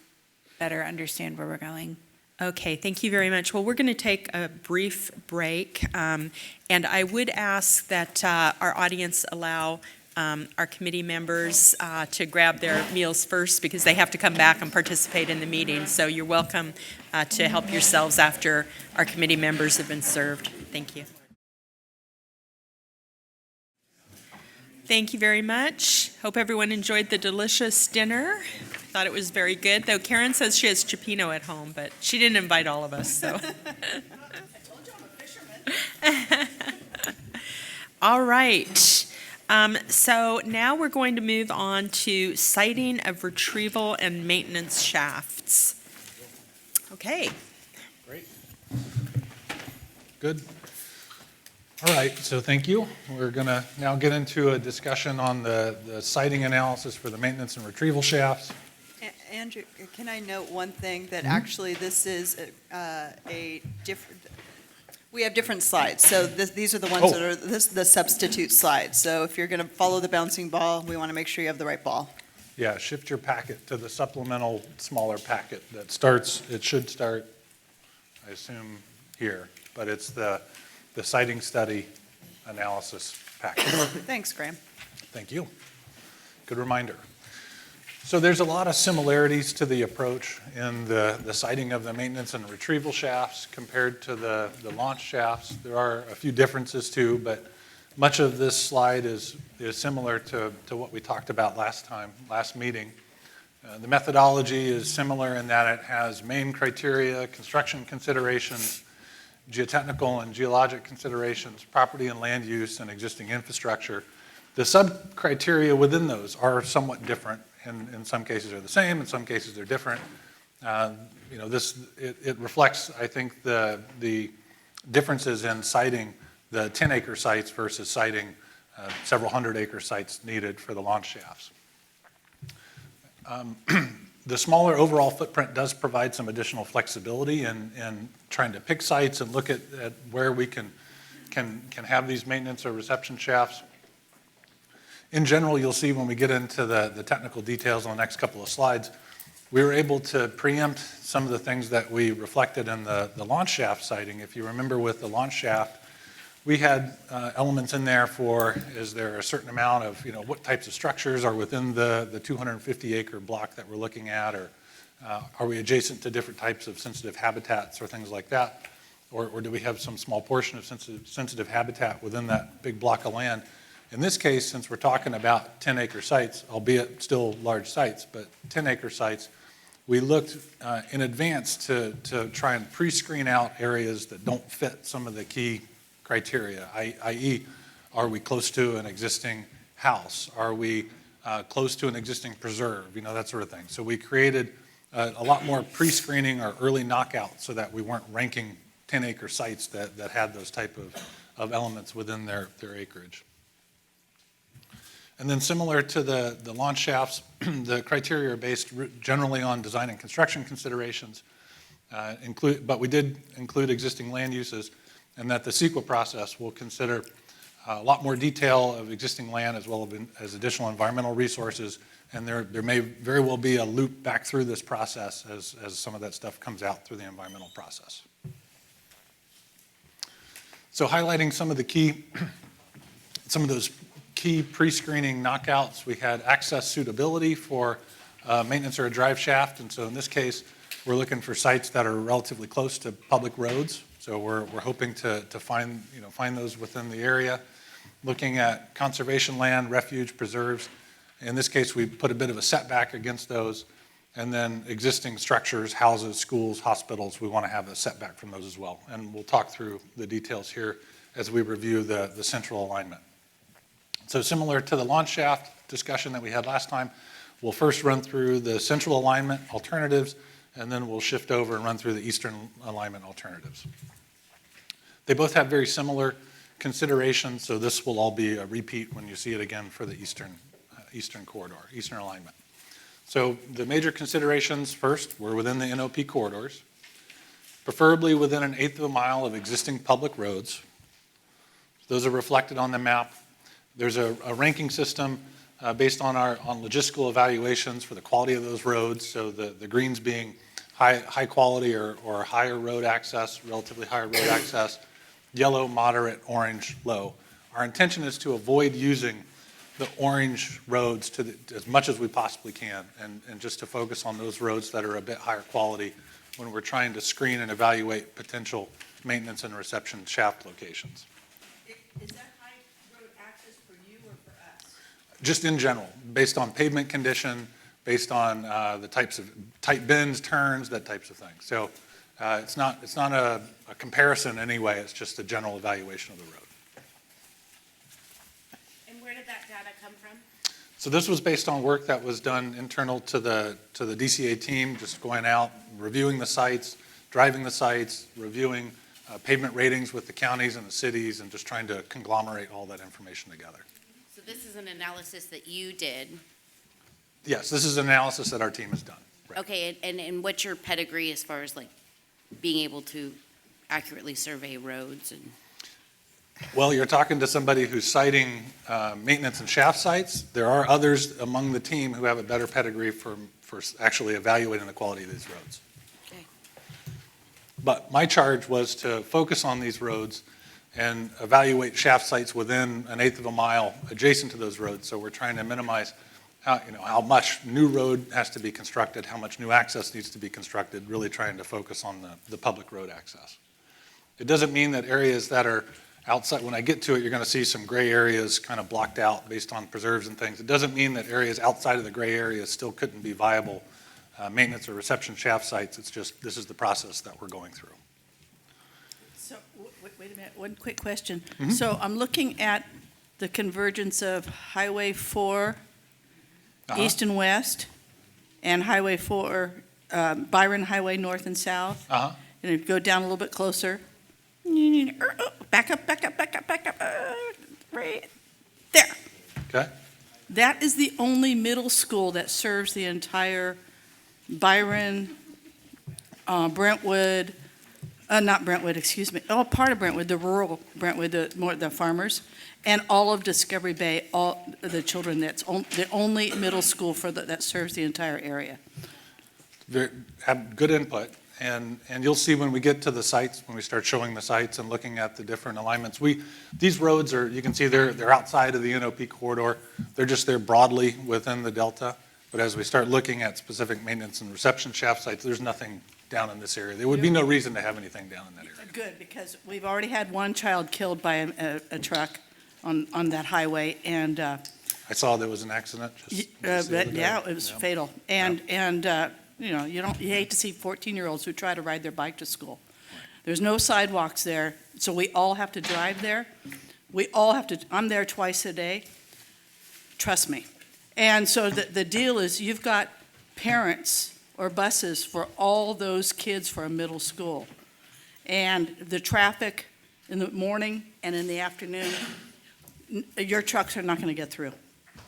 Speaker 7: better understand where we're going.
Speaker 2: Okay, thank you very much. Well, we're going to take a brief break, and I would ask that our audience allow our committee members to grab their meals first because they have to come back and participate in the meeting. So you're welcome to help yourselves after our committee members have been served. Thank you. Thank you very much. Hope everyone enjoyed the delicious dinner. Thought it was very good, though Karen says she has cioppino at home, but she didn't invite all of us, so. All right. So now we're going to move on to siting of retrieval and maintenance shafts. Okay.
Speaker 12: Great. Good. All right, so thank you. We're going to now get into a discussion on the siting analysis for the maintenance and retrieval shafts.
Speaker 1: Andrew, can I note one thing, that actually this is a different, we have different slides. So these are the ones that are the substitute slides. So if you're going to follow the bouncing ball, we want to make sure you have the right ball.
Speaker 12: Yeah, shift your packet to the supplemental smaller packet that starts, it should start, I assume, here, but it's the siting study analysis packet.
Speaker 1: Thanks, Graham.
Speaker 12: Thank you. Good reminder. So there's a lot of similarities to the approach in the siting of the maintenance and retrieval shafts compared to the launch shafts. There are a few differences too, but much of this slide is similar to what we talked about last meeting. The methodology is similar in that it has main criteria, construction considerations, geotechnical and geologic considerations, property and land use, and existing infrastructure. The sub-criteria within those are somewhat different. In some cases are the same, in some cases they're different. It reflects, I think, the differences in siting the 10-acre sites versus siting several hundred-acre sites needed for the launch shafts. The smaller overall footprint does provide some additional flexibility in trying to pick sites and look at where we can have these maintenance or reception shafts. In general, you'll see when we get into the technical details on the next couple of slides, we were able to preempt some of the things that we reflected in the launch shaft siting. If you remember with the launch shaft, we had elements in there for, is there a certain amount of, what types of structures are within the 250-acre block that we're looking at, or are we adjacent to different types of sensitive habitats or things like that, or do we have some small portion of sensitive habitat within that big block of land? In this case, since we're talking about 10-acre sites, albeit still large sites, but 10-acre sites, we looked in advance to try and pre-screen out areas that don't fit some of the key criteria, i.e., are we close to an existing house? Are we close to an existing preserve? That sort of thing. So we created a lot more pre-screening or early knockout so that we weren't ranking 10-acre sites that had those type of elements within their acreage. And then similar to the launch shafts, the criteria are based generally on design and construction considerations, but we did include existing land uses, and that the CEQA process will consider a lot more detail of existing land as well as additional environmental resources, and there may very well be a loop back through this process as some of that stuff comes out through the environmental process. So highlighting some of those key pre-screening knockouts, we had access suitability for maintenance or a drive shaft, and so in this case, we're looking for sites that are relatively close to public roads. So we're hoping to find those within the area. Looking at conservation land, refuge, preserves. In this case, we put a bit of a setback against those. And then existing structures, houses, schools, hospitals, we want to have a setback from those as well. And we'll talk through the details here as we review the central alignment. So similar to the launch shaft discussion that we had last time, we'll first run through the central alignment alternatives, and then we'll shift over and run through the eastern alignment alternatives. They both have very similar considerations, so this will all be a repeat when you see it again for the eastern corridor, eastern alignment. So the major considerations first were within the NOP corridors. preferably within an eighth of a mile of existing public roads. Those are reflected on the map. There's a ranking system based on logistical evaluations for the quality of those roads. So the greens being high quality or higher road access, relatively higher road access, yellow, moderate, orange, low. Our intention is to avoid using the orange roads as much as we possibly can, and just to focus on those roads that are a bit higher quality when we're trying to screen and evaluate potential maintenance and reception shaft locations.
Speaker 13: Is that high road access for you or for us?
Speaker 12: Just in general, based on pavement condition, based on the types of tight bends, turns, that types of things. So it's not a comparison anyway, it's just a general evaluation of the road.
Speaker 8: And where did that data come from?
Speaker 12: So this was based on work that was done internal to the DCA team, just going out, reviewing the sites, driving the sites, reviewing pavement ratings with the counties and the cities, and just trying to conglomerate all that information together.
Speaker 8: So this is an analysis that you did.
Speaker 12: Yes, this is an analysis that our team has done. Right.
Speaker 8: Okay, and what's your pedigree as far as like being able to accurately survey roads and?
Speaker 12: Well, you're talking to somebody who's citing maintenance and shaft sites. There are others among the team who have a better pedigree for actually evaluating the quality of these roads.
Speaker 8: Okay.
Speaker 12: But my charge was to focus on these roads and evaluate shaft sites within an eighth of a mile adjacent to those roads. So we're trying to minimize how much new road has to be constructed, how much new access needs to be constructed, really trying to focus on the public road access. It doesn't mean that areas that are outside, when I get to it, you're going to see some gray areas kind of blocked out based on preserves and things. It doesn't mean that areas outside of the gray areas still couldn't be viable maintenance or reception shaft sites. It's just, this is the process that we're going through.
Speaker 13: So, wait a minute, one quick question. So I'm looking at the convergence of Highway 4, east and west, and Highway 4, Byron Highway north and south. And if you go down a little bit closer, back up, right there.
Speaker 12: Okay.
Speaker 13: That is the only middle school that serves the entire Byron, Brentwood, not Brentwood, excuse me, part of Brentwood, the rural Brentwood, the farmers, and all of Discovery Bay, all the children, that's the only middle school that serves the entire area.
Speaker 12: Have good input. And you'll see when we get to the sites, when we start showing the sites and looking at the different alignments, these roads are, you can see they're outside of the NOP corridor. They're just there broadly within the delta. But as we start looking at specific maintenance and reception shaft sites, there's nothing down in this area. There would be no reason to have anything down in that area.
Speaker 13: Good, because we've already had one child killed by a truck on that highway, and
Speaker 12: I saw there was an accident.
Speaker 13: yeah, it was fatal. And you hate to see 14-year-olds who try to ride their bike to school. There's no sidewalks there, so we all have to drive there. We all have to, I'm there twice a day, trust me. And so the deal is you've got parents or buses for all those kids for a middle school. And the traffic in the morning and in the afternoon, your trucks are not going to get through.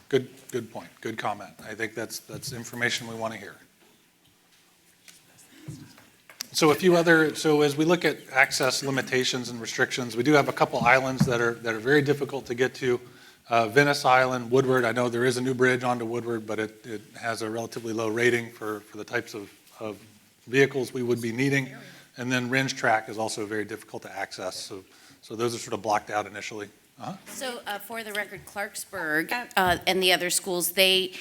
Speaker 12: Good point, good comment. I think that's information we want to hear. So as we look at access limitations and restrictions, we do have a couple islands that are very difficult to get to. Venice Island, Woodward, I know there is a new bridge onto Woodward, but it has a relatively low rating for the types of vehicles we would be needing. And then Ringe Track is also very difficult to access. So those are sort of blocked out initially.
Speaker 8: So for the record, Clarksburg and the other schools, they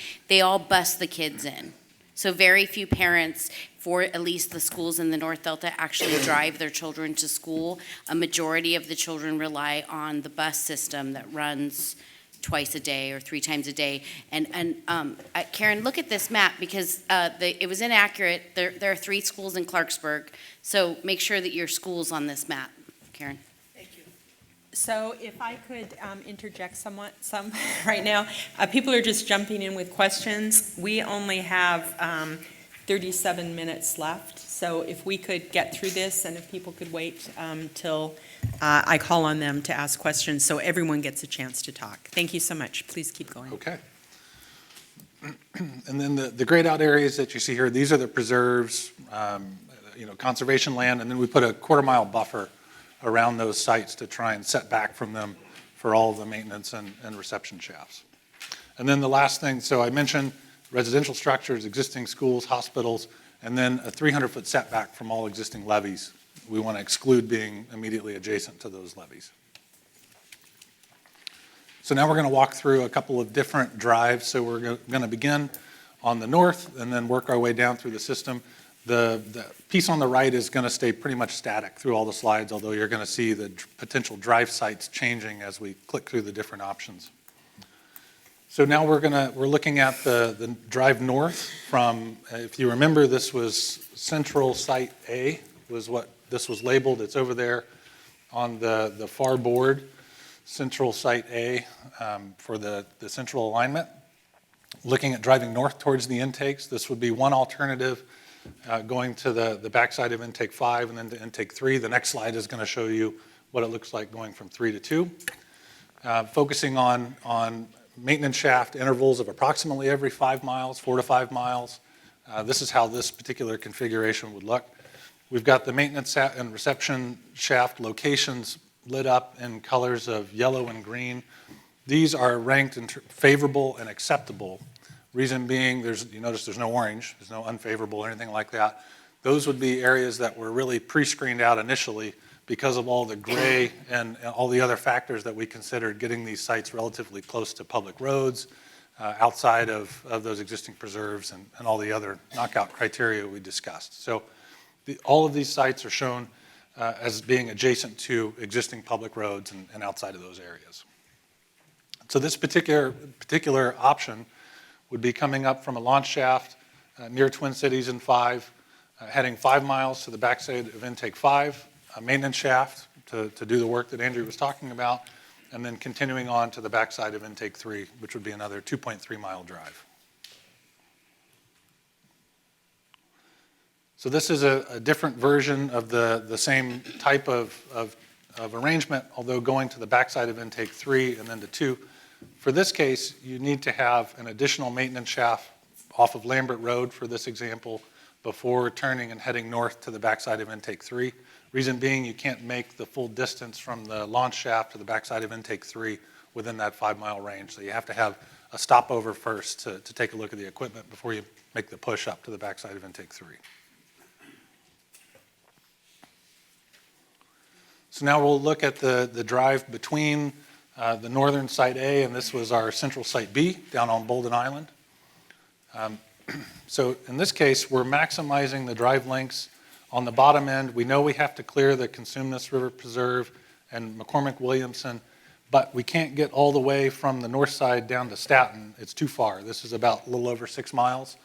Speaker 8: all bus the kids in. So very few parents, for at least the schools in the North Delta, actually drive their children to school. A majority of the children rely on the bus system that runs twice a day or 3 times a day. And Karen, look at this map, because it was inaccurate. There are 3 schools in Clarksburg. So make sure that your school's on this map, Karen.
Speaker 2: So if I could interject some right now. People are just jumping in with questions. We only have 37 minutes left. So if we could get through this, and if people could wait till I call on them to ask questions, so everyone gets a chance to talk. Thank you so much. Please keep going.
Speaker 12: Okay. And then the grayed out areas that you see here, these are the preserves. conservation land, and then we put a quarter-mile buffer around those sites to try and set back from them for all of the maintenance and reception shafts. And then the last thing, so I mentioned residential structures, existing schools, hospitals, and then a 300-foot setback from all existing levees. We want to exclude being immediately adjacent to those levees. So now we're going to walk through a couple of different drives. So we're going to begin on the north and then work our way down through the system. The piece on the right is going to stay pretty much static through all the slides, although you're going to see the potential drive sites changing as we click through the different options. So now we're looking at the drive north from, if you remember, this was Central Site A, was what this was labeled. It's over there on the far board, Central Site A, for the central alignment. Looking at driving north towards the intakes, this would be one alternative, going to the backside of intake 5 and then to intake 3. The next slide is going to show you what it looks like going from 3 to 2. Focusing on maintenance shaft intervals of approximately every 5 miles, 4 to 5 miles. This is how this particular configuration would look. We've got the maintenance and reception shaft locations lit up in colors of yellow and green. These are ranked in favorable and acceptable. Reason being, you notice there's no orange, there's no unfavorable or anything like that. Those would be areas that were really pre-screened out initially because of all the gray and all the other factors that we considered getting these sites relatively close to public roads, outside of those existing preserves and all the other knockout criteria we discussed. So all of these sites are shown as being adjacent to existing public roads and outside of those areas. So this particular option would be coming up from a launch shaft near Twin Cities in 5, heading 5 miles to the backside of intake 5, a maintenance shaft to do the work that Andrew was talking about, and then continuing on to the backside of intake 3, which would be another 2.3 mile drive. So this is a different version of the same type of arrangement, although going to the backside of intake 3 and then to 2. For this case, you need to have an additional maintenance shaft off of Lambert Road for this example before turning and heading north to the backside of intake 3. Reason being, you can't make the full distance from the launch shaft to the backside of intake 3 within that 5 mile range. So you have to have a stopover first to take a look at the equipment before you make the push up to the backside of intake 3. So now we'll look at the drive between the northern Site A, and this was our central Site B down on Bolden Island. So in this case, we're maximizing the drive lengths. On the bottom end, we know we have to clear the Consumnes River Preserve and McCormick-Williamson, but we can't get all the way from the north side down to Staten. It's too far. This is about a little over 6 miles.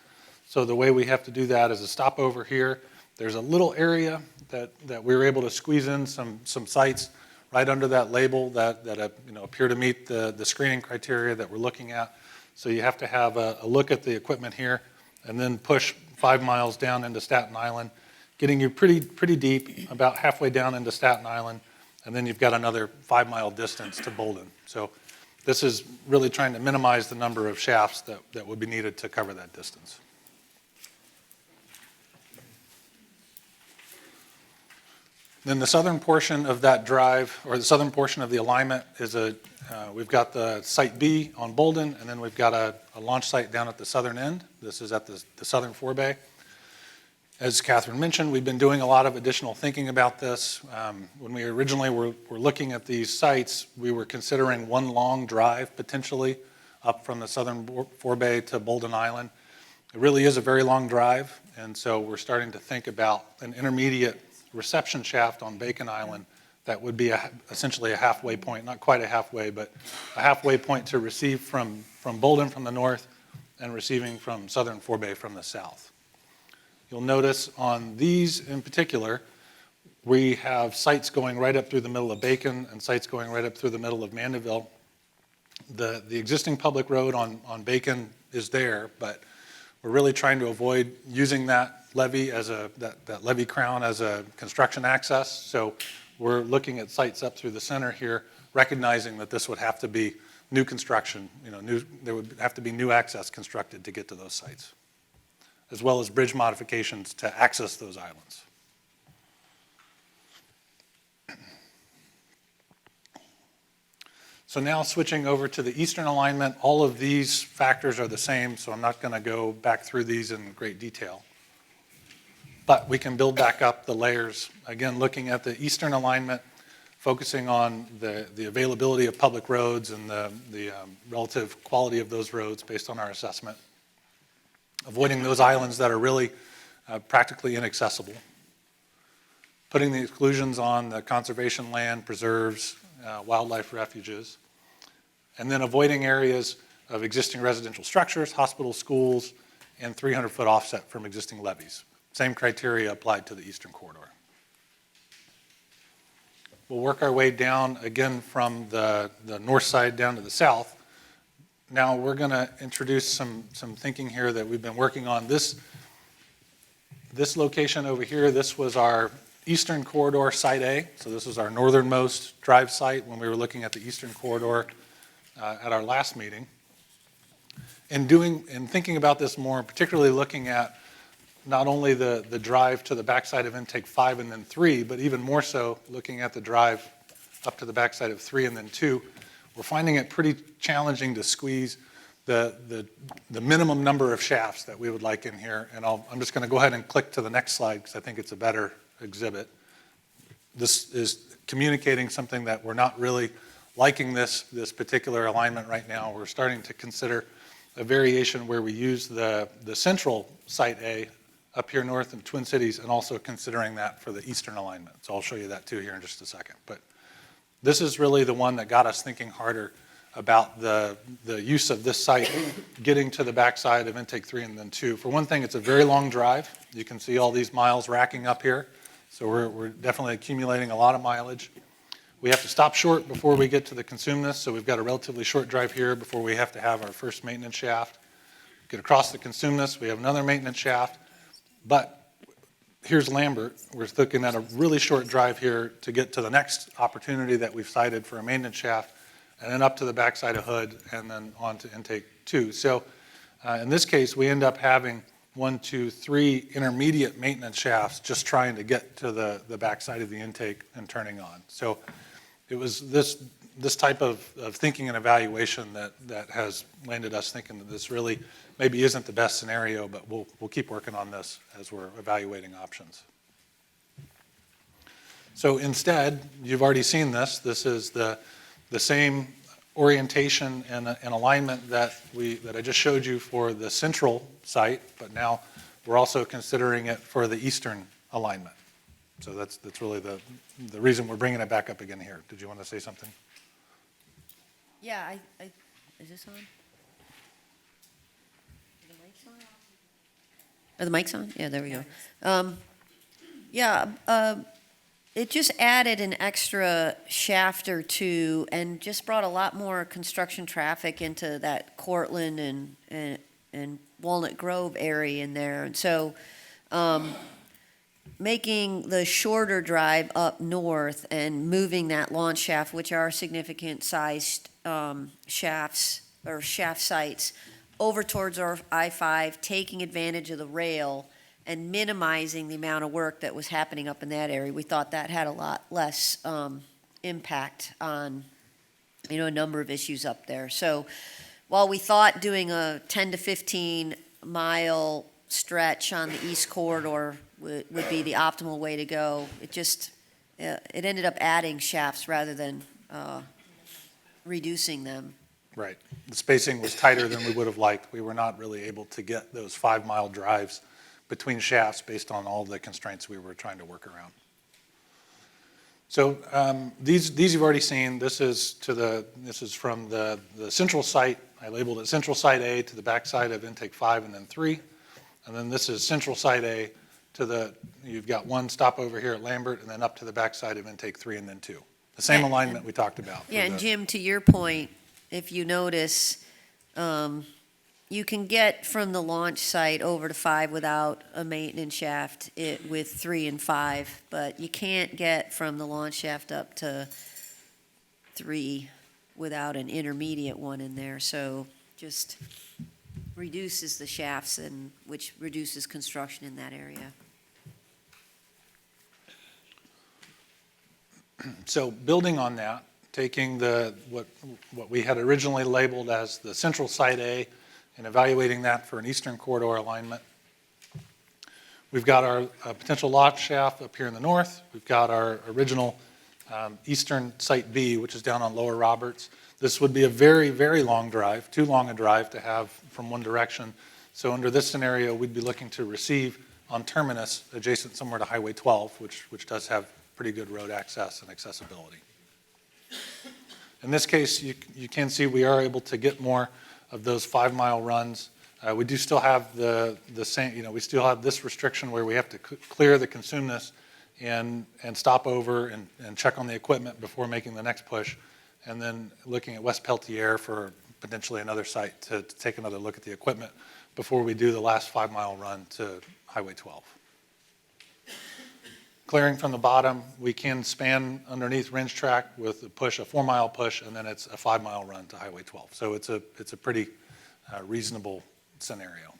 Speaker 12: So the way we have to do that is a stopover here. There's a little area that we were able to squeeze in some sites right under that label that appear to meet the screening criteria that we're looking at. So you have to have a look at the equipment here and then push 5 miles down into Staten Island, getting you pretty deep, about halfway down into Staten Island, and then you've got another 5 mile distance to Bolden. So this is really trying to minimize the number of shafts that would be needed to cover that distance. Then the southern portion of that drive, or the southern portion of the alignment, is we've got the Site B on Bolden, and then we've got a launch site down at the southern end. This is at the southern forebay. As Catherine mentioned, we've been doing a lot of additional thinking about this. When we originally were looking at these sites, we were considering one long drive potentially up from the southern forebay to Bolden Island. It really is a very long drive, and so we're starting to think about an intermediate reception shaft on Bacon Island that would be essentially a halfway point, not quite a halfway, but a halfway point to receive from Bolden from the north and receiving from southern forebay from the south. You'll notice on these in particular, we have sites going right up through the middle of Bacon and sites going right up through the middle of Mandeville. The existing public road on Bacon is there, but we're really trying to avoid using that levee as that levee crown as a construction access. So we're looking at sites up through the center here, recognizing that this would have to be new construction. There would have to be new access constructed to get to those sites, as well as bridge modifications to access those islands. So now switching over to the eastern alignment, all of these factors are the same, so I'm not going to go back through these in great detail. But we can build back up the layers, again, looking at the eastern alignment, focusing on the availability of public roads and the relative quality of those roads based on our assessment. Avoiding those islands that are really practically inaccessible. Putting the exclusions on the conservation land, preserves, wildlife refuges. And then avoiding areas of existing residential structures, hospitals, schools, and 300-foot offset from existing levees. Same criteria applied to the eastern corridor. We'll work our way down again from the north side down to the south. Now we're going to introduce some thinking here that we've been working on. This location over here, this was our eastern corridor site A. So this was our northernmost drive site when we were looking at the eastern corridor at our last meeting. In thinking about this more, particularly looking at not only the drive to the backside of intake 5 and then 3, but even more so looking at the drive up to the backside of 3 and then 2, we're finding it pretty challenging to squeeze the minimum number of shafts that we would like in here. And I'm just going to go ahead and click to the next slide because I think it's a better exhibit. This is communicating something that we're not really liking this particular alignment right now. We're starting to consider a variation where we use the central site A up here north in Twin Cities and also considering that for the eastern alignment. So I'll show you that too here in just a second. But this is really the one that got us thinking harder about the use of this site getting to the backside of intake 3 and then 2. For one thing, it's a very long drive. You can see all these miles racking up here. So we're definitely accumulating a lot of mileage. We have to stop short before we get to the consumeness, so we've got a relatively short drive here before we have to have our first maintenance shaft. Get across the consumeness, we have another maintenance shaft, but here's Lambert. We're looking at a really short drive here to get to the next opportunity that we've cited for a maintenance shaft, and then up to the backside of Hood, and then on to intake 2. So in this case, we end up having 1, 2, 3 intermediate maintenance shafts just trying to get to the backside of the intake and turning on. So it was this type of thinking and evaluation that has landed us thinking that this really maybe isn't the best scenario, but we'll keep working on this as we're evaluating options. So instead, you've already seen this. This is the same orientation and alignment that I just showed you for the central site, but now we're also considering it for the eastern alignment. So that's really the reason we're bringing it back up again here. Did you want to say something?
Speaker 4: Yeah, is this on? Are the mics on? Yeah, there we go. It just added an extra shaft or two and just brought a lot more construction traffic into that Cortland and Walnut Grove area in there. And so making the shorter drive up north and moving that launch shaft, which are significant sized shafts or shaft sites, over towards our I-5, taking advantage of the rail and minimizing the amount of work that was happening up in that area. We thought that had a lot less impact on, a number of issues up there. So while we thought doing a 10 to 15 mile stretch on the east corridor would be the optimal way to go, it ended up adding shafts rather than reducing them.
Speaker 12: Right. The spacing was tighter than we would have liked. We were not really able to get those 5-mile drives between shafts based on all the constraints we were trying to work around. So these you've already seen. This is from the central site. I labeled it central site A to the backside of intake 5 and then 3. And then this is central site A to you've got one stop over here at Lambert and then up to the backside of intake 3 and then 2. The same alignment we talked about.
Speaker 4: Yeah, and Jim, to your point, if you notice, you can get from the launch site over to 5 without a maintenance shaft with 3 and 5, but you can't get from the launch shaft up to 3 without an intermediate one in there. So just reduces the shafts, which reduces construction in that area.
Speaker 12: So building on that, taking what we had originally labeled as the central site A and evaluating that for an eastern corridor alignment. We've got our potential lot shaft up here in the north. We've got our original eastern site B, which is down on Lower Roberts. This would be a very, very long drive, too long a drive to have from one direction. So under this scenario, we'd be looking to receive on terminus adjacent somewhere to Highway 12, which does have pretty good road access and accessibility. In this case, you can see we are able to get more of those 5-mile runs. We do still have the same, we still have this restriction where we have to clear the consumeness and stop over and check on the equipment before making the next push, and then looking at West Peltier for potentially another site to take another look at the equipment before we do the last 5-mile run to Highway 12. Clearing from the bottom, we can span underneath Ringe Track with a 4-mile push, and then it's a 5-mile run to Highway 12. So it's a pretty reasonable scenario.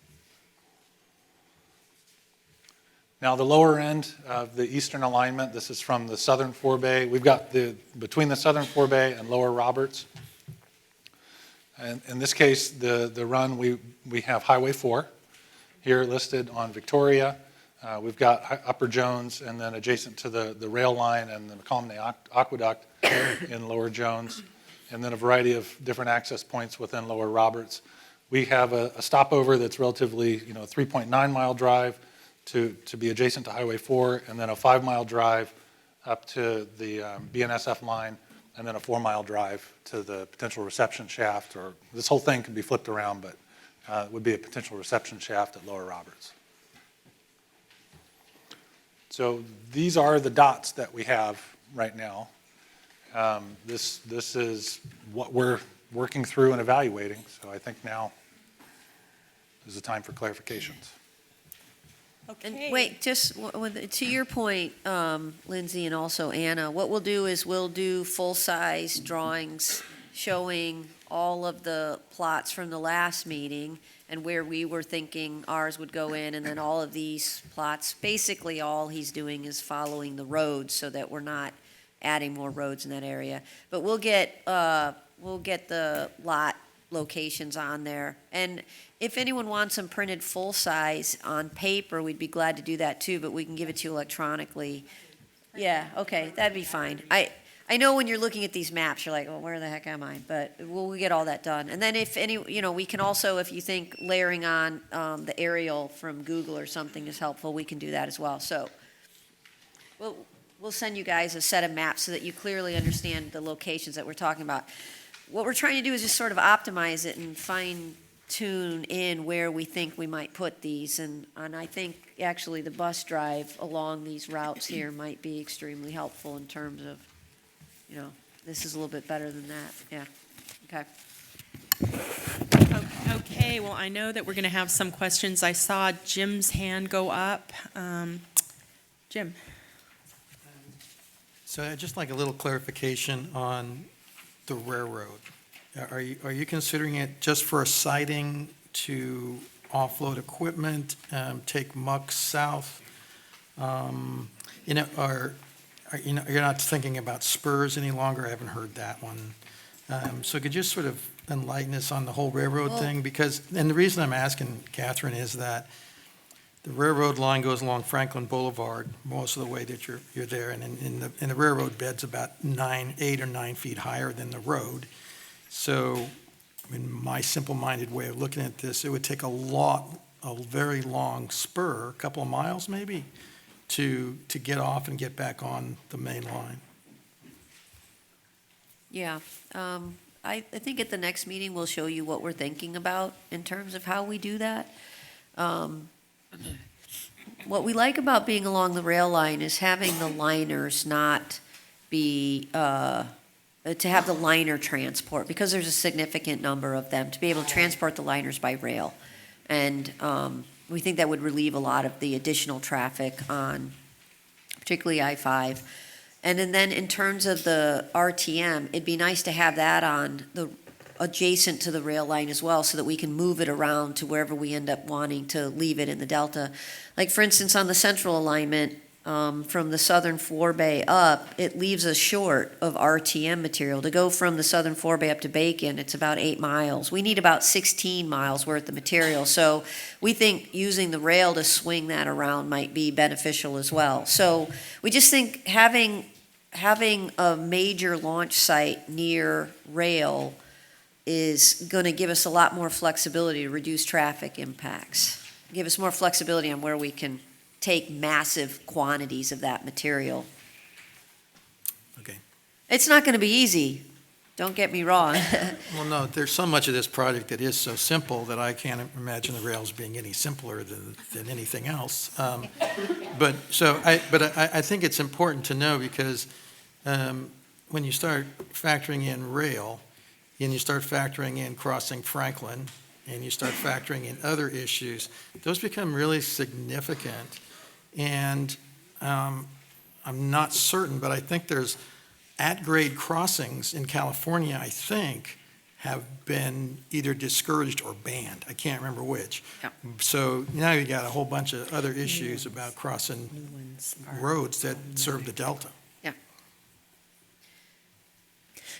Speaker 12: Now the lower end of the eastern alignment, this is from the southern forebay. We've got between the southern forebay and Lower Roberts. And in this case, the run, we have Highway 4 here listed on Victoria. We've got Upper Jones, and then adjacent to the rail line and the McComney Aqueduct in Lower Jones, and then a variety of different access points within Lower Roberts. We have a stopover that's relatively, a 3.9-mile drive to be adjacent to Highway 4, and then a 5-mile drive up to the BNSF line, and then a 4-mile drive to the potential reception shaft, or this whole thing can be flipped around, but it would be a potential reception shaft at Lower Roberts. So these are the dots that we have right now. This is what we're working through and evaluating, so I think now is the time for clarifications.
Speaker 2: Okay.
Speaker 4: And wait, just to your point, Lindsay, and also Anna, what we'll do is we'll do full-size drawings showing all of the plots from the last meeting and where we were thinking ours would go in, and then all of these plots, basically all he's doing is following the roads so that we're not adding more roads in that area. But we'll get the lot locations on there. And if anyone wants them printed full-size on paper, we'd be glad to do that too, but we can give it to you electronically. Yeah, okay, that'd be fine. I know when you're looking at these maps, you're like, well, where the heck am I? But we'll get all that done. And then if we can also, if you think layering on the aerial from Google or something is helpful, we can do that as well. So we'll send you guys a set of maps so that you clearly understand the locations that we're talking about. What we're trying to do is just sort of optimize it and fine-tune in where we think we might put these. And I think actually the bus drive along these routes here might be extremely helpful in terms of, this is a little bit better than that. Yeah, okay.
Speaker 2: Okay, well, I know that we're going to have some questions. I saw Jim's hand go up. Jim.
Speaker 16: So I'd just like a little clarification on the railroad. Are you considering it just for a siding to offload equipment, take mucks south? You're not thinking about spurs any longer? I haven't heard that one. So could you just sort of enlighten us on the whole railroad thing? And the reason I'm asking, Catherine, is that the railroad line goes along Franklin Boulevard most of the way that you're there, and the railroad bed's about 8 or 9 feet higher than the road. So, in my simple-minded way of looking at this, it would take a very long spur, a couple of miles maybe, to get off and get back on the main line.
Speaker 4: Yeah, I think at the next meeting, we'll show you what we're thinking about in terms of how we do that. What we like about being along the rail line is having the liners not be, to have the liner transport, because there's a significant number of them, to be able to transport the liners by rail. And we think that would relieve a lot of the additional traffic on particularly I-5. And then in terms of the RTM, it'd be nice to have that on the adjacent to the rail line as well, so that we can move it around to wherever we end up wanting to leave it in the delta. Like, for instance, on the central alignment, from the southern forebay up, it leaves us short of RTM material. To go from the southern forebay up to Bacon, it's about 8 miles. We need about 16 miles worth of material. So we think using the rail to swing that around might be beneficial as well. So we just think having a major launch site near rail is going to give us a lot more flexibility to reduce traffic impacts. Give us more flexibility on where we can take massive quantities of that material.
Speaker 16: Okay.
Speaker 4: It's not going to be easy, don't get me wrong.
Speaker 16: Well, no, there's so much of this project that is so simple that I can't imagine the rails being any simpler than anything else. But I think it's important to know because when you start factoring in rail, and you start factoring in crossing Franklin, and you start factoring in other issues, those become really significant. And I'm not certain, but I think there's at-grade crossings in California, I think, have been either discouraged or banned. I can't remember which.
Speaker 4: Yeah.
Speaker 16: So now you got a whole bunch of other issues about crossing roads that serve the Delta.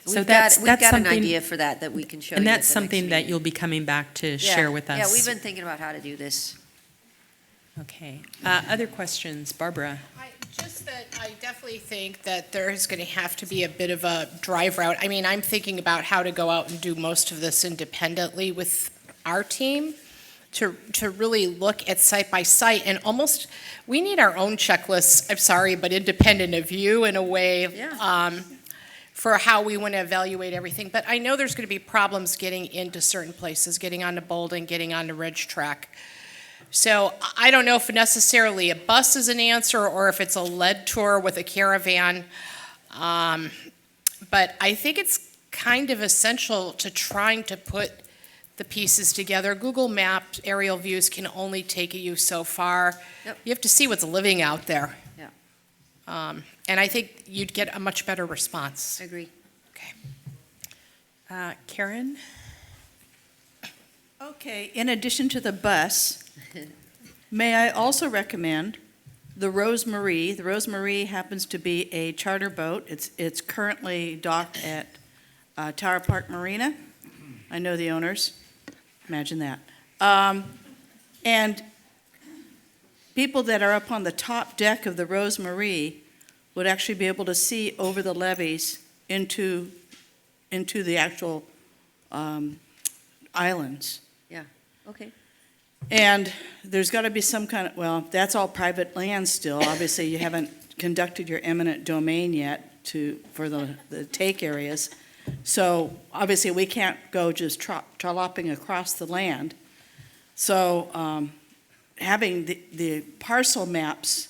Speaker 2: So
Speaker 4: We've
Speaker 2: that's
Speaker 4: got an
Speaker 2: something-
Speaker 4: idea for that we can show you.
Speaker 2: And
Speaker 4: at
Speaker 2: that's
Speaker 4: the next
Speaker 2: something that
Speaker 4: meeting.
Speaker 2: you'll be coming back to
Speaker 4: Yeah.
Speaker 2: share with us.
Speaker 4: Yeah, we've been thinking about how to do this.
Speaker 2: Okay. Other questions? Barbara?
Speaker 9: Just that I definitely think that there is going to have to be a bit of a drive route. I mean, I'm thinking about how to go out and do most of this independently with our team to really look at site by site and almost, we need our own checklists, I'm sorry, but independent of you in a way. For how we want to evaluate everything. But I know there's going to be problems getting into certain places, getting onto Bolden, getting onto Ridge Track. So I don't know if necessarily a bus is an answer or if it's a lead tour with a caravan. But I think it's kind of essential to trying to put the pieces together. Google Maps aerial views can only take you so far.
Speaker 4: Yep.
Speaker 9: You have to see what's living out there.
Speaker 4: Yeah.
Speaker 9: And I think you'd get a much better response.
Speaker 4: I agree.
Speaker 2: Karen?
Speaker 13: Okay, in addition to the bus, may I also recommend the Rose Marie. The Rose Marie happens to be a charter boat. It's currently docked at Tower Park Marina. I know the owners. Imagine that. And people that are up on the top deck of the Rose Marie would actually be able to see over the levees into the actual islands.
Speaker 4: Yeah, okay.
Speaker 13: And there's got to be some kind of, well, that's all private land still. Obviously, you haven't conducted your eminent domain yet for the take areas. So obviously, we can't go just trolloping across the land. So having the parcel maps,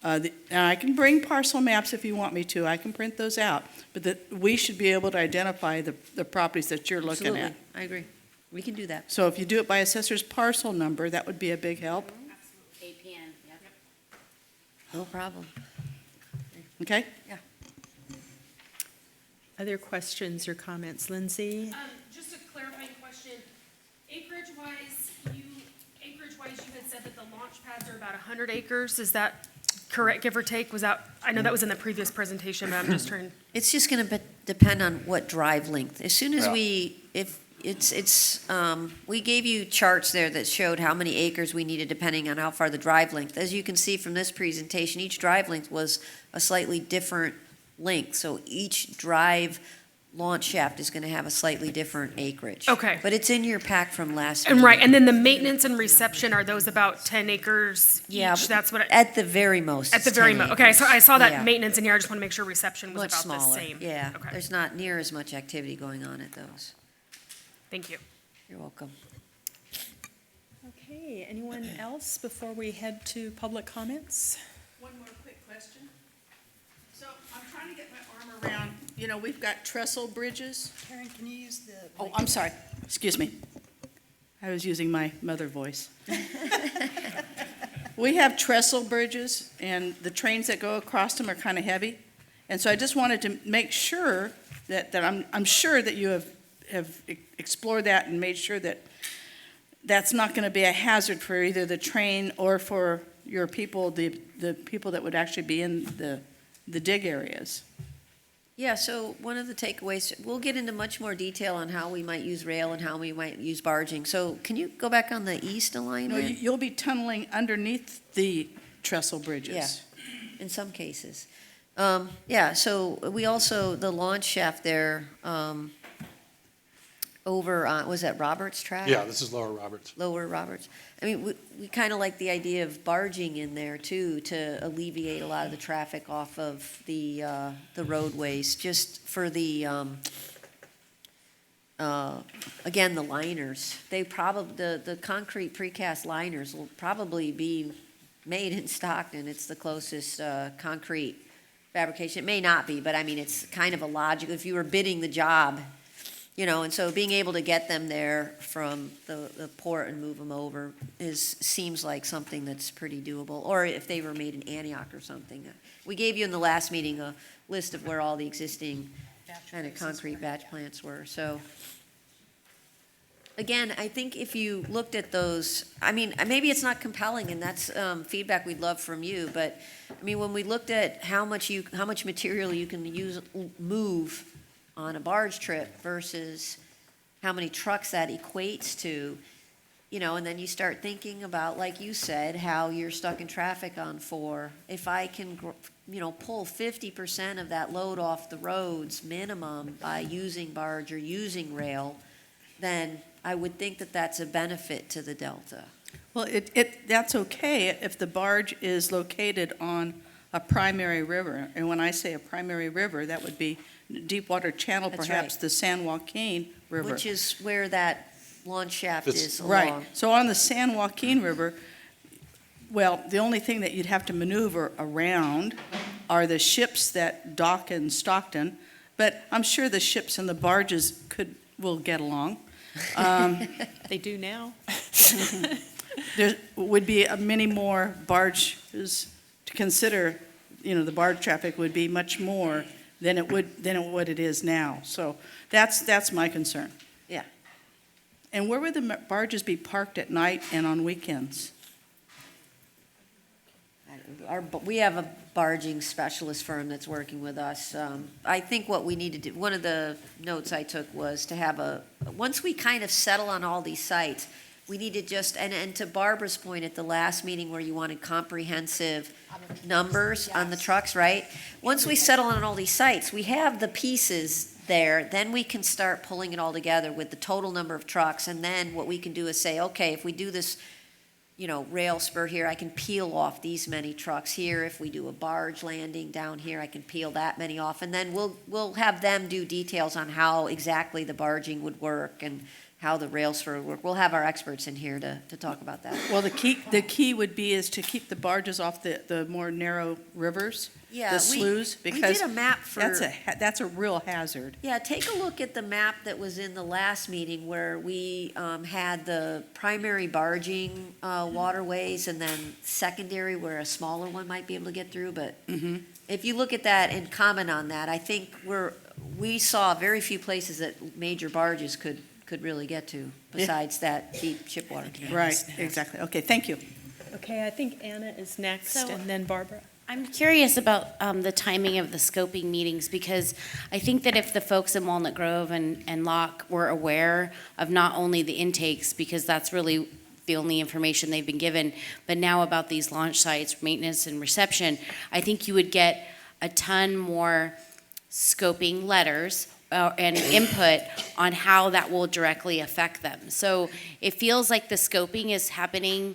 Speaker 13: and I can bring parcel maps if you want me to. I can print those out. But that we should be able to identify the properties that you're looking
Speaker 4: Absolutely.
Speaker 13: at.
Speaker 4: I agree. We can do that.
Speaker 13: So if you do it by assessor's parcel number, that would be a big help.
Speaker 8: APN, yep.
Speaker 4: No problem.
Speaker 13: Okay?
Speaker 4: Yeah.
Speaker 2: Other questions or comments? Lindsay?
Speaker 10: Just a clarifying question. Acreage-wise, you had said that the launch pads are about 100 acres. Is that correct, give or take? I know that was in the previous presentation, but I'm just trying.
Speaker 4: It's just going to depend on what drive length. As soon as
Speaker 18: Yeah.
Speaker 4: we gave you charts there that showed how many acres we needed depending on how far the drive length. As you can see from this presentation, each drive length was a slightly different length. So each drive launch shaft is going to have a slightly different acreage.
Speaker 10: Okay.
Speaker 4: But it's in your pack from last
Speaker 10: And
Speaker 4: meeting.
Speaker 10: right, and then the maintenance and reception, are those about 10 acres
Speaker 4: Yeah,
Speaker 10: each? That's what,
Speaker 4: at the very most.
Speaker 10: at the
Speaker 4: it's
Speaker 10: very
Speaker 4: 10
Speaker 10: most. Okay, so I saw that
Speaker 4: Yeah.
Speaker 10: maintenance in here. I just want to make sure reception was
Speaker 4: Much
Speaker 10: about
Speaker 4: smaller.
Speaker 10: the same.
Speaker 4: Yeah,
Speaker 10: Okay,
Speaker 4: there's not near as much activity going on at those.
Speaker 10: thank you.
Speaker 4: You're welcome.
Speaker 2: Okay, anyone else before we head to public comments?
Speaker 13: One more quick question. So I'm trying to get my arm around, we've got trestle bridges.
Speaker 1: Karen, can you use the?
Speaker 13: Oh, I'm sorry. Excuse me. I was using my mother voice. We have trestle bridges, and the trains that go across them are kind of heavy. And so I just wanted to make sure that I'm sure that you have explored that and made sure that that's not going to be a hazard for either the train or for, your people, the people that would actually be in the dig areas.
Speaker 4: Yeah, so one of the takeaways, we'll get into much more detail on how we might use rail and how we might use barging. So can you go back on the east
Speaker 13: No,
Speaker 4: alignment?
Speaker 13: you'll be tunneling underneath the trestle bridges.
Speaker 4: Yeah, in some cases. Yeah, so we also, the launch shaft there, over on, was that Roberts Track?
Speaker 12: Yeah, this is Lower Roberts.
Speaker 4: Lower Roberts. I mean, we kind of like the idea of barging in there too, to alleviate a lot of the traffic off of the roadways, just for the, again, the liners. They probably, the concrete precast liners will probably be made in Stockton. It's the closest concrete fabrication. It may not be, but I mean, it's kind of a logical, if you were bidding the job, you know, and so being able to get them there from the port and move them over seems like something that's pretty doable. Or if they were made in Antioch or something. We gave you in the last meeting a list of where all the existing kind of concrete batch plants were, so. Again, I think if you looked at those, I mean, maybe it's not compelling, and that's feedback we'd love from you, but, I mean, when we looked at how much material you can move on a barge trip versus how many trucks that equates to, you know, and then you start thinking about, like you said, how you're stuck in traffic on 4. If I can, you know, pull 50% of that load off the roads minimum by using barge or using rail, then I would think that that's a benefit to the Delta.
Speaker 13: Well, that's okay if the barge is located on a primary river. And when I say a primary river, that would be Deepwater Channel,
Speaker 4: That's
Speaker 13: perhaps
Speaker 4: right.
Speaker 13: the San Joaquin River.
Speaker 4: Which is where that launch shaft is along.
Speaker 13: Right. So on the San Joaquin River, well, the only thing that you'd have to maneuver around are the ships that dock in Stockton, but I'm sure the ships and the barges will get along.
Speaker 2: They do now.
Speaker 13: There would be many more barges to consider. You know, the barge traffic would be much more than what it is now. So that's my concern.
Speaker 4: Yeah.
Speaker 13: And where would the barges be parked at night and on weekends?
Speaker 4: We have a barging specialist firm that's working with us. I think what we need to do, one of the notes I took was to have once we kind of settle on all these sites, we need to just, and to Barbara's point at the last meeting where you wanted comprehensive numbers on the trucks, right? Once we settle on all these sites, we have the pieces there, then we can start pulling it all together with the total number of trucks, and then what we can do is say, okay, if we do this, you know, rail spur here, I can peel off these many trucks here. If we do a barge landing down here, I can peel that many off, and then we'll have them do details on how exactly the barging would work and how the rail spur would work. We'll have our experts in here to talk about that.
Speaker 13: Well, the key would be is to keep the barges off the more narrow rivers,
Speaker 4: Yeah,
Speaker 13: the sloughs,
Speaker 4: we
Speaker 13: because
Speaker 4: did a map for.
Speaker 13: that's a real hazard.
Speaker 4: Yeah, take a look at the map that was in the last meeting where we had the primary barging waterways and then secondary where a smaller one might be able to get through. But if you look at that and comment on that, I think we saw very few places that major barges could really get to besides that deep ship water canal.
Speaker 13: Right, exactly. Okay, thank you.
Speaker 2: Okay, I think Anna is next,
Speaker 8: So-
Speaker 2: and then Barbara.
Speaker 8: I'm curious about the timing of the scoping meetings, because I think that if the folks in Walnut Grove and Locke were aware of not only the intakes, because that's really the only information they've been given, but now about these launch sites, maintenance and reception, I think you would get a ton more scoping letters and input on how that will directly affect them. So it feels like the scoping is happening,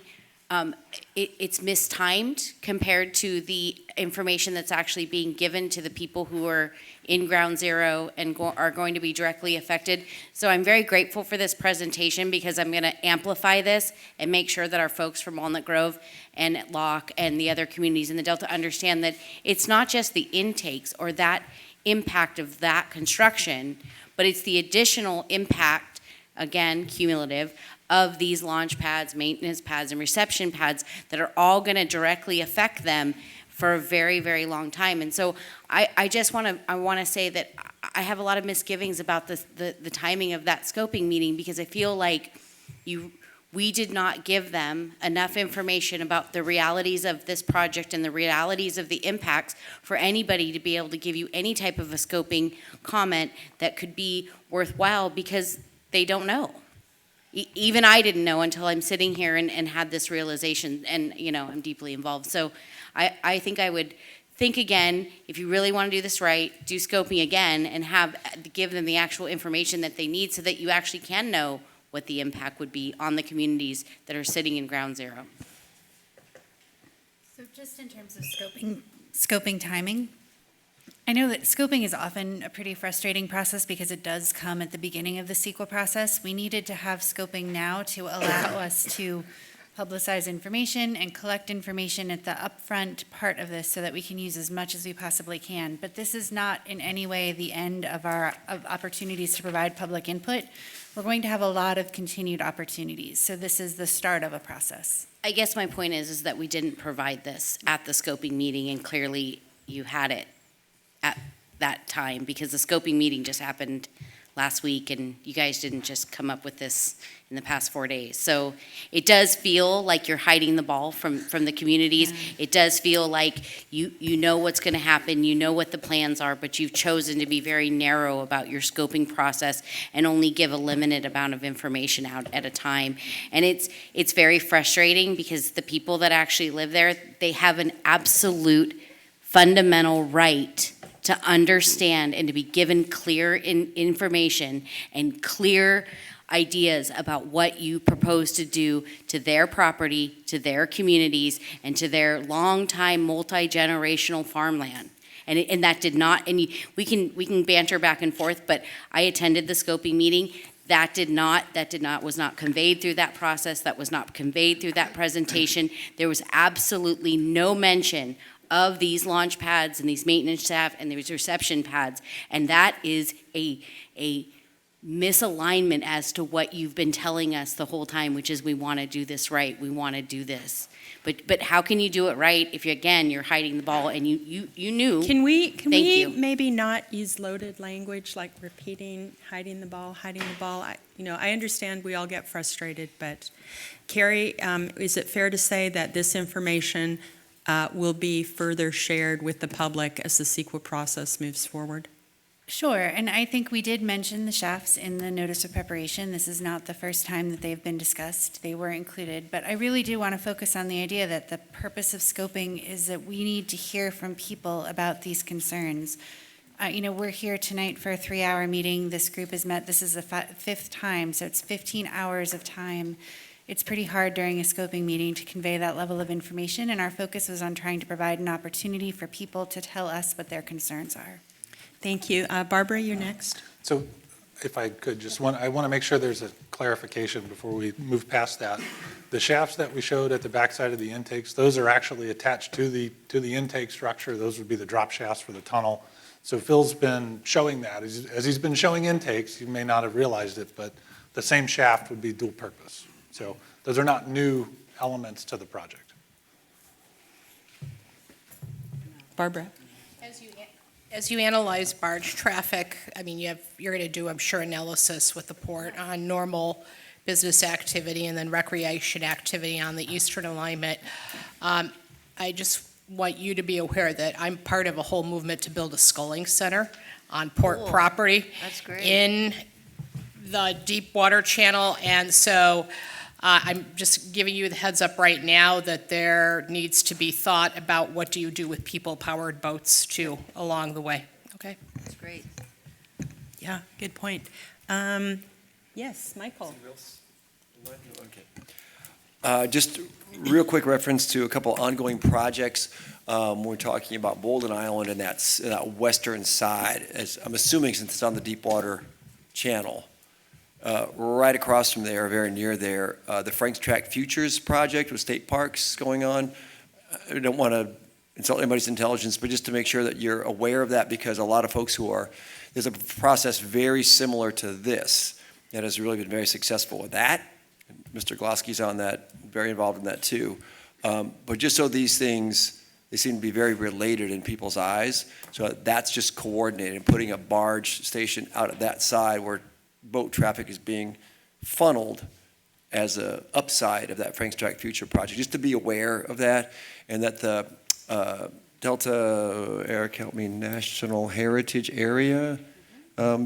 Speaker 8: it's mistimed compared to the information that's actually being given to the people who are in Ground Zero and are going to be directly affected. So I'm very grateful for this presentation, because I'm gonna amplify this and make sure that our folks from Walnut Grove and Locke and the other communities in the Delta understand that it's not just the intakes or that impact of that construction, but it's the additional impact, again, cumulative, of these launch pads, maintenance pads, and reception pads that are all going to directly affect them for a very, very long time. And so I just want to say that I have a lot of misgivings about the timing of that scoping meeting, because I feel like we did not give them enough information about the realities of this project and the realities of the impacts for anybody to be able to give you any type of a scoping comment that could be worthwhile, because they don't know. Even I didn't know until I'm sitting here and had this realization, and, you know, I'm deeply involved. So I think I would think again, if you really want to do this right, do scoping again and give them the actual information that they need so that you actually can know what the impact would be on the communities that are sitting in ground zero.
Speaker 7: So just in terms of scoping timing, I know that scoping is often a pretty frustrating process because it does come at the beginning of the CEQA process. We needed to have scoping now to allow us to publicize information and collect information at the upfront part of this so that we can use as much as we possibly can. But this is not in any way the end of our opportunities to provide public input. We're going to have a lot of continued opportunities. So this is the start of a process.
Speaker 8: I guess my point is that we didn't provide this at the scoping meeting, and clearly you had it at that time, because the scoping meeting just happened last week and you guys didn't just come up with this in the past 4 days. So it does feel like you're hiding the ball from the communities. It does feel like you know what's going to happen, you know what the plans are, but you've chosen to be very narrow about your scoping process and only give a limited amount of information out at a time. And it's very frustrating because the people that actually live there, they have an absolute fundamental right to understand and to be given clear information and clear ideas about what you propose to do to their property, to their communities, and to their long-time multi-generational farmland. And that did not, and we can banter back and forth, but I attended the scoping meeting. That was not conveyed through that process. That was not conveyed through that presentation. There was absolutely no mention of these launch pads and these maintenance staff and these reception pads. And that is a misalignment as to what you've been telling us the whole time, which is we want to do this right, we want to do this. But how can you do it right if you're hiding the ball and you knew?
Speaker 2: Can we
Speaker 8: you.
Speaker 2: maybe not use loaded language like repeating, hiding the ball? I understand we all get frustrated, but Carrie, is it fair to say that this information will be further shared with the public as the CEQA process moves forward?
Speaker 7: Sure, and I think we did mention the shafts in the notice of preparation. This is not the first time that they've been discussed. They were included, but I really do want to focus on the idea that the purpose of scoping is that we need to hear from people about these concerns. We're here tonight for a 3-hour meeting. This group has met, this is the fifth time, so it's 15 hours of time. It's pretty hard during a scoping meeting to convey that level of information, and our focus was on trying to provide an opportunity for people to tell us what their concerns are.
Speaker 2: Thank you. Barbara, you're next.
Speaker 12: So if I could, I want to make sure there's a clarification before we move past that. The shafts that we showed at the backside of the intakes, those are actually attached to the intake structure. Those would be the drop shafts for the tunnel. So Phil's been showing that. As he's been showing intakes, you may not have realized it, but the same shaft would be dual purpose. So those are not new elements to the project.
Speaker 2: Barbara?
Speaker 9: As you analyze barge traffic, you're going to do, I'm sure, analysis with the port on normal business activity and then recreation activity on the eastern alignment. I just want you to be aware that I'm part of a whole movement to build a sculling center on port property.
Speaker 4: That's great.
Speaker 9: In the deep water channel, and so I'm just giving you the heads up right now that there needs to be thought about what do you do with people-powered boats too along the way. Okay?
Speaker 4: That's great.
Speaker 2: Yeah, good point. Yes, Michael.
Speaker 20: Just real quick reference to a couple ongoing projects. We're talking about Bolden Island and that western side, as I'm assuming since it's on the Deepwater Channel. Right across from there, very near there, the Frank's Track Futures project with state parks going on. I don't want to insult anybody's intelligence, but just to make sure that you're aware of that, because a lot of folks there's a process very similar to this that has really been very successful with that. Mr. Glosky's on that, very involved in that too. But just so these things, they seem to be very related in people's eyes. So that's just coordinated, putting a barge station out at that side where boat traffic is being funneled as a upside of that Frank Track Future project, just to be aware of that, and that the Delta, Eric, help me, National Heritage Area,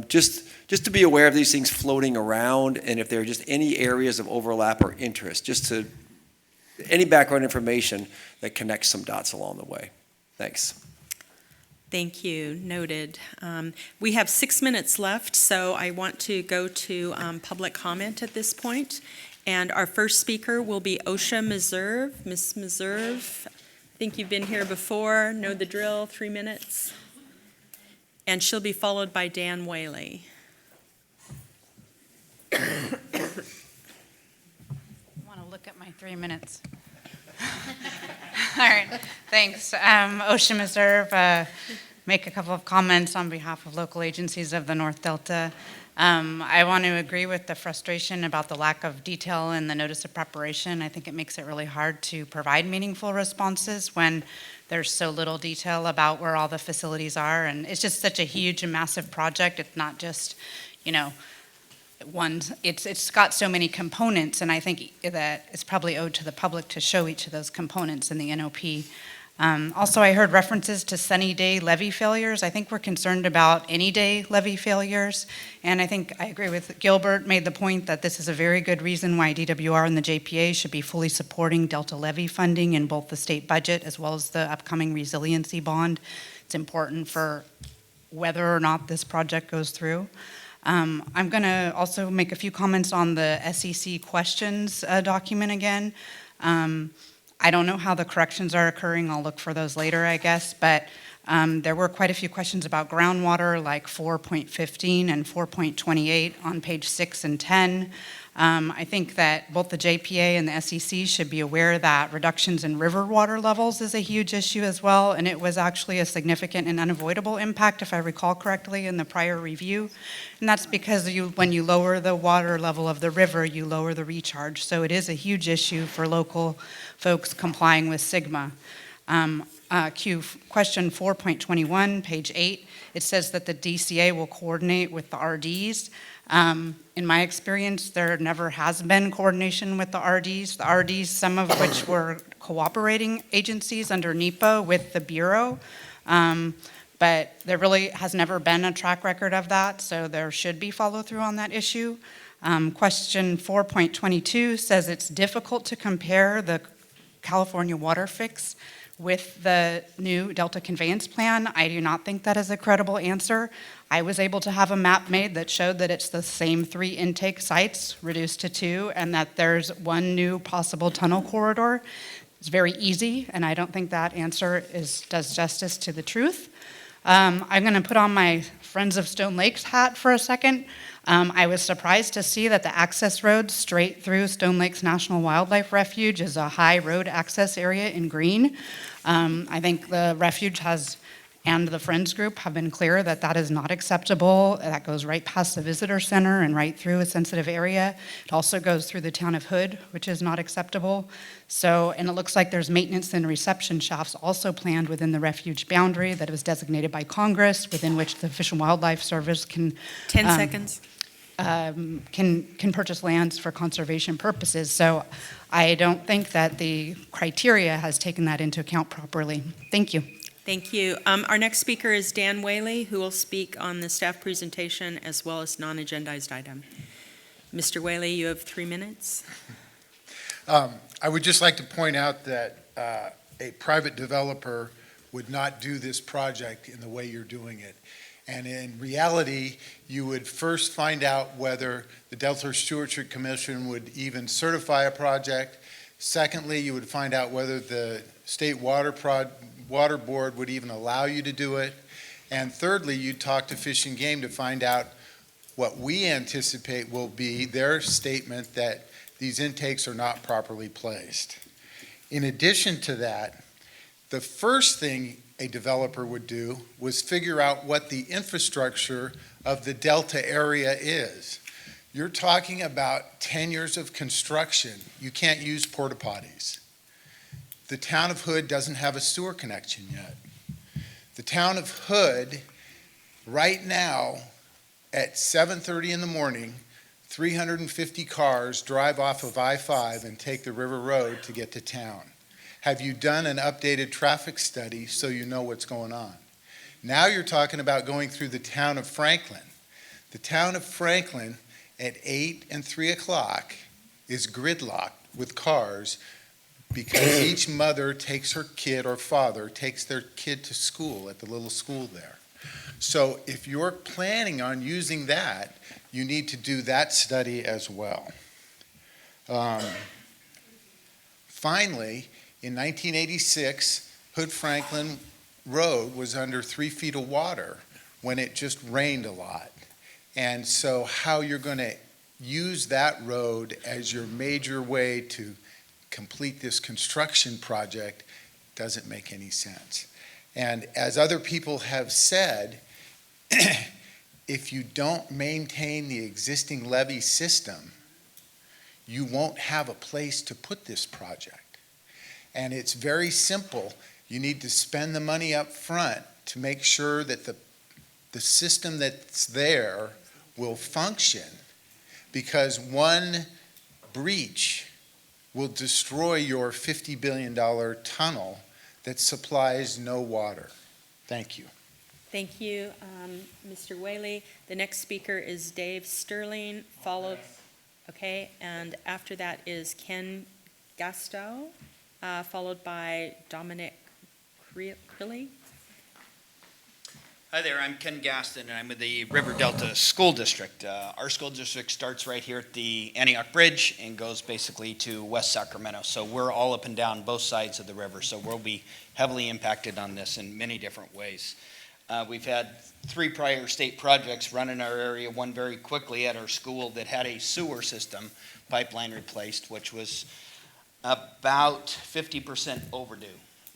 Speaker 20: just to be aware of these things floating around, and if there are just any areas of overlap or interest, just to, any background information that connects some dots along the way. Thanks.
Speaker 2: Thank you, noted. We have 6 minutes left, so I want to go to public comment at this point. And our first speaker will be Osha Meserve. Ms. Meserve, I think you've been here before, know the drill, 3 minutes. And she'll be followed by Dan Whaley.
Speaker 17: I want to look at my 3 minutes. All right, thanks. Osha Meserve, make a couple of comments on behalf of local agencies of the North Delta. I want to agree with the frustration about the lack of detail in the notice of preparation. I think it makes it really hard to provide meaningful responses when there's so little detail about where all the facilities are. And it's just such a huge and massive project. It's not just, you know, it's got so many components, and I think that it's probably owed to the public to show each of those components in the NOP. Also, I heard references to sunny day levee failures. I think we're concerned about any day levee failures, and I think I agree with Gilbert, made the point that this is a very good reason why DWR and the JPA should be fully supporting Delta levee funding in both the state budget as well as the upcoming resiliency bond. It's important for whether or not this project goes through. I'm going to also make a few comments on the SEC questions document again. I don't know how the corrections are occurring. I'll look for those later, I guess. But there were quite a few questions about groundwater, like 4.15 and 4.28 on page 6 and 10. I think that both the JPA and the SEC should be aware that reductions in river water levels is a huge issue as well, and it was actually a significant and unavoidable impact, if I recall correctly, in the prior review. And that's because when you lower the water level of the river, you lower the recharge. So it is a huge issue for local folks complying with SGMA. Question 4.21, page 8, it says that the DCA will coordinate with the RDs. In my experience, there never has been coordination with the RDs. The RDs, some of which were cooperating agencies under NEPA with the Bureau, but there really has never been a track record of that, so there should be follow through on that issue. Question 4.22 says it's difficult to compare the California water fix with the new Delta Conveyance Plan. I do not think that is a credible answer. I was able to have a map made that showed that it's the same 3 intake sites reduced to 2, and that there's 1 new possible tunnel corridor. It's very easy, and I don't think that answer does justice to the truth. I'm going to put on my Friends of Stone Lakes hat for a second. I was surprised to see that the access road straight through Stone Lakes National Wildlife Refuge is a high road access area in green. I think the refuge and the Friends group have been clear that that is not acceptable. That goes right past the visitor center and right through a sensitive area. It also goes through the town of Hood, which is not acceptable. So, and it looks like there's maintenance and reception shafts also planned within the refuge boundary that was designated by Congress, within which the Fish and Wildlife Service can
Speaker 2: 10 seconds.
Speaker 17: Can purchase lands for conservation purposes. So I don't think that the criteria has taken that into account properly. Thank you.
Speaker 2: Thank you. Our next speaker is Dan Whaley, who will speak on the staff presentation as well as non-agendized item. Mr. Whaley, you have 3 minutes.
Speaker 19: I would just like to point out that a private developer would not do this project in the way you're doing it. And in reality, you would first find out whether the Delta Stewardship Commission would even certify a project. Secondly, you would find out whether the State Water Board would even allow you to do it. And thirdly, you'd talk to Fish and Game to find out what we anticipate will be their statement that these intakes are not properly placed. In addition to that, the first thing a developer would do was figure out what the infrastructure of the Delta area is. You're talking about 10 years of construction. You can't use porta potties. The town of Hood doesn't have a sewer connection yet. The town of Hood, right now, at 7:30 in the morning, 350 cars drive off of I-5 and take the River Road to get to town. Have you done an updated traffic study so you know what's going on? Now you're talking about going through the town of Franklin. The town of Franklin at 8 and 3 o'clock is gridlocked with cars because each mother takes her kid or father takes their kid to school at the little school there. So if you're planning on using that, you need to do that study as well. Finally, in 1986, Hood Franklin Road was under 3 feet of water when it just rained a lot. And so how you're going to use that road as your major way to complete this construction project doesn't make any sense. And as other people have said, if you don't maintain the existing levee system, you won't have a place to put this project. And it's very simple. You need to spend the money up front to make sure that the system that's there will function, because one breach will destroy your $50 billion tunnel that supplies no water. Thank you.
Speaker 2: Thank you, Mr. Whaley. The next speaker is Dave Sterling, followed, okay, and after that is Ken Gastow, followed by Dominic Crilly.
Speaker 21: Hi there, I'm Ken Gaston, and I'm with the River Delta School District. Our school district starts right here at the Antioch Bridge and goes basically to West Sacramento. So we're all up and down both sides of the river, so we'll be heavily impacted on this in many different ways. We've had 3 prior state projects run in our area, one very quickly at our school that had a sewer system pipeline replaced, which was about 50% overdue.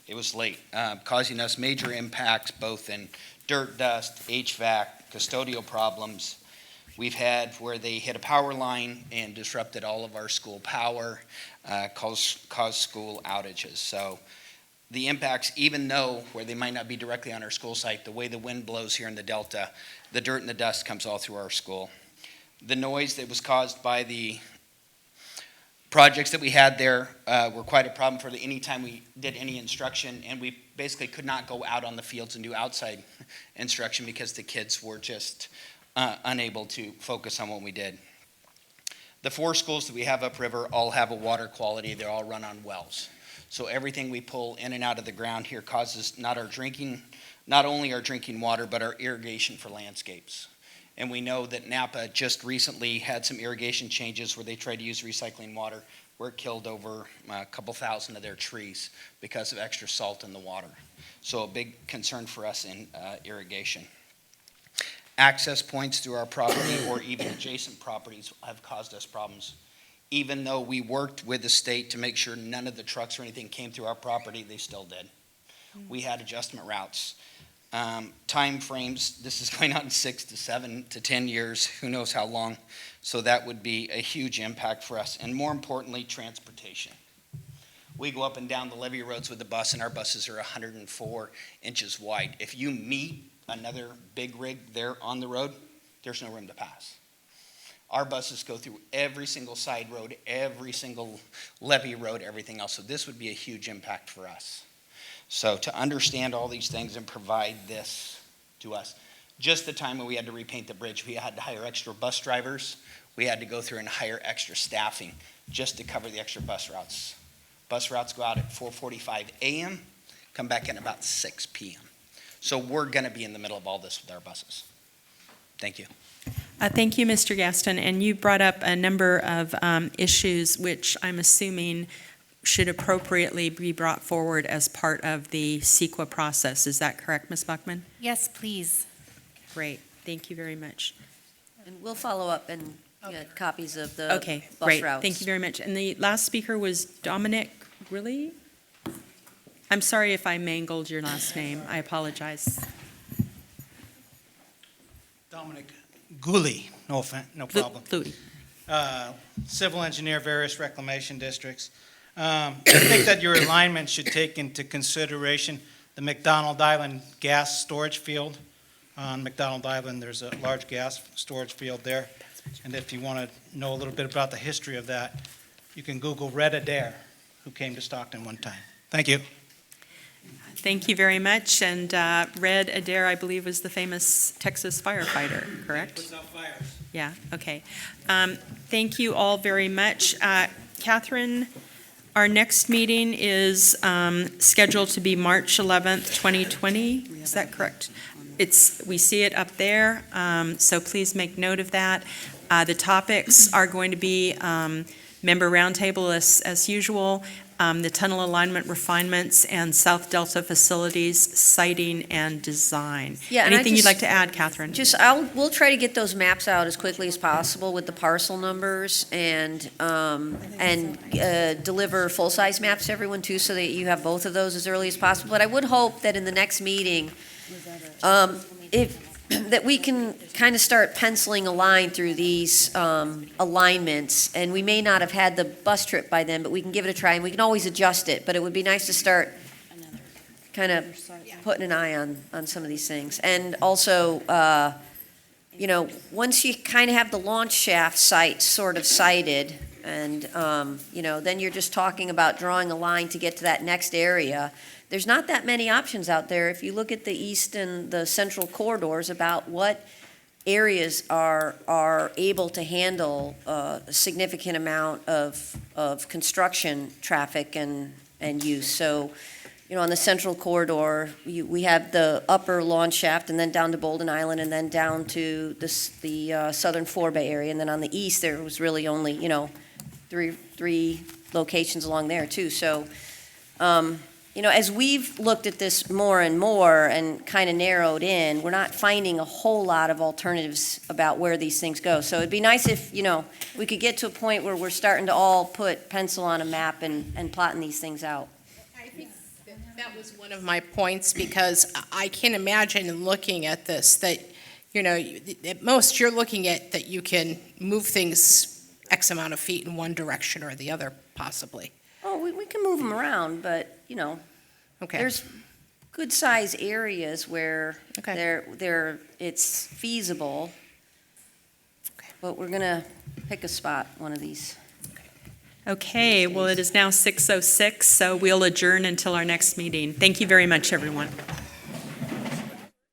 Speaker 21: It was late, causing us major impacts both in dirt, dust, HVAC, custodial problems. We've had where they hit a power line and disrupted all of our school power, caused school outages. So the impacts, even though where they might not be directly on our school site, the way the wind blows here in the Delta, the dirt and the dust comes all through our school. The noise that was caused by the projects that we had there were quite a problem for any time we did any instruction, and we basically could not go out on the fields and do outside instruction because the kids were just unable to focus on what we did. The 4 schools that we have upriver all have a water quality. They all run on wells. So everything we pull in and out of the ground here causes not only our drinking water, but our irrigation for landscapes. And we know that Napa just recently had some irrigation changes where they tried to use recycling water, where it killed over a couple thousand of their trees because of extra salt in the water. So a big concern for us in irrigation. Access points through our property or even adjacent properties have caused us problems. Even though we worked with the state to make sure none of the trucks or anything came through our property, they still did. We had adjustment routes. Time frames, this is going on 6 to 7 to 10 years, who knows how long. So that would be a huge impact for us. And more importantly, transportation. We go up and down the levee roads with the bus, and our buses are 104 inches wide. If you meet another big rig there on the road, there's no room to pass. Our buses go through every single side road, every single levee road, everything else. So this would be a huge impact for us. So to understand all these things and provide this to us, just the time when we had to repaint the bridge, we had to hire extra bus drivers. We had to go through and hire extra staffing just to cover the extra bus routes. Bus routes go out at 4:45 a.m., come back in about 6 p.m. So we're going to be in the middle of all this with our buses. Thank you.
Speaker 2: Thank you, Mr. Gaston. And you brought up a number of issues which I'm assuming should appropriately be brought forward as part of the CEQA process. Is that correct, Ms. Buckman?
Speaker 7: Yes, please.
Speaker 2: Great. Thank you very much.
Speaker 4: And we'll follow up and get copies of the
Speaker 2: Okay,
Speaker 4: bus
Speaker 2: great.
Speaker 4: routes.
Speaker 2: Thank you very much. And the last speaker was Dominic Really? I'm sorry if I mangled your last name. I apologize.
Speaker 22: Dominic Gooley, no problem.
Speaker 2: Louis.
Speaker 22: Civil engineer, various reclamation districts. I think that your alignment should take into consideration the McDonald Island gas storage field. On McDonald Island, there's a large gas storage field there. And if you want to know a little bit about the history of that, you can Google Red Adair, who came to Stockton one time. Thank you.
Speaker 2: Thank you very much. And Red Adair, I believe, was the famous Texas firefighter, correct?
Speaker 22: Puts out fires.
Speaker 2: Yeah, okay. Thank you all very much. Catherine, our next meeting is scheduled to be March 11th, 2020. Is that correct? We see it up there, so please make note of that. The topics are going to be member roundtable as usual, the tunnel alignment refinements, and South Delta facilities siting and design.
Speaker 4: Yeah, and
Speaker 2: Anything you'd like to add, Catherine?
Speaker 4: We'll try to get those maps out as quickly as possible with the parcel numbers and deliver full-size maps to everyone too, so that you have both of those as early as possible. But I would hope that in the next meeting, that we can kind of start penciling a line through these alignments, and we may not have had the bus trip by then, but we can give it a try, and we can always adjust it, but it would be nice to start kind of putting an eye on some of these things. And also, once you kind of have the launch shaft site sort of sited, and, then you're just talking about drawing a line to get to that next area. There's not that many options out there. If you look at the east and the central corridors about what areas are able to handle a significant amount of construction traffic and use. So, on the central corridor, we have the upper launch shaft and then down to Bolden Island and then down to the southern forebay area. And then on the east, there was really only, three locations along there too. So, as we've looked at this more and more and kind of narrowed in, we're not finding a whole lot of alternatives about where these things go. So it'd be nice if, we could get to a point where we're starting to all put pencil on a map and plotting these things out.
Speaker 9: I think that was one of my points, because I can imagine in looking at this that, at most you're looking at that you can move things X amount of feet in one direction or the other, possibly.
Speaker 4: Oh, we can move them around, but,
Speaker 9: Okay.
Speaker 4: there's good-sized areas where it's feasible. But we're going to pick a spot, one of these.
Speaker 2: Okay, well, it is now 6:06, so we'll adjourn until our next meeting. Thank you very much, everyone.